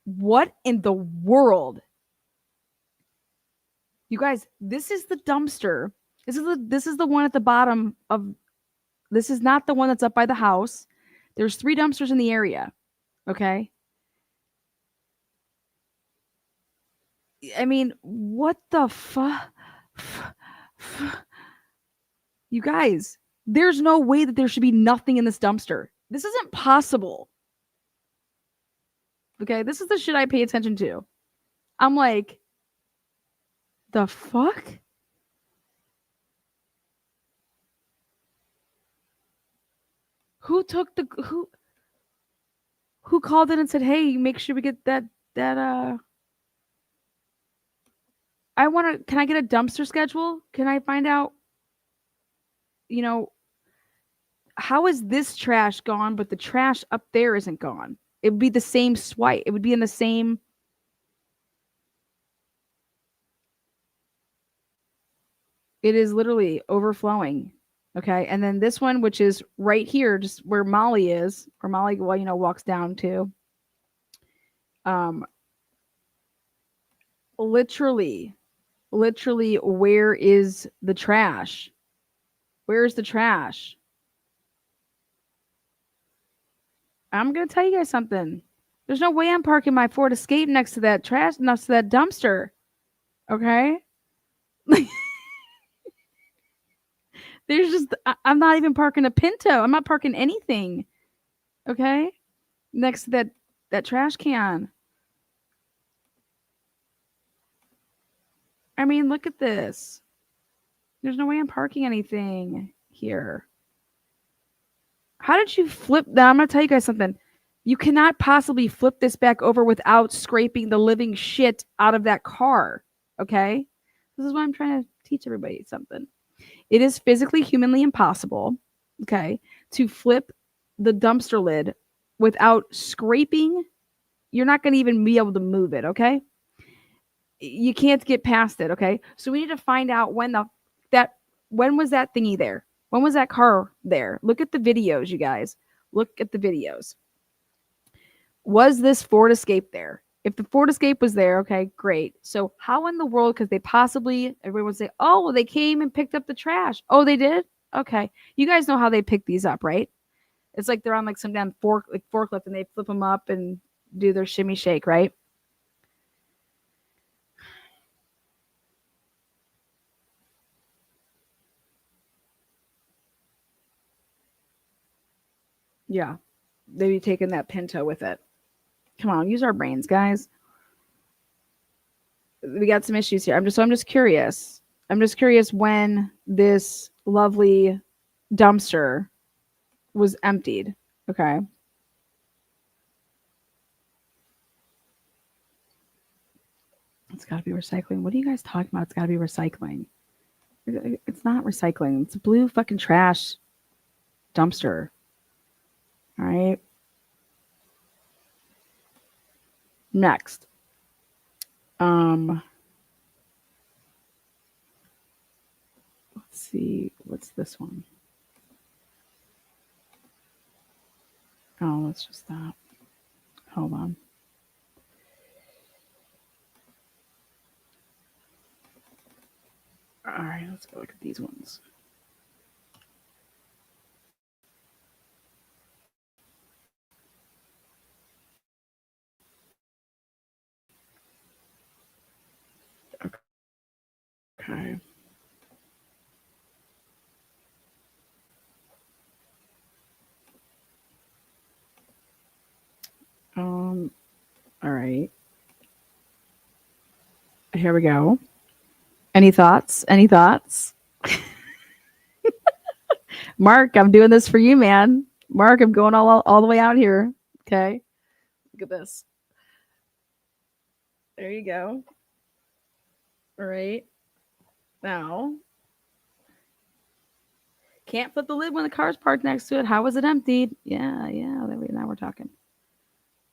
What in the world? You guys, this is the dumpster. This is the one at the bottom of, this is not the one that's up by the house. There's 3 dumpsters in the area. Okay? I mean, what the fuck? You guys, there's no way that there should be nothing in this dumpster. This isn't possible. Okay? This is the shit I pay attention to. I'm like, the fuck? Who took the who called in and said, "Hey, make sure we get that I want to, can I get a dumpster schedule? Can I find out, you know, how is this trash gone but the trash up there isn't gone?" It would be the same swipe. It would be in the same, it is literally overflowing. Okay? And then this one, which is right here, just where Molly is, where Molly, well, walks down to. Um literally, where is the trash? Where's the trash? I'm gonna tell you guys something. There's no way I'm parking my Ford Escape next to that trash, next to that dumpster. Okay? There's just, I'm not even parking a Pinto. I'm not parking anything. Okay? Next to that trash can. I mean, look at this. There's no way I'm parking anything here. How did you flip that? I'm gonna tell you guys something. You cannot possibly flip this back over without scraping the living shit out of that car. Okay? This is why I'm trying to teach everybody something. It is physically, humanly impossible, okay, to flip the dumpster lid without scraping. You're not going to even be able to move it, okay? You can't get past it, okay? So we need to find out when was that thingy there? When was that car there? Look at the videos, you guys. Look at the videos. Was this Ford Escape there? If the Ford Escape was there, okay, great. So how in the world could they possibly, everyone would say, oh, they came and picked up the trash. Oh, they did? Okay. You guys know how they pick these up, right? It's like they're on like some damn forklift and they flip them up and do their shimmy shake, right? Yeah. They be taking that Pinto with it. Come on, use our brains, guys. We got some issues here. I'm just curious. I'm just curious when this lovely dumpster was emptied. Okay. It's got to be recycling. What are you guys talking about? It's got to be recycling. It's not recycling. It's a blue fucking trash dumpster. All right. Next. Let's see. What's this one? Oh, let's just stop. Hold on. All right, let's go look at these ones. Okay. All right. Here we go. Any thoughts? Any thoughts? Mark, I'm doing this for you, man. Mark, I'm going all the way out here. Okay. Look at this. There you go. All right. Now, can't flip the lid when the car's parked next to it. How was it emptied? Yeah, yeah. Now we're talking.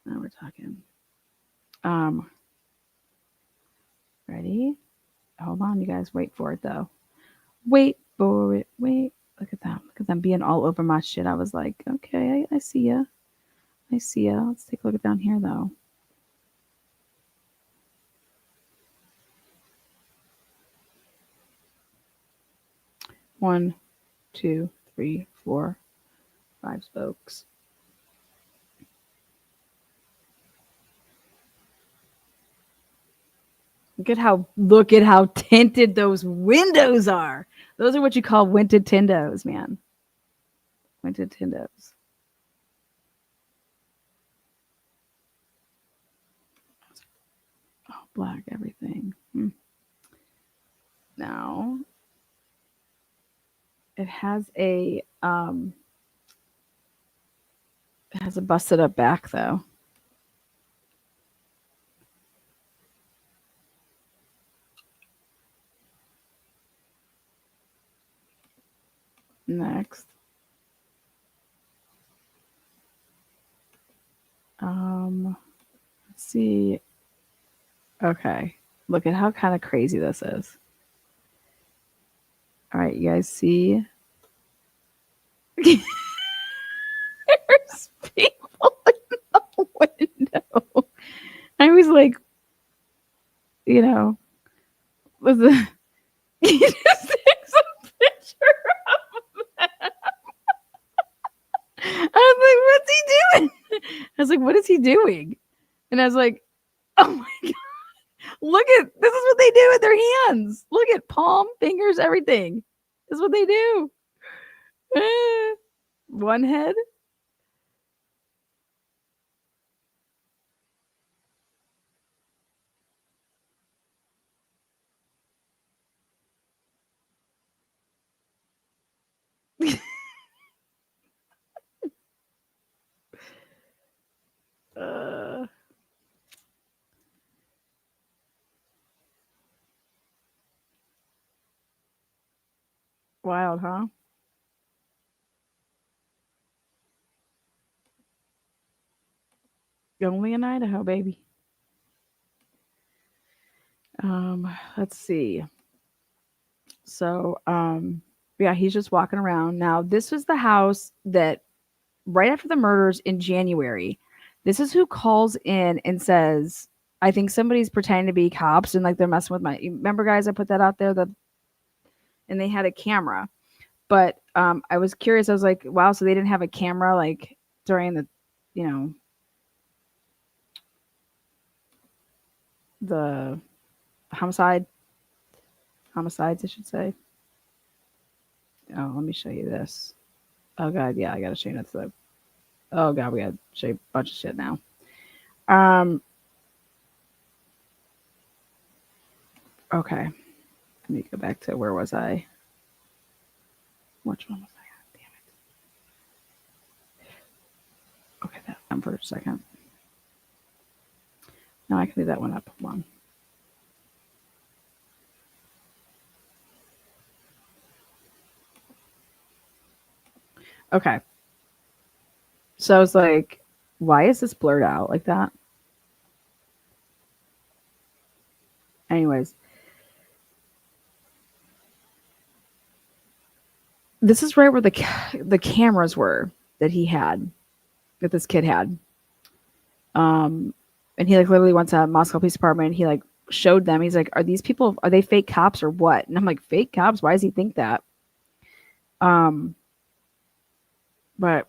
Now we're talking. Um, ready? Hold on, you guys. Wait for it though. Wait for it. Wait. Look at that. Look at them being all over my shit. I was like, okay, I see ya. I see ya. Let's take a look at down here though. One, two, three, four, five spokes. Look at how tinted those windows are. Those are what you call winted tindos, man. Winted tindos. Oh, black everything. Now it has a busted up back though. Next. Let's see. Okay. Look at how kind of crazy this is. All right, you guys see? There's people in the window. I was like, was the he just takes a picture of that. I was like, what's he doing? I was like, what is he doing? And I was like, oh my god. Look at this is what they do with their hands. Look at palm, fingers, everything. This is what they do. One head. uh, Wild, huh? Only in Idaho, baby. Let's see. So, yeah, he's just walking around. Now, this was the house that right after the murders in January, this is who calls in and says, I think somebody's pretending to be cops and like they're messing with my remember guys I put that out there and they had a camera. But I was curious, I was like, wow, so they didn't have a camera like during the homicides, I should say. Oh, let me show you this. Oh god, yeah, I gotta show you that. Oh god, we gotta show you a bunch of shit now. Okay. Let me go back to where was I? Which one was I at? Damn it. Okay, that one for a second. Now I can leave that one up. Hold on. Okay. So I was like, why is this blurred out like that? Anyways. This is right where the cameras were that he had. that this kid had. And he like literally went to Moscow Police Department. And he like showed them. He's like, "Are these people? Are they fake cops or what?" And I'm like, "Fake cops? Why does he think that?" But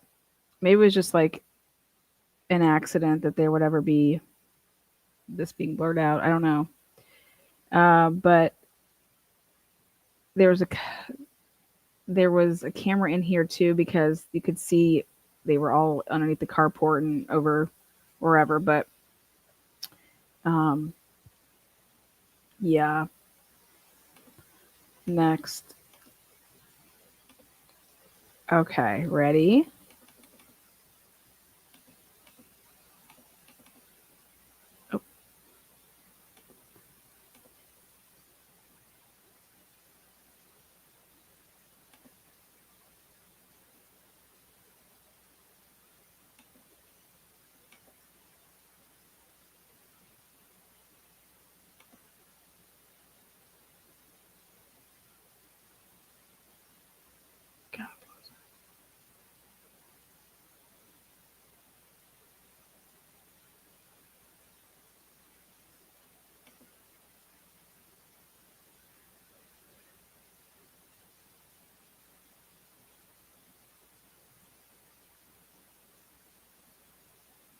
maybe it was just like an accident that there would ever be this being blurred out. I don't know. But there was a there was a camera in here too because you could see they were all underneath the carport and over wherever. But um, yeah. Next. Okay, ready? Oh, God.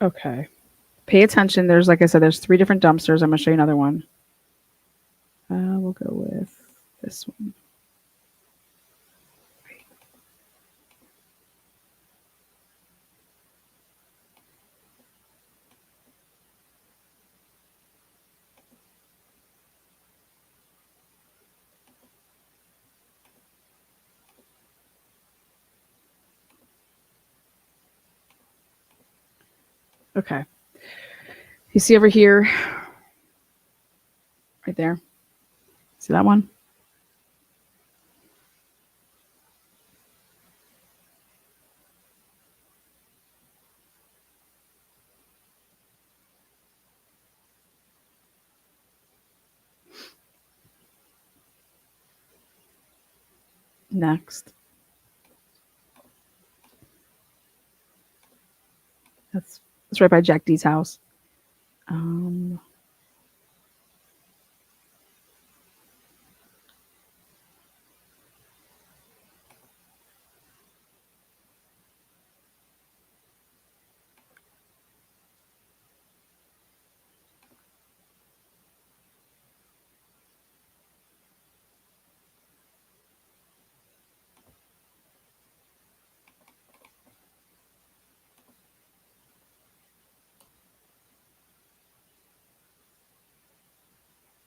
Okay. Pay attention. There's, like I said, there's 3 different dumpsters. I'm going to show you another one. We'll go with this one. Okay. You see over here, right there. See that one? Next. That's right by Jack D's house. Um,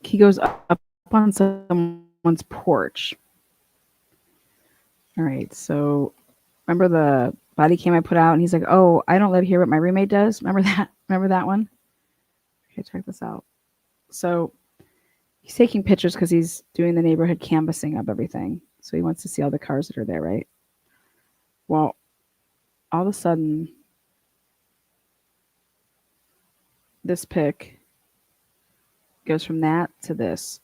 he goes up on someone's porch. All right. So remember the body cam I put out, and he's like, "Oh, I don't live here, but my roommate does." Remember that? Remember that one? Okay, check this out. So he's taking pictures because he's doing the neighborhood canvassing of everything. So he wants to see all the cars that are there, right? Well, all of a sudden, this pic goes from that to this.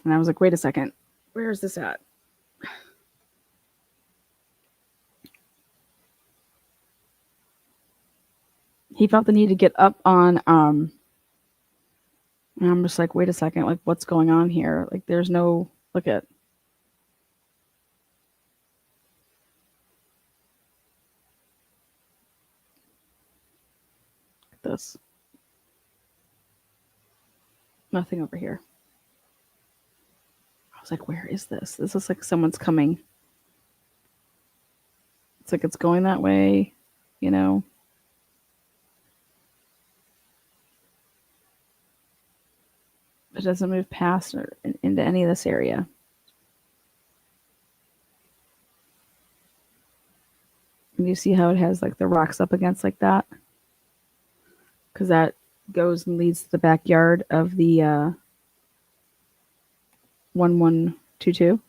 And I was like, wait a second, where is this at? He felt the need to get up on, and I'm just like, wait a second, like, what's going on here? Like, there's no, look at this. Nothing over here. I was like, where is this? This is like someone's coming. It's like it's going that way, you know? It doesn't move past or into any of this area. And you see how it has like the rocks up against like that? Because that goes and leads to the backyard of the 1122.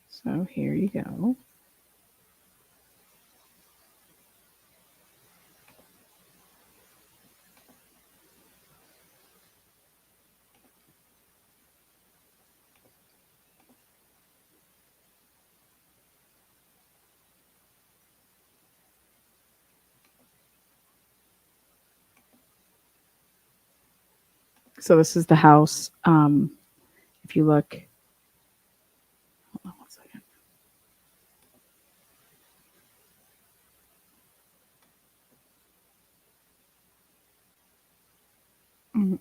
So here you go. So this is the house. If you look, hold on one second.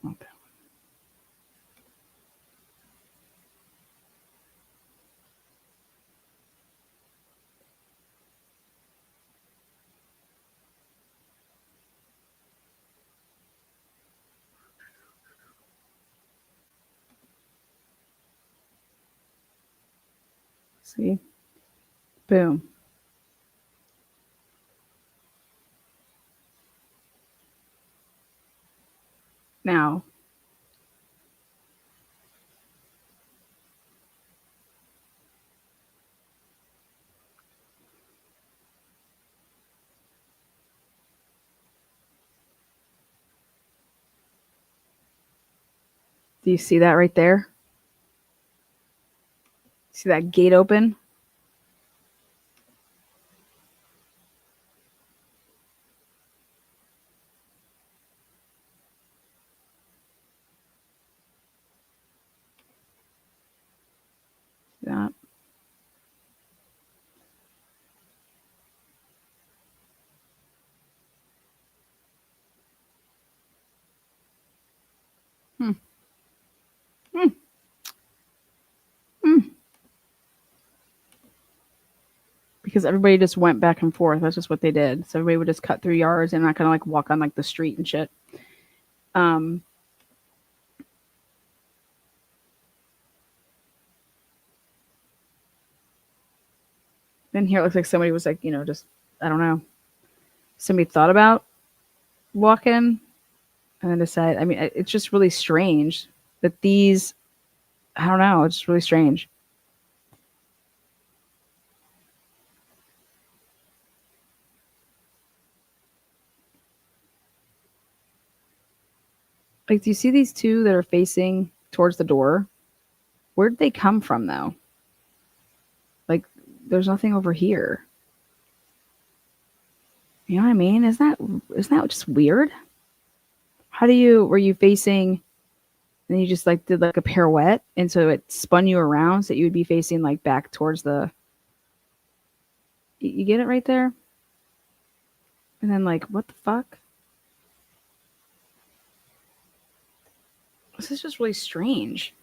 Okay. See, boom. Now, do you see that right there? See that gate open? That. Hmm. Hmm. Hmm. Because everybody just went back and forth. That's just what they did. So everybody would just cut through yards and not kind of like walk on like the street and shit. Um, then here it looks like somebody was like, just I don't know. Somebody thought about walking and then decided. I mean, it's just really strange that these. I don't know. It's really strange. Like, do you see these two that are facing towards the door? Where'd they come from, though? Like, there's nothing over here. You know what I mean? Isn't that just weird? How do you were you facing and you just like did like a pirouette and so it spun you around so you would be facing like back towards the you get it right there? And then like what the fuck? This is just really strange.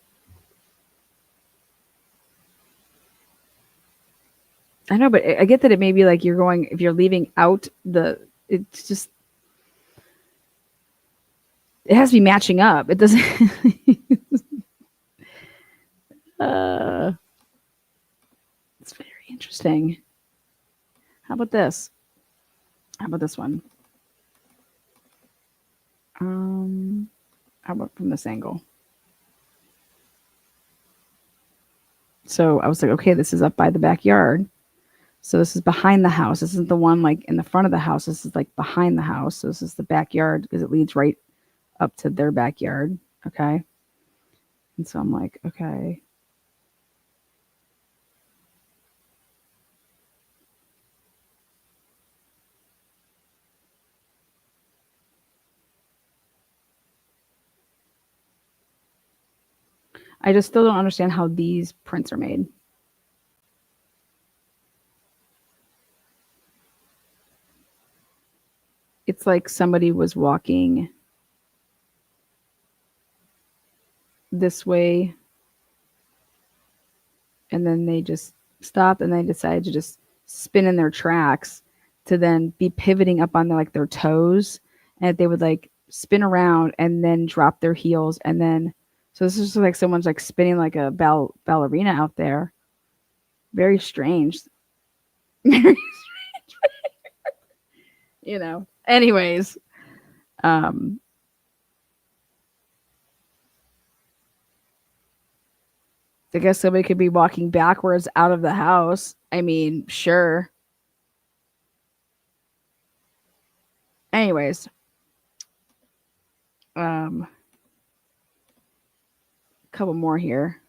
I know, but I get that it may be like you're going if you're leaving out the it's just it has to be matching up. It doesn't uh it's very interesting. How about this? How about this one? How about from this angle? So I was like, okay, this is up by the backyard. So this is behind the house. This isn't the one like in the front of the house. This is like behind the house. So this is the backyard because it leads right up to their backyard. Okay. And so I'm like, okay. I just still don't understand how these prints are made. It's like somebody was walking this way and then they just stopped and they decided to just spin in their tracks to then be pivoting up on like their toes and they would like spin around and then drop their heels and then so this is just like someone's like spinning like a ballerina out there. Very strange. Very Anyways, um I guess somebody could be walking backwards out of the house. I mean, sure. Anyways, a couple more here.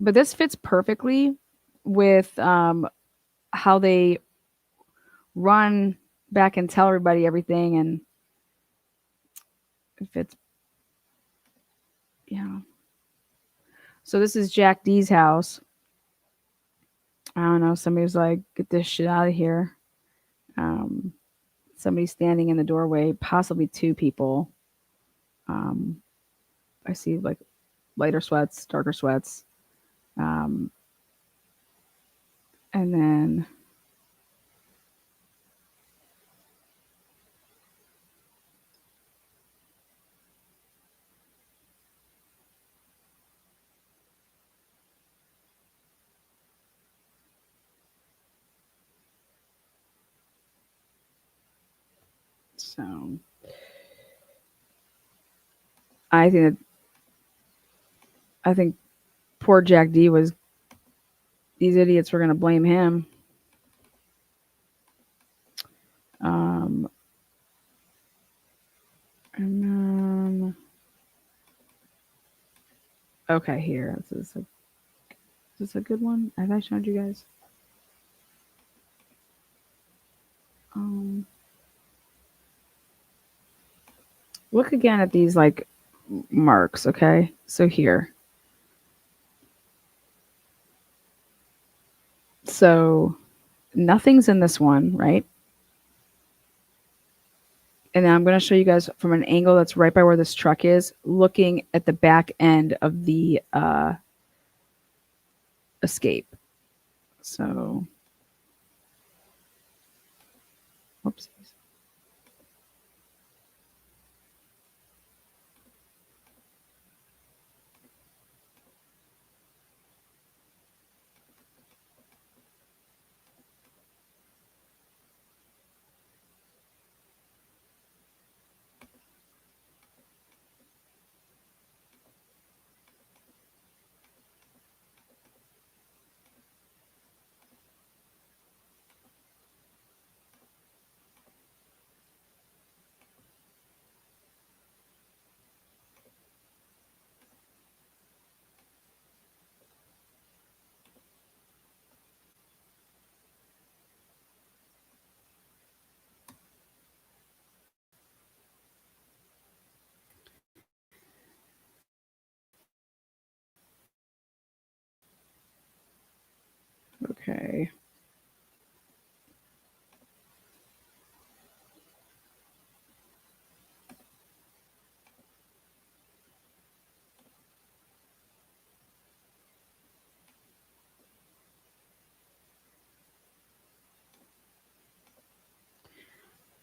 But this fits perfectly with how they run back and tell everybody everything and if it's, yeah. So this is Jack D's house. I don't know. Somebody was like, "Get this shit out of here." Um, Somebody standing in the doorway, possibly two people. Um, I see like lighter sweats, darker sweats, and then so I think that I think poor Jack D was, these idiots were going to blame him. Um, and okay, here. Is this a good one? Have I showed you guys? Look again at these like marks, okay? So here. So nothing's in this one, right? And then I'm going to show you guys from an angle that's right by where this truck is, looking at the back end of the escape. So, whoopsies. Okay.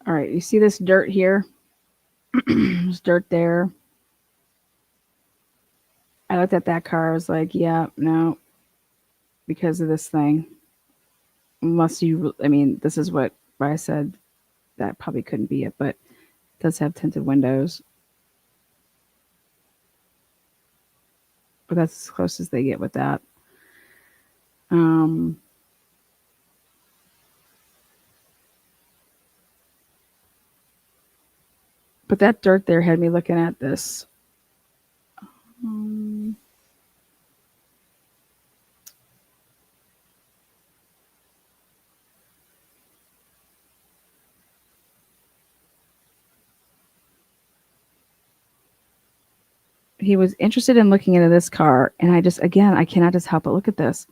All right, you see this dirt here? There's dirt there. I looked at that car. I was like, yeah, no, because of this thing. Unless you, I mean, this is what I said. That probably couldn't be it, but it does have tinted windows. But that's as close as they get with that. But that dirt there had me looking at this. He was interested in looking into this car, and I cannot just help but look at this.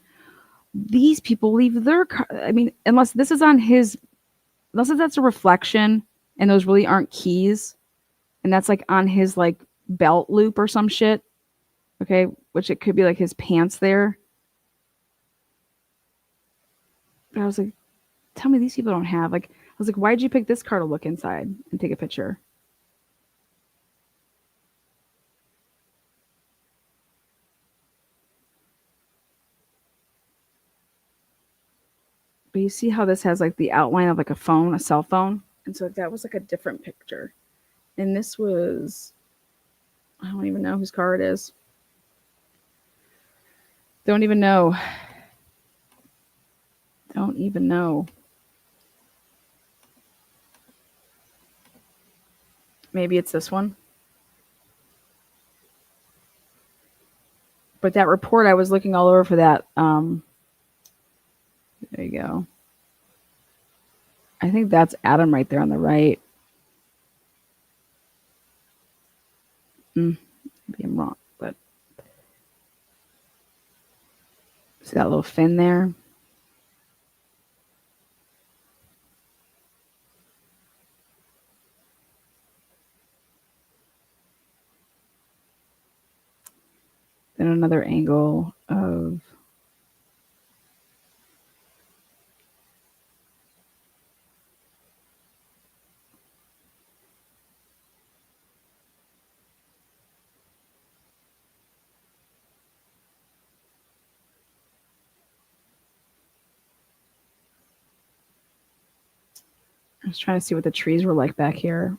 These people leave their car. I mean, unless that's a reflection, and those really aren't keys, and that's like on his like belt loop or some shit. Okay, which it could be like his pants there. But I was like, tell me these people don't have like. I was like, why'd you pick this car to look inside and take a picture? But you see how this has like the outline of like a cell phone, and so that was like a different picture. And this was, I don't even know whose car it is. Don't even know. Don't even know. Maybe it's this one. But that report, I was looking all over for that. There you go. I think that's Adam right there on the right. Maybe I'm wrong, but see that little fin there? Then another angle of I was trying to see what the trees were like back here.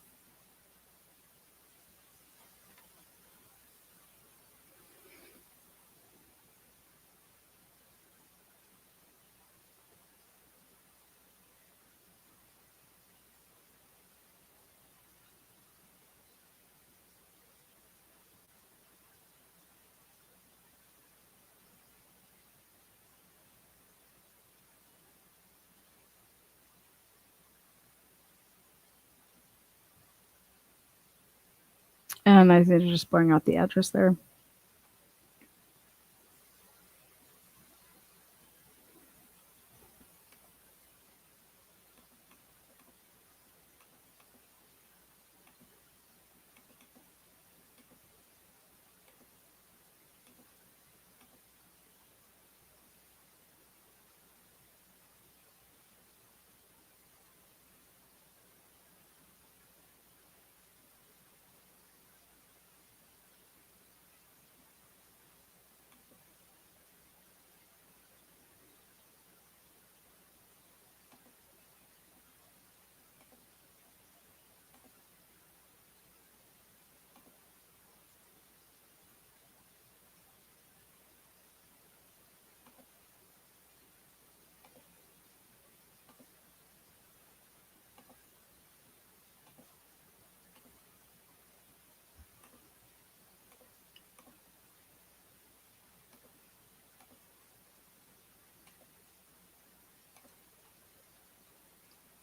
And I think they're just blurring out the address there.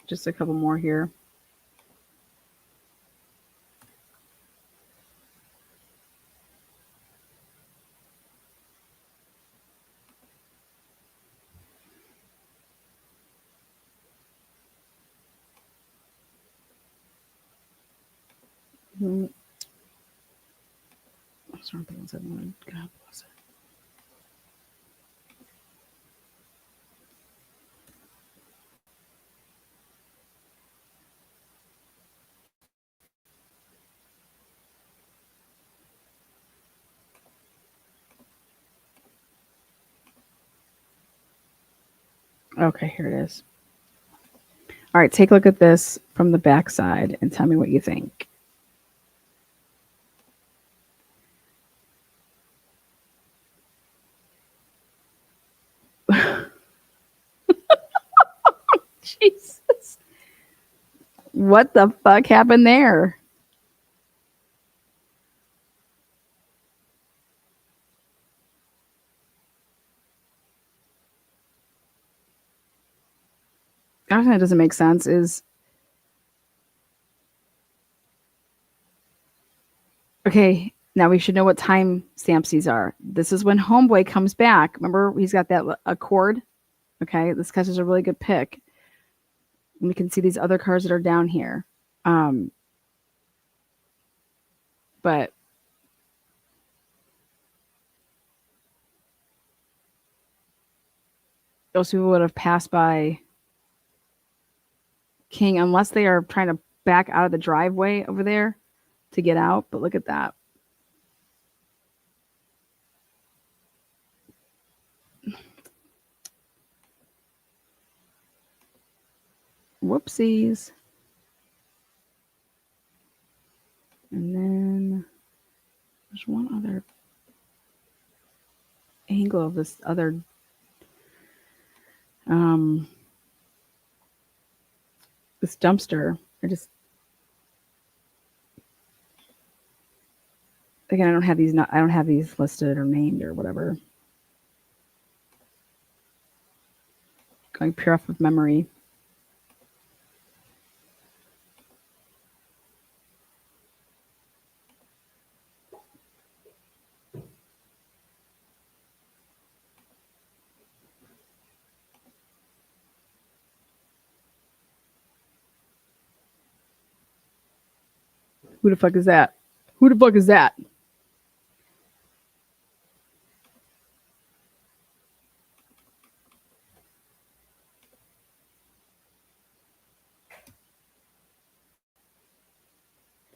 Just a couple more here. Those aren't the ones I wanted. God bless it. Okay, here it is. All right, take a look at this from the back side and tell me what you think. Jesus. What the fuck happened there? Gosh, that doesn't make sense. Is okay. Now we should know what time stamps these are. This is when Homeboy comes back. Remember, he's got that Accord. Okay, this catches a really good pick. And we can see these other cars that are down here. But those people would have passed by King unless they are trying to back out of the driveway over there to get out. But look at that. Whoopsies. And then there's one other angle of this other this dumpster. Again, I don't have these listed or named or whatever. Going pure off of memory. Who the fuck is that? Who the fuck is that?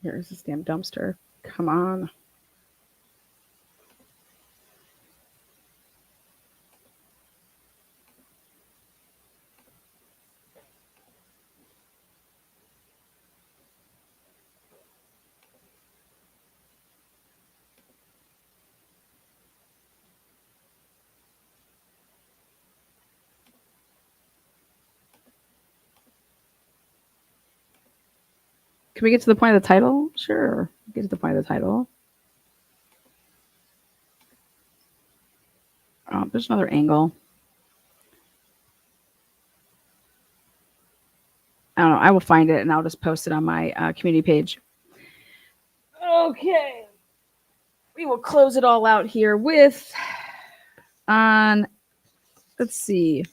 Here's this damn dumpster. Come on. Can we get to the point of the title? Sure. Get to the point of the title. Oh, there's another angle. I don't know. I will find it and I'll just post it on my community page. Okay. We will close it all out here with on, let's see.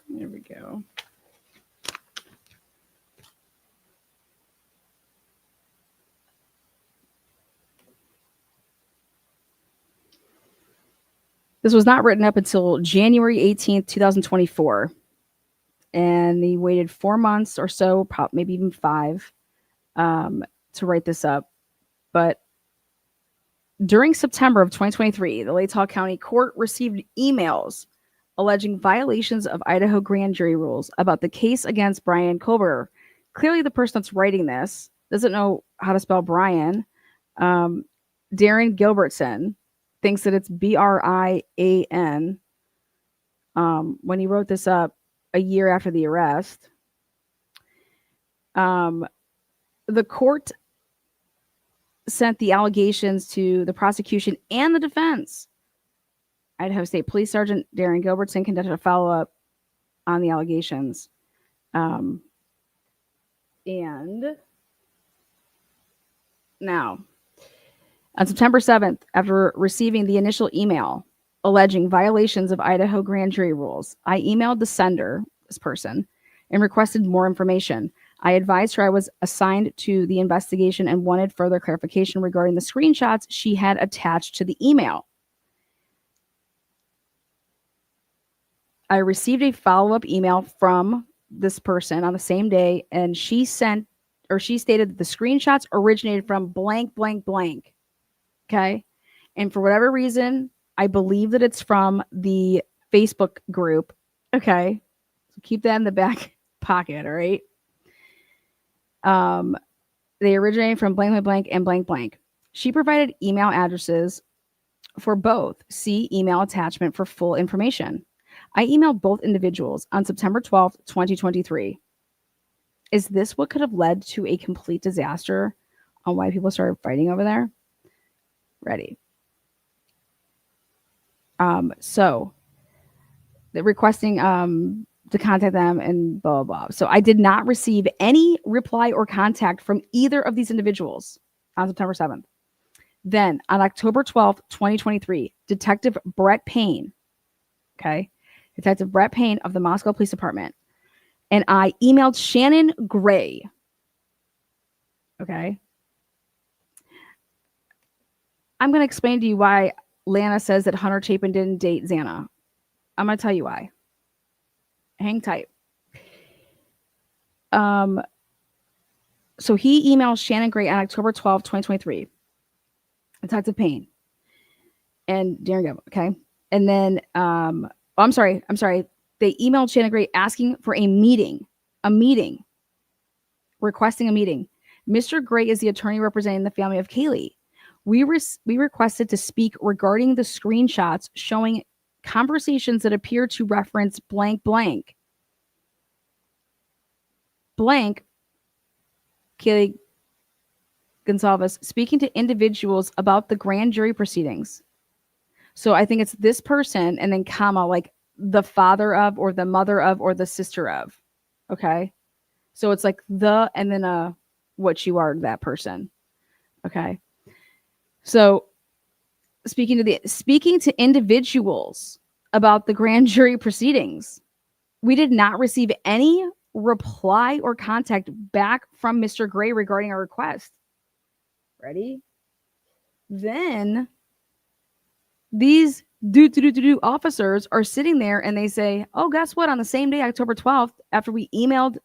There we go. This was not written up until January 18th, 2024. And he waited 4 months or so, maybe even 5, to write this up. But during September of 2023, the Latah County Court received emails alleging violations of Idaho grand jury rules about the case against Brian Kober. Clearly, the person that's writing this doesn't know how to spell Brian. Darren Gilbertson thinks that it's Brian. When he wrote this up a year after the arrest, the court sent the allegations to the prosecution and the defense. Idaho State Police Sergeant Darren Gilbertson conducted a follow-up on the allegations. And now, on September 7th, after receiving the initial email alleging violations of Idaho grand jury rules, I emailed the sender, this person, and requested more information. I advised her I was assigned to the investigation and wanted further clarification regarding the screenshots she had attached to the email. I received a follow-up email from this person on the same day, and she stated that the screenshots originated from blank, blank, blank. Okay. And for whatever reason, I believe that it's from the Facebook group. Okay. So keep that in the back pocket. All right. They originated from blank, blank, blank, and blank, blank. She provided email addresses for both. See email attachment for full information. I emailed both individuals on September 12th, 2023. Is this what could have led to a complete disaster on why people started fighting over there? Ready. So they're requesting to contact them and blah, blah, blah. So I did not receive any reply or contact from either of these individuals on September 7th. Then on October 12th, 2023, Detective Brett Payne, okay, Detective Brett Payne of the Moscow Police Department, and I emailed Shannon Gray, okay. I'm going to explain to you why Lana says that Hunter Chapin didn't date Xana. I'm going to tell you why. Hang tight. So he emailed Shannon Gray on October 12th, 2023. Detective Payne and Darren Gilbert, okay? And then, I'm sorry. They emailed Shannon Gray asking for a meeting, requesting a meeting. Mr. Gray is the attorney representing the family of Kaylee. We requested to speak regarding the screenshots showing conversations that appear to reference blank, blank. Blank, Kaylee Gonsalves speaking to individuals about the grand jury proceedings. So I think it's this person and then comma, like the father of or the mother of or the sister of. Okay. So it's like the and then what you are to that person. Okay. So speaking to individuals about the grand jury proceedings, we did not receive any reply or contact back from Mr. Gray regarding our request. Ready? Then these officers are sitting there and they say, oh, guess what? On the same day, October 12th, after we emailed,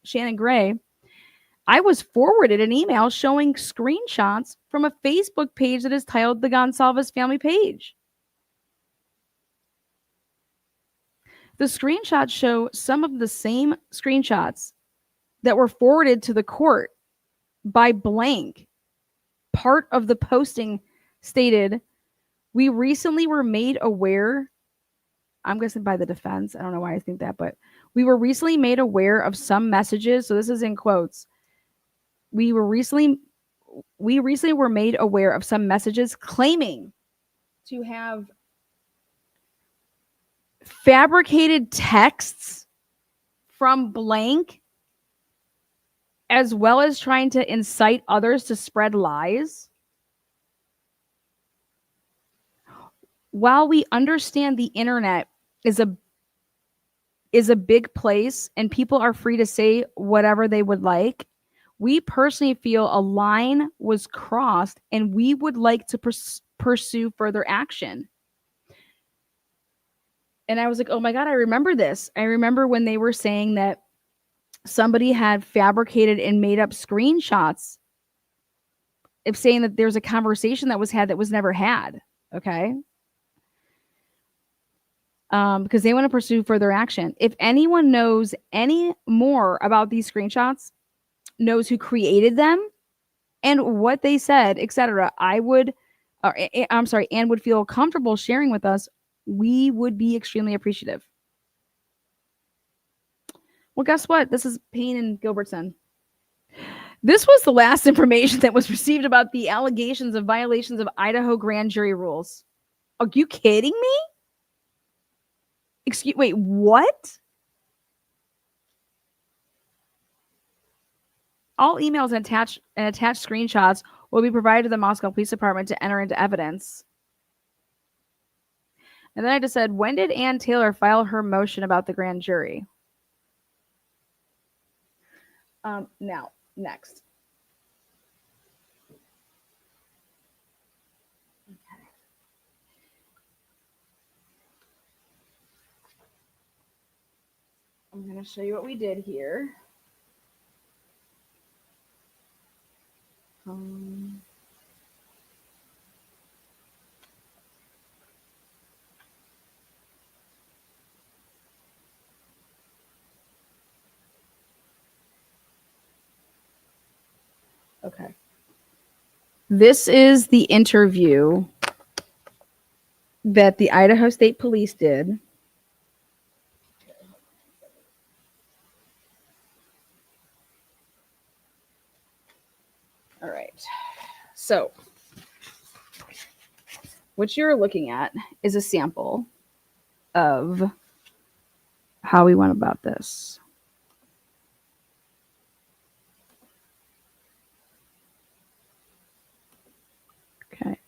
Shannon Gray, I was forwarded an email showing screenshots from a Facebook page that is titled the Gonsalves Family Page. The screenshots show some of the same screenshots that were forwarded to the court by blank. Part of the posting stated, we recently were made aware, I'm guessing by the defense, I don't know why I think that, but we were recently made aware of some messages, so this is in quotes. We recently were made aware of some messages claiming to have fabricated texts from blank, as well as trying to incite others to spread lies. While we understand the internet is a big place and people are free to say whatever they would like, we personally feel a line was crossed and we would like to pursue further action. And I was like, oh my God, I remember this. I remember when they were saying that somebody had fabricated and made up screenshots of saying that there's a conversation that was had that was never had. Okay. Because they want to pursue further action. If anyone knows any more about these screenshots, knows who created them and what they said, etc., and would feel comfortable sharing with us, we would be extremely appreciative. Well, guess what? This is Payne and Gilbertson. This was the last information that was received about the allegations of violations of Idaho grand jury rules. Are you kidding me? Wait, what? All emails and attached screenshots will be provided to the Moscow Police Department to enter into evidence. And then I just said, when did Ann Taylor file her motion about the grand jury? Now, next. Okay. I'm going to show you what we did here. Okay. This is the interview that the Idaho State Police did. All right. So, what you're looking at is a sample of how we went about this. Okay.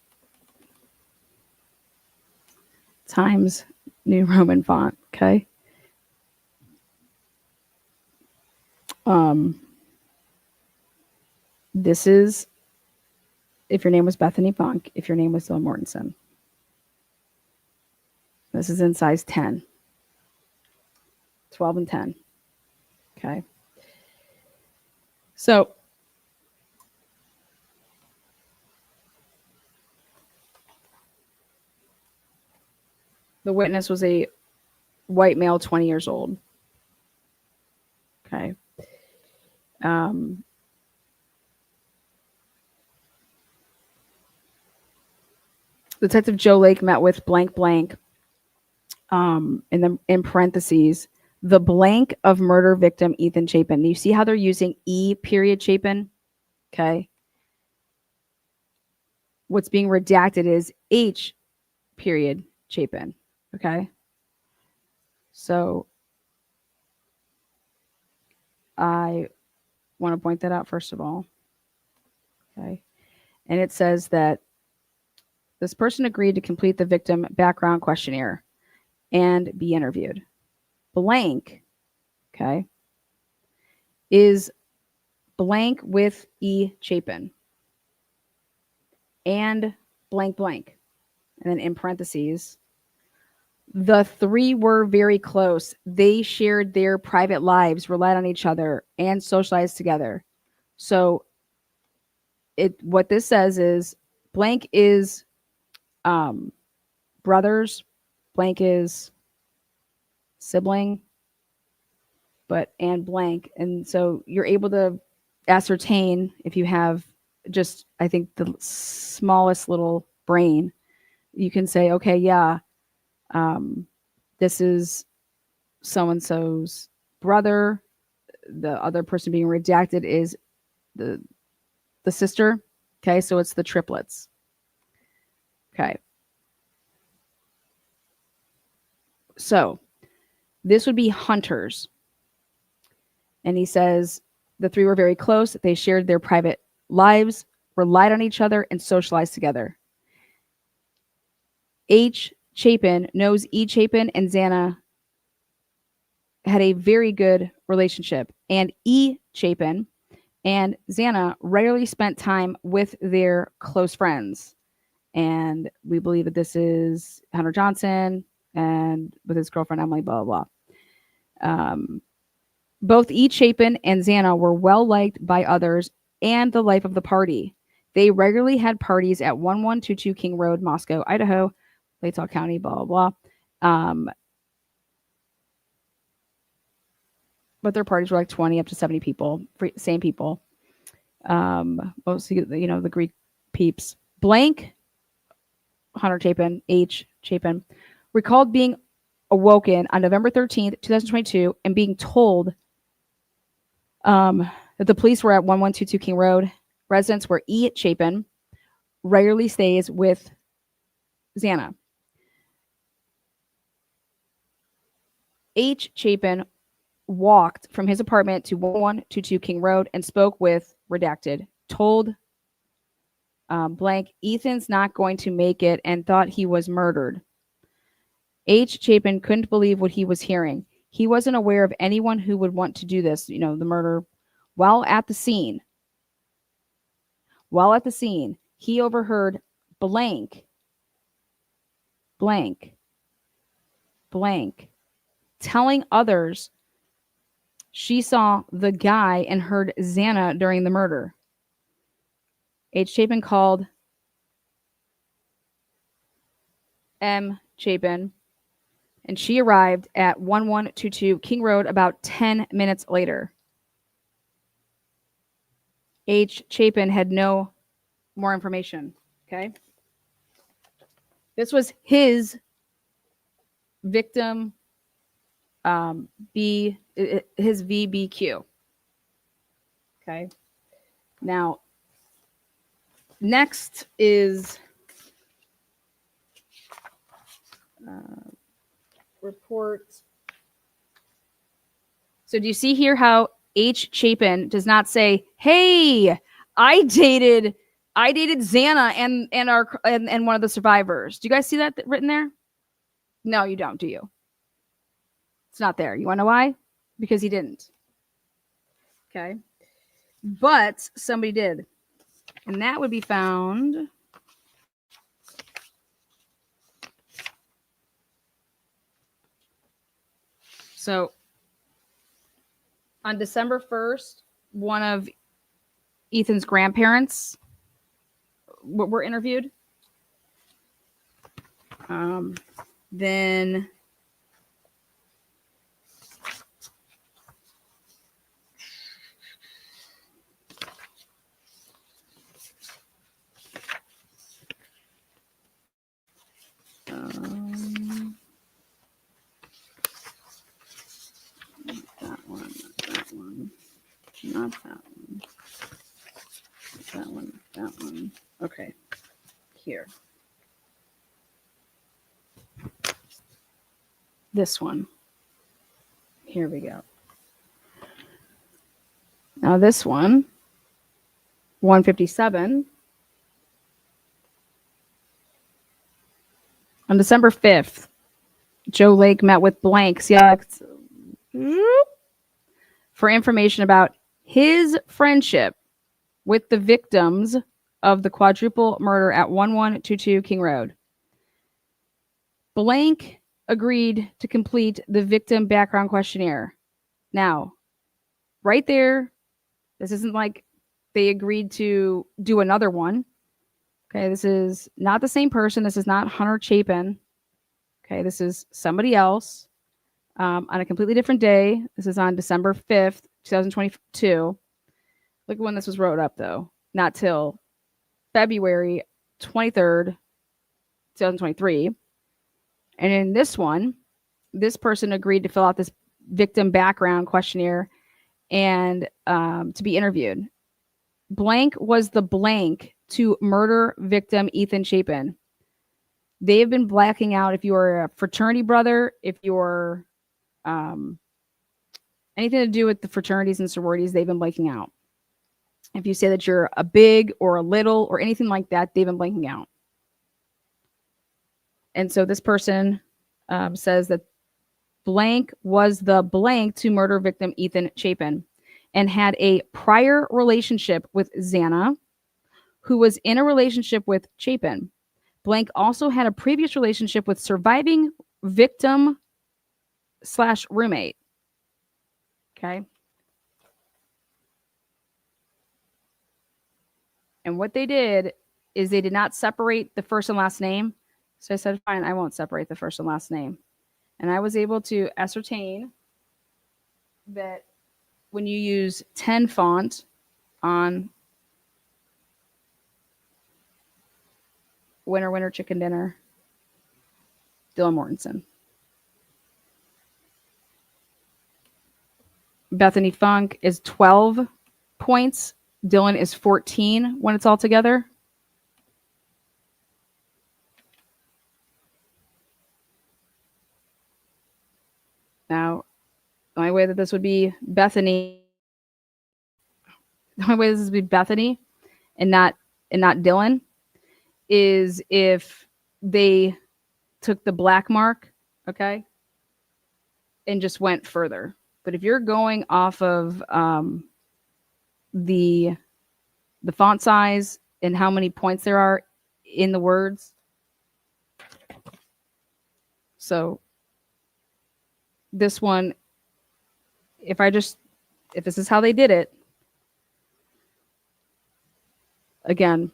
Times New Roman font. Okay. This is if your name was Bethany Funk, if your name was Bill Mortensen. This is in size 10. 12 and 10. Okay. So the witness was a white male, 20 years old. Okay. Detective Joe Lake met with blank blank. In parentheses, the blank of murder victim Ethan Chapin. You see how they're using E period Chapin? Okay. What's being redacted is H period Chapin. Okay. So I want to point that out first of all. Okay. And it says that this person agreed to complete the victim background questionnaire and be interviewed. Blank, okay, is blank with E. Chapin and blank blank. And then in parentheses, the three were very close. They shared their private lives, relied on each other, and socialized together. So what this says is blank is brothers, blank is sibling, and blank. And so you're able to ascertain if you have just, I think, the smallest little brain, you can say, okay, yeah, this is so-and-so's brother. The other person being redacted is the sister. Okay, so it's the triplets. Okay. So this would be Hunter's. And he says the three were very close. They shared their private lives, relied on each other, and socialized together. H. Chapin knows E. Chapin and Xana had a very good relationship. And E. Chapin and Xana regularly spent time with their close friends. And we believe that this is Hunter Johnson and with his girlfriend Emily, blah, blah, blah. Both E. Chapin and Xana were well liked by others and the life of the party. They regularly had parties at 1122 King Road, Moscow, Idaho, Latah County, blah, blah, blah. But their parties were like 20 up to 70 people, same people. Mostly, the Greek peeps. Blank, Hunter Chapin, H. Chapin, recalled being awoken on November 13th, 2022, and being told that the police were at 1122 King Road. Residents where E. Chapin regularly stays with Xana. H. Chapin walked from his apartment to 1122 King Road and spoke with redacted, told blank, Ethan's not going to make it, and thought he was murdered. H. Chapin couldn't believe what he was hearing. He wasn't aware of anyone who would want to do this, the murder. While at the scene, he overheard blank telling others she saw the guy and heard Xana during the murder. H. Chapin called M. Chapin, and she arrived at 1122 King Road about 10 minutes later. H. Chapin had no more information. Okay. This was his victim, his VBQ. Okay. Now, next is report. So do you see here how H. Chapin does not say, "Hey, I dated Xana and one of the survivors." Do you guys see that written there? No, you don't, do you? It's not there. You want to know why? Because he didn't. Okay. But somebody did. And that would be found so on December 1st, one of Ethan's grandparents were interviewed. Then that one. Okay, here. This one. Here we go. Now this one, 157. On December 5th, Joe Lake met with blank for information about his friendship with the victims of the quadruple murder at 1122 King Road. Blank agreed to complete the victim background questionnaire. Now, right there, this isn't like they agreed to do another one. Okay, this is not the same person. This is not Hunter Chapin. Okay, this is somebody else on a completely different day. This is on December 5th, 2022. Look at when this was wrote up, though. Not till February 23rd, 2023. And in this one, this person agreed to fill out this victim background questionnaire and to be interviewed. Blank was the blank to murder victim Ethan Chapin. They have been blacking out if you're a fraternity brother, if you're anything to do with the fraternities and sororities, they've been blanking out. If you say that you're a big or a little or anything like that, they've been blanking out. And so this person says that blank was the blank to murder victim Ethan Chapin and had a prior relationship with Xana, who was in a relationship with Chapin. Blank also had a previous relationship with surviving victim / roommate. Okay. And what they did is they did not separate the first and last name. So I said, fine, I won't separate the first and last name. And I was able to ascertain that when you use 10 font on Winner, Winner, Chicken Dinner, Dylan Mortensen. Bethany Funk is 12 points. Dylan is 14 when it's all together. Now, the only way that this would be Bethany, and not Dylan, is if they took the black mark, okay, and just went further. But if you're going off of the font size and how many points there are in the words, so this one, if this is how they did it, again,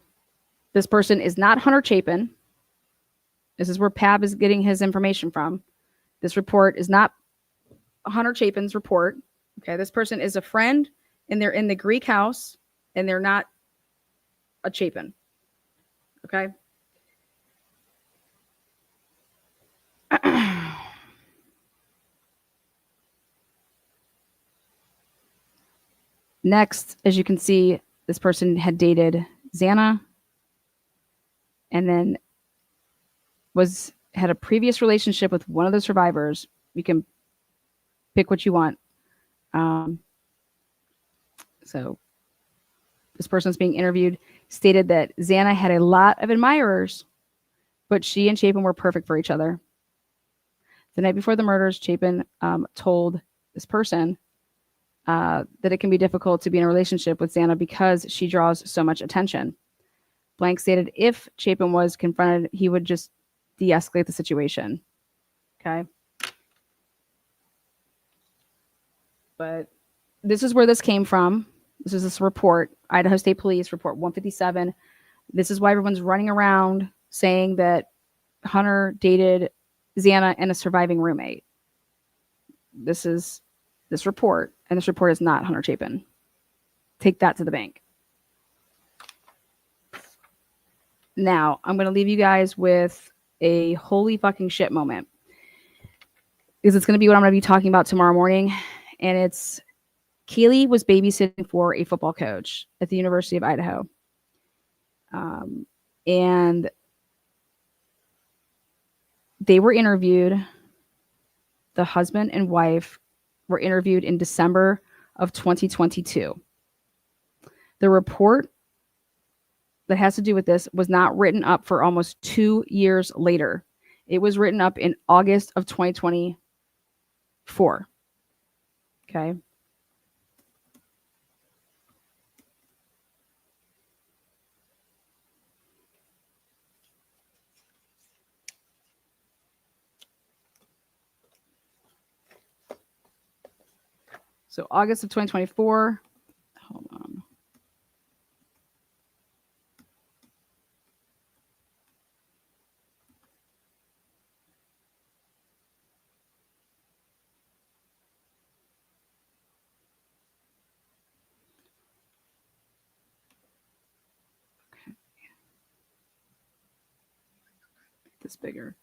this person is not Hunter Chapin. This is where Pab is getting his information from. This report is not Hunter Chapin's report. Okay, this person is a friend, and they're in the Greek house, and they're not a Chapin. Okay. Next, as you can see, this person had dated Xana and then had a previous relationship with one of the survivors. You can pick what you want. So this person's being interviewed, stated that Xana had a lot of admirers, but she and Chapin were perfect for each other. The night before the murders, Chapin told this person that it can be difficult to be in a relationship with Xana because she draws so much attention. Blank stated if Chapin was confronted, he would just de-escalate the situation. Okay. But this is where this came from. This is this report, Idaho State Police Report 157. This is why everyone's running around saying that Hunter dated Xana and a surviving roommate. This is this report, and this report is not Hunter Chapin. Take that to the bank. Now, I'm going to leave you guys with a holy fucking shit moment, because it's going to be what I'm going to be talking about tomorrow morning, and it's Kaylee was babysitting for a football coach at the University of Idaho. And they were interviewed. The husband and wife were interviewed in December of 2022. The report that has to do with this was not written up for almost 2 years later. It was written up in August of 2024. Okay. So August of 2024. Hold on. Okay. Make this bigger.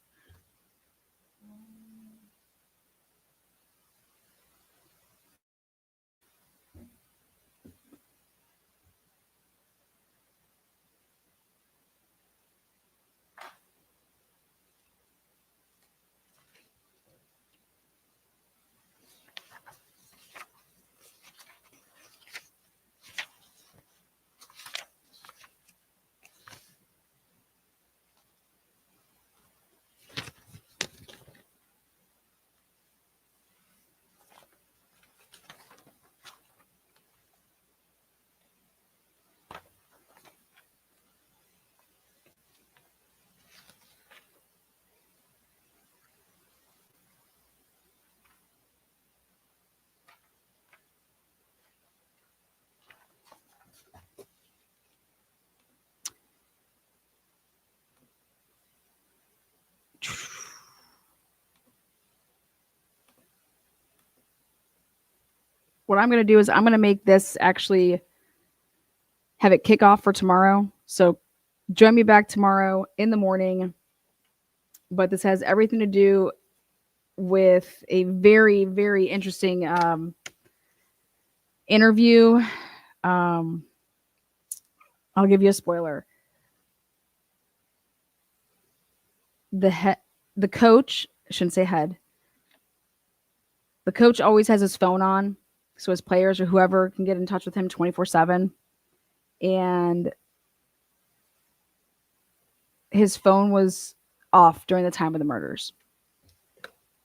What I'm going to do is I'm going to make this actually have it kick off for tomorrow. So join me back tomorrow in the morning. But this has everything to do with a very, very interesting interview. I'll give you a spoiler. The coach, I shouldn't say head. The coach always has his phone on, so his players or whoever can get in touch with him 24/7. And his phone was off during the time of the murders.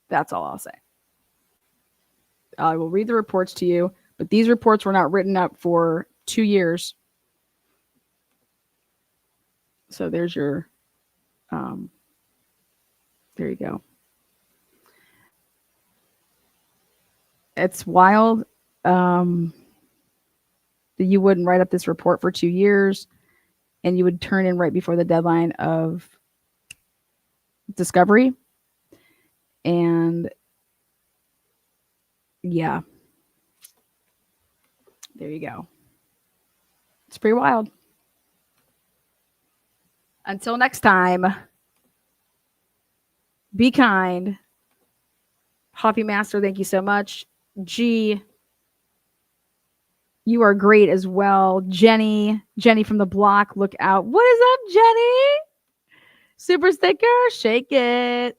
That's all I'll say. I will read the reports to you, but these reports were not written up for 2 years. So there's your, there you go. It's wild that you wouldn't write up this report for 2 years and you would turn in right before the deadline of discovery. And yeah, there you go. It's pretty wild. Until next time, be kind. Hoppy Master, thank you so much. G, you are great as well. Jenny from the block, look out. What is up, Jenny? Super sticker, shake it.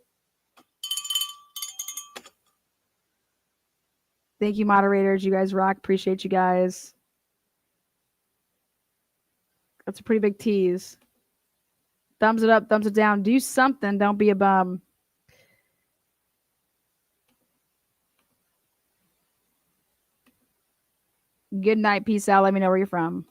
Thank you, moderators. You guys rock. Appreciate you guys. That's a pretty big tease. Thumbs it up, thumbs it down. Do something. Don't be a bum. Good night. Peace out. Let me know where you're from.